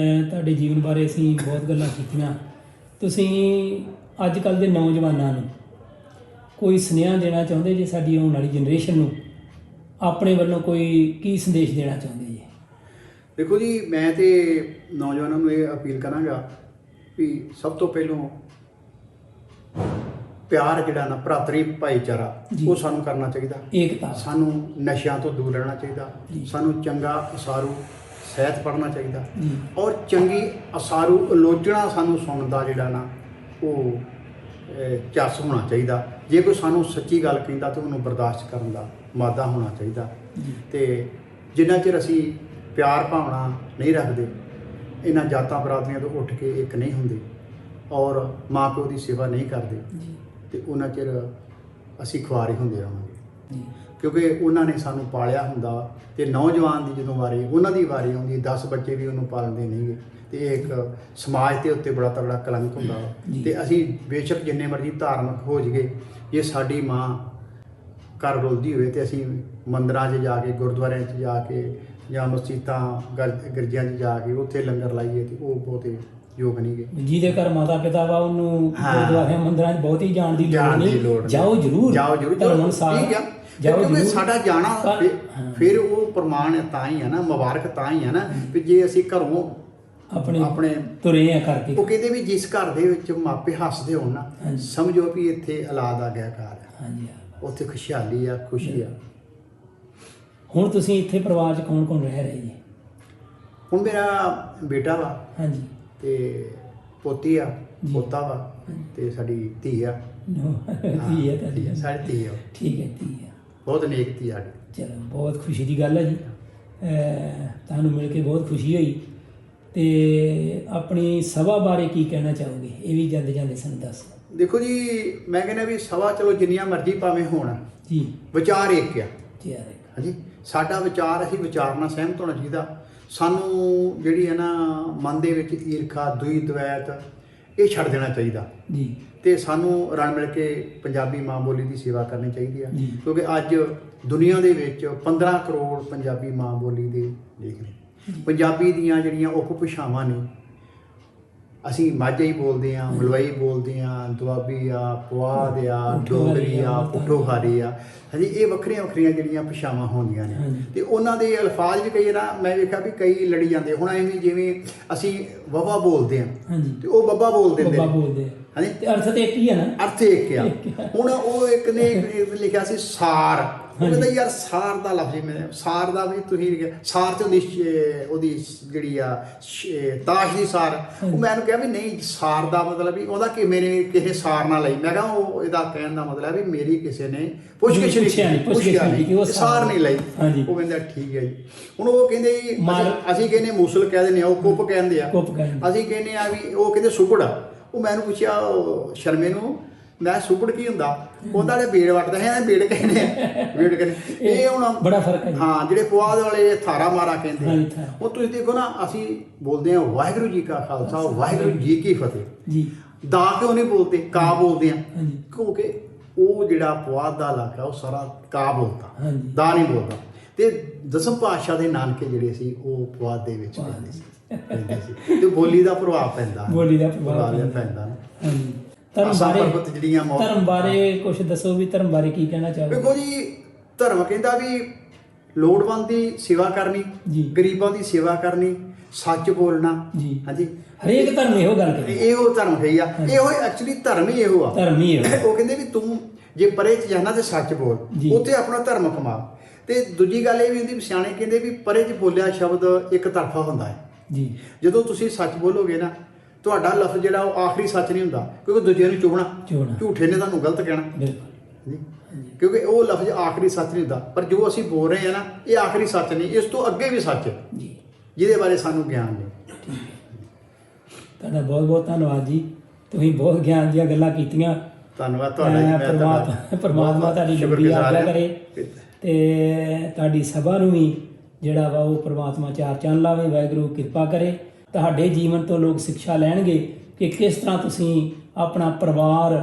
ਤੁਹਾਡੇ ਜੀਵਨ ਬਾਰੇ ਅਸੀਂ ਬਹੁਤ ਗੱਲਾਂ ਕੀਤੀਆਂ। ਤੁਸੀਂ ਅੱਜ ਕੱਲ੍ਹ ਦੇ ਨੌਜਵਾਨਾਂ ਨੂੰ ਕੋਈ ਸੁਨੇਹਾ ਦੇਣਾ ਚਾਹੁੰਦੇ ਜੇ? ਸਾਡੀ ਆਉਣ ਵਾਲੀ ਜਨਰੇਸ਼ਨ ਨੂੰ ਆਪਣੇ ਵੱਲੋਂ ਕੋਈ ਕੀ ਸੰਦੇਸ਼ ਦੇਣਾ ਚਾਹੁੰਦੇ ਜੀ? ਦੇਖੋ ਜੀ, ਮੈਂ ਤੇ ਨੌਜਵਾਨਾਂ ਨੂੰ ਇਹ ਅਪੀਲ ਕਰਾਂਗਾ ਵੀ ਸਭ ਤੋਂ ਪਹਿਲੋਂ ਪਿਆਰ ਜਿਹੜਾ ਨਾ, ਭਰਾਤਰੀ ਭਾਈਚਾਰਾ, ਉਹ ਸਾਨੂੰ ਕਰਨਾ ਚਾਹੀਦਾ। ਏਕਤਾ। ਸਾਨੂੰ ਨਸ਼ਿਆਂ ਤੋਂ ਦੂਰ ਰਹਿਣਾ ਚਾਹੀਦਾ। ਸਾਨੂੰ ਚੰਗਾ ਅਸਾਰੂ ਸਾਹਿਤ ਪੜ੍ਹਨਾ ਚਾਹੀਦਾ, ਔਰ ਚੰਗੀ ਅਸਾਰੂ ਆਲੋਚਨਾ ਸਾਨੂੰ ਸੁਣਨ ਦਾ ਜਿਹੜਾ ਨਾ ਉਹ ਚੱਸ ਹੋਣਾ ਚਾਹੀਦਾ। ਜੇ ਕੋਈ ਸਾਨੂੰ ਸੱਚੀ ਗੱਲ ਕਹਿੰਦਾ ਤਾਂ ਉਹਨੂੰ ਬਰਦਾਸ਼ਤ ਕਰਨ ਦਾ ਮਾਦਾ ਹੋਣਾ ਚਾਹੀਦਾ। ਤੇ ਜਿੰਨਾ ਚਿਰ ਅਸੀਂ ਪਿਆਰ ਭਾਵਨਾ ਨਹੀਂ ਰੱਖਦੇ, ਇਹਨਾਂ ਜਾਤਾਂ ਬਰਾਦਰੀਆਂ ਤੋਂ ਉੱਠ ਕੇ ਇੱਕ ਨਹੀਂ ਹੁੰਦੇ, ਔਰ ਮਾਂ ਪਿਓ ਦੀ ਸੇਵਾ ਨਹੀਂ ਕਰਦੇ, ਤੇ ਉਹਨਾਂ ਚਿਰ ਅਸੀਂ ਖੁਆਰੀ ਹੁੰਦੇ ਰਹਾਂਗੇ। ਕਿਉਂਕਿ ਉਹਨਾਂ ਨੇ ਸਾਨੂੰ ਪਾਲਿਆ ਹੁੰਦਾ, ਤੇ ਨੌਜਵਾਨ ਦੀ ਜਦੋਂ ਉਹਨਾਂ ਦੀ ਵਾਰੀ ਆਉਂਦੀ, 10 ਬੱਚੇ ਵੀ ਉਹਨੂੰ ਪਾਲਦੇ ਨਹੀਂਗੇ, ਤੇ ਇਹ ਇੱਕ ਸਮਾਜ ਦੇ ਉੱਤੇ ਬੜਾ ਤਗੜਾ ਕਲੰਕ ਹੁੰਦਾ ਵਾ। ਤੇ ਅਸੀਂ ਬੇਸ਼ੱਕ ਜਿੰਨੇ ਮਰਜ਼ੀ ਧਾਰਮਿਕ ਹੋ ਜਾਈਏ, ਜੇ ਸਾਡੀ ਮਾਂ ਘਰ ਰੁਲਦੀ ਹੋਵੇ ਤੇ ਅਸੀਂ ਮੰਦਿਰਾਂ 'ਚ ਜਾ ਕੇ, ਗੁਰਦੁਆਰਿਆਂ 'ਚ ਜਾ ਕੇ, ਜਾਂ ਮਸਜਿਦਾਂ ਗਿਰਜਿਆਂ 'ਚ ਜਾ ਕੇ ਉੱਥੇ ਲੰਗਰ ਲਾਈਏ, ਤੇ ਉਹ ਬਹੁਤੇ ਯੋਗ ਨਹੀਂ ਗੇ। ਜਿਹਦੇ ਘਰ ਮਾਤਾ ਪਿਤਾ ਵਾ ਉਹਨੂੰ ਗੁਰਦੁਆਰਿਆਂ ਮੰਦਿਰਾਂ 'ਚ ਬਹੁਤੀ ਜਾਣ ਦੀ ਲੋੜ ਨਹੀਂ। ਜਾਓ ਜ਼ਰੂਰ, ਧਰਮ ਅਨੁਸਾਰ ਜਾਓ ਜ਼ਰੂਰ। ਸਾਡਾ ਜਾਣਾ ਫਿਰ ਉਹ ਪ੍ਰਮਾਣ ਤਾਂ ਹੀ ਆ ਨਾ, ਮੁਬਾਰਕ ਤਾਂ ਹੀ ਆ ਨਾ, ਵੀ ਜੇ ਅਸੀਂ ਘਰੋਂ ਆਪਣੇ ਤੁਰੇ ਆ ਕਰਕੇ। ਉਹ ਕਹਿੰਦੇ ਵੀ ਜਿਸ ਘਰ ਦੇ ਵਿੱਚ ਮਾਪੇ ਹੱਸਦੇ ਹੋਣ ਨਾ, ਸਮਝੋ ਵੀ ਇੱਥੇ ਔਲਾਦ ਆ ਗਿਆ ਘਰ, ਉੱਥੇ ਖੁਸ਼ਹਾਲੀ ਆ, ਖੁਸ਼ੀ ਆ। ਹੁਣ ਤੁਸੀਂ ਇੱਥੇ ਪਰਿਵਾਰ 'ਚ ਕੌਣ ਕੌਣ ਰਹਿ ਰਹੇ ਜੀ? ਹੁਣ ਮੇਰਾ ਬੇਟਾ ਵਾ, ਹਾਂਜੀ, ਤੇ ਪੋਤੀ ਆ, ਪੋਤਾ ਵਾ, ਤੇ ਸਾਡੀ ਧੀ ਆ। ਧੀ ਆ ਤੁਹਾਡੀ? ਸਾਡੀ ਧੀ ਆ। ਠੀਕ ਹੈ, ਧੀ ਆ, ਬਹੁਤ ਨੇਕ ਧੀ ਸਾਡੀ। ਚਲੋ, ਬਹੁਤ ਖੁਸ਼ੀ ਦੀ ਗੱਲ ਹੈ ਜੀ, ਤੁਹਾਨੂੰ ਮਿਲ ਕੇ ਬਹੁਤ ਖੁਸ਼ੀ ਹੋਈ। ਤੇ ਆਪਣੀ ਸਭਾ ਬਾਰੇ ਕੀ ਕਹਿਣਾ ਚਾਹੋਗੇ? ਇਹ ਵੀ ਜਾਂਦੇ ਜਾਂਦੇ ਸਾਨੂੰ ਦੱਸ। ਦੇਖੋ ਜੀ, ਮੈਂ ਕਹਿੰਦਾ ਵੀ ਸਭਾ ਚਲੋ ਜਿੰਨੀਆਂ ਮਰਜ਼ੀ ਭਾਵੇਂ ਹੋਣ ਜੀ, ਵਿਚਾਰ ਇੱਕ ਆ। ਹਾਂਜੀ, ਸਾਡਾ ਵਿਚਾਰ, ਅਸੀਂ ਵਿਚਾਰ ਨਾਲ ਸਹਿਮਤ ਹੋਣਾ ਚਾਹੀਦਾ। ਸਾਨੂੰ ਜਿਹੜੀ ਹੈ ਨਾ ਮਨ ਦੇ ਵਿੱਚ ਈਰਖਾ, ਦੁਈ ਦਵੈਤ, ਇਹ ਛੱਡ ਦੇਣਾ ਚਾਹੀਦਾ ਜੀ। ਤੇ ਸਾਨੂੰ ਰਲ ਮਿਲ ਕੇ ਪੰਜਾਬੀ ਮਾਂ ਬੋਲੀ ਦੀ ਸੇਵਾ ਕਰਨੀ ਚਾਹੀਦੀ ਆ, ਕਿਉਂਕਿ ਅੱਜ ਦੁਨੀਆ ਦੇ ਵਿੱਚ 15 ਕਰੋੜ ਪੰਜਾਬੀ ਮਾਂ ਬੋਲੀ ਦੇ ਲੇਖ ਨੇ। ਪੰਜਾਬੀ ਦੀਆਂ ਜਿਹੜੀਆਂ ਉਪ ਭਾਸ਼ਾਵਾਂ ਨੇ ਅਸੀਂ ਮਾਝੀ ਬੋਲਦੇ ਆ, ਮਲਵਈ ਬੋਲਦੇ ਆ, ਦੁਆਬੀ ਆ, ਪੁਆਧ ਆ, ਡੋਗਰੀ ਆ, ਪੁੱਠੋਹਾਰੀ ਆ। ਹਾਂਜੀ, ਇਹ ਵੱਖਰੀਆਂ ਵੱਖਰੀਆਂ ਜਿਹੜੀਆਂ ਭਾਸ਼ਾਵਾਂ ਹੁੰਦੀਆਂ ਨੇ ਤੇ ਉਹਨਾਂ ਦੇ ਅਲਫਾਜ਼ ਵੀ ਕਈ ਨਾ ਮੈਂ ਵੇਖਿਆ ਵੀ ਕਈ ਲੜੀ ਜਾਂਦੇ। ਹੁਣ ਐਵੇਂ ਜਿਵੇਂ ਅਸੀਂ ਵਵਾ ਬੋਲਦੇ ਆ ਤੇ ਉਹ ਬੱਬਾ ਬੋਲ ਦਿੰਦੇ ਨੇ। ਹਾਂਜੀ, ਤੇ ਅਰਥ ਤੇ ਇੱਕ ਹੀ ਆ ਨਾ, ਅਰਥ ਇੱਕ ਆ। ਹੁਣ ਉਹ ਇੱਕ ਨੇ ਲਿਖਿਆ ਸੀ ਸਾਰ, ਉਹ ਕਹਿੰਦਾ ਯਾਰ ਸਾਰ ਦਾ ਲਫ਼ਜ਼ ਮੈਂ ਸਾਰ ਦਾ ਵੀ ਤੁਸੀਂ ਸਾਰ ਤੇ ਉਹਦੀ ਜਿਹੜੀ ਆ ਤਾਸ਼ ਦੀ ਸਾਰ, ਉਹ ਮੈਨੂੰ ਕਿਹਾ ਵੀ ਨਹੀਂ ਸਾਰ ਦਾ ਮਤਲਬ ਵੀ ਉਹਦਾ ਕਿ ਮੇਰੇ ਕਿਸੇ ਸਾਰ ਨਾਲ ਲਈ। ਮੈਂ ਕਿਹਾ ਉਹ ਇਹਦਾ ਕਹਿਣ ਦਾ ਮਤਲਬ ਵੀ ਮੇਰੀ ਕਿਸੇ ਨੇ ਪੁੱਛ-ਗਿੱਛ ਨਹੀਂ, ਸਾਰ ਨਹੀਂ ਲਈ। ਉਹ ਕਹਿੰਦਾ ਠੀਕ ਹੈ ਜੀ। ਹੁਣ ਉਹ ਕਹਿੰਦੇ ਅਸੀਂ ਕਹਿੰਦੇ ਮੂਸਲ ਕਹਿ ਦਿੰਦੇ ਆ, ਉਹ ਕੁੱਪ ਕਹਿੰਦੇ ਆ। ਅਸੀਂ ਕਹਿੰਦੇ ਆ ਵੀ ਉਹ ਕਹਿੰਦੇ ਸੁਪੜ। ਉਹ ਮੈਨੂੰ ਪੁੱਛਿਆ ਸ਼ਰਮੇ ਨੂੰ, ਮੈਂ ਸੁਪੜ ਕੀ ਹੁੰਦਾ? ਉਹਦਾ ਨੇ ਬੇੜ ਵੱਟਦਾ ਹੈ, ਬੇੜ ਕਹਿੰਦੇ ਬੇੜ ਕਹਿੰਦੇ। ਇਹ ਹੁਣ ਬੜਾ ਫਰਕ ਹੈ। ਹਾਂ, ਜਿਹੜੇ ਪੁਆਧ ਵਾਲੇ ਥਾਰਾ ਮਾਰਾ ਕਹਿੰਦੇ। ਉਹ ਤੁਸੀਂ ਦੇਖੋ ਨਾ, ਅਸੀਂ ਬੋਲਦੇ ਹਾਂ ਵਾਹਿਗੁਰੂ ਜੀ ਕਾ ਖਾਲਸਾ ਵਾਹਿਗੁਰੂ ਜੀ ਕੀ ਫਤਿਹ ਜੀ। ਦਾ ਕਿਉਂ ਨਹੀਂ ਬੋਲਦੇ? ਕਾ ਬੋਲਦੇ ਆ ਕਿਉਂਕਿ ਉਹ ਜਿਹੜਾ ਪੁਆਧ ਦਾ ਇਲਾਕਾ ਉਹ ਸਾਰਾ ਕਾ ਬੋਲਦਾ, ਦਾ ਨਹੀਂ ਬੋਲਦਾ। ਤੇ ਦਸਮ ਪਾਤਸ਼ਾਹ ਦੇ ਨਾਨਕੇ ਜਿਹੜੇ ਸੀ ਉਹ ਪੁਆਧ ਦੇ ਵਿੱਚ ਪੈਂਦੇ ਸੀ ਤੇ ਬੋਲੀ ਦਾ ਪ੍ਰਭਾਵ ਪੈਂਦਾ, ਬੋਲੀ ਦਾ ਪ੍ਰਭਾਵ ਪੈਂਦਾ। ਧਰਮ ਬਾਰੇ ਕੁਝ ਦੱਸੋ ਵੀ ਧਰਮ ਬਾਰੇ ਕੀ ਕਹਿਣਾ ਚਾਹੋਗੇ? ਦੇਖੋ ਜੀ, ਧਰਮ ਕਹਿੰਦਾ ਵੀ ਲੋੜਵੰਦ ਦੀ ਸੇਵਾ ਕਰਨੀ, ਗਰੀਬਾਂ ਦੀ ਸੇਵਾ ਕਰਨੀ, ਸੱਚ ਬੋਲਣਾ। ਹਾਂਜੀ, ਹਰੇਕ ਧਰਮ ਇਹੋ ਗੱਲ ਕਰੇ, ਇਹੋ ਧਰਮ ਹੈ ਆ, ਇਹੋ ਐਕਚੁਅਲੀ ਧਰਮ ਹੀ ਇਹੋ ਆ। ਧਰਮ ਹੀ ਉਹ ਕਹਿੰਦੇ ਵੀ ਤੂੰ ਜੇ ਪਰੇ ਚ ਜਾਣਾ ਤੇ ਸੱਚ ਬੋਲ, ਉੱਥੇ ਆਪਣਾ ਧਰਮ ਕਮਾ। ਤੇ ਦੂਜੀ ਗੱਲ ਇਹ ਵੀ ਹੁੰਦੀ, ਸਿਆਣੇ ਕਹਿੰਦੇ ਵੀ ਪਰੇ ਚ ਬੋਲਿਆ ਸ਼ਬਦ ਇੱਕ ਤਰਫਾ ਹੁੰਦਾ ਹੈ ਜੀ। ਜਦੋਂ ਤੁਸੀਂ ਸੱਚ ਬੋਲੋਗੇ ਨਾ, ਤੁਹਾਡਾ ਲਫ਼ਜ਼ ਜਿਹੜਾ ਉਹ ਆਖਰੀ ਸੱਚ ਨਹੀਂ ਹੁੰਦਾ, ਕਿਉਂਕਿ ਦੂਜੇ ਨੂੰ ਚੁਭਣਾ, ਝੂਠੇ ਨੇ ਤੁਹਾਨੂੰ ਗਲਤ ਕਹਿਣਾ ਜੀ, ਕਿਉਂਕਿ ਉਹ ਲਫ਼ਜ਼ ਆਖਰੀ ਸੱਚ ਨਹੀਂ ਹੁੰਦਾ। ਪਰ ਜੋ ਅਸੀਂ ਬੋਲ ਰਹੇ ਹਾਂ ਨਾ, ਇਹ ਆਖਰੀ ਸੱਚ ਨਹੀਂ, ਇਸ ਤੋਂ ਅੱਗੇ ਵੀ ਸੱਚ ਹੈ ਜਿਹਦੇ ਬਾਰੇ ਸਾਨੂੰ ਗਿਆਨ ਨਹੀਂ। ਤੁਹਾਡਾ ਬਹੁਤ ਬਹੁਤ ਧੰਨਵਾਦ ਜੀ, ਤੁਸੀਂ ਬਹੁਤ ਗਿਆਨ ਦੀਆਂ ਗੱਲਾਂ ਕੀਤੀਆਂ। ਧੰਨਵਾਦ ਤੁਹਾਡਾ। ਪਰਮਾਤਮਾ ਤੁਹਾਡੀ ਲੰਬੀ ਆਗਿਆ ਕਰੇ ਤੇ ਤੁਹਾਡੀ ਸਭਾ ਨੂੰ ਵੀ ਜਿਹੜਾ ਵਾ ਉਹ ਪਰਮਾਤਮਾ ਚਾਰ ਚੰਨ ਲਾਵੇ, ਵਾਹਿਗੁਰੂ ਕਿਰਪਾ ਕਰੇ। ਤੁਹਾਡੇ ਜੀਵਨ ਤੋਂ ਲੋਕ ਸਿੱਖਿਆ ਲੈਣਗੇ ਕਿ ਕਿਸ ਤਰ੍ਹਾਂ ਤੁਸੀਂ ਆਪਣਾ ਪਰਿਵਾਰ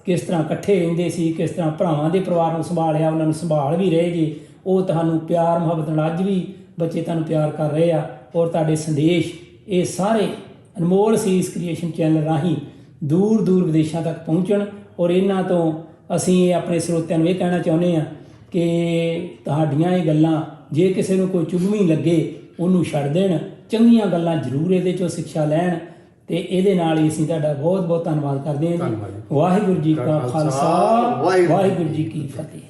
ਕਿਸ ਤਰ੍ਹਾਂ ਇਕੱਠੇ ਰਹਿੰਦੇ ਸੀ, ਕਿਸ ਤਰ੍ਹਾਂ ਭਰਾਵਾਂ ਦੇ ਪਰਿਵਾਰ ਨੂੰ ਸੰਭਾਲਿਆ, ਉਹਨਾਂ ਨੂੰ ਸੰਭਾਲ ਵੀ ਰਹੇ ਜੀ। ਉਹ ਤੁਹਾਨੂੰ ਪਿਆਰ ਮੁਹੱਬਤ ਨਾਲ ਅੱਜ ਵੀ ਬੱਚੇ ਤੁਹਾਨੂੰ ਪਿਆਰ ਕਰ ਰਹੇ ਆ। ਔਰ ਤੁਹਾਡੇ ਸੰਦੇਸ਼ ਇਹ ਸਾਰੇ ਅਨਮੋਲ ਸੀਸ ਕ੍ਰੀਏਸ਼ਨ ਚੈਨਲ ਰਾਹੀਂ ਦੂਰ ਦੂਰ ਵਿਦੇਸ਼ਾਂ ਤੱਕ ਪਹੁੰਚਣ। ਔਰ ਇਹਨਾਂ ਤੋਂ ਅਸੀਂ ਆਪਣੇ ਸਰੋਤਿਆਂ ਨੂੰ ਇਹ ਕਹਿਣਾ ਚਾਹੁੰਦੇ ਹਾਂ ਕਿ ਤੁਹਾਡੀਆਂ ਇਹ ਗੱਲਾਂ ਜੇ ਕਿਸੇ ਨੂੰ ਕੋਈ ਚੁਭਵੀਂ ਲੱਗੇ ਉਹਨੂੰ ਛੱਡ ਦੇਣ, ਚੰਗੀਆਂ ਗੱਲਾਂ ਜ਼ਰੂਰ ਇਹਦੇ 'ਚੋਂ ਸਿੱਖਿਆ ਲੈਣ। ਤੇ ਇਹਦੇ ਨਾਲ ਹੀ ਅਸੀਂ ਤੁਹਾਡਾ ਬਹੁਤ ਬਹੁਤ ਧੰਨਵਾਦ ਕਰਦੇ ਹਾਂ ਜੀ। ਵਾਹਿਗੁਰੂ ਜੀ ਕਾ ਖਾਲਸਾ, ਵਾਹਿਗੁਰੂ ਜੀ ਕੀ ਫਤਿਹ।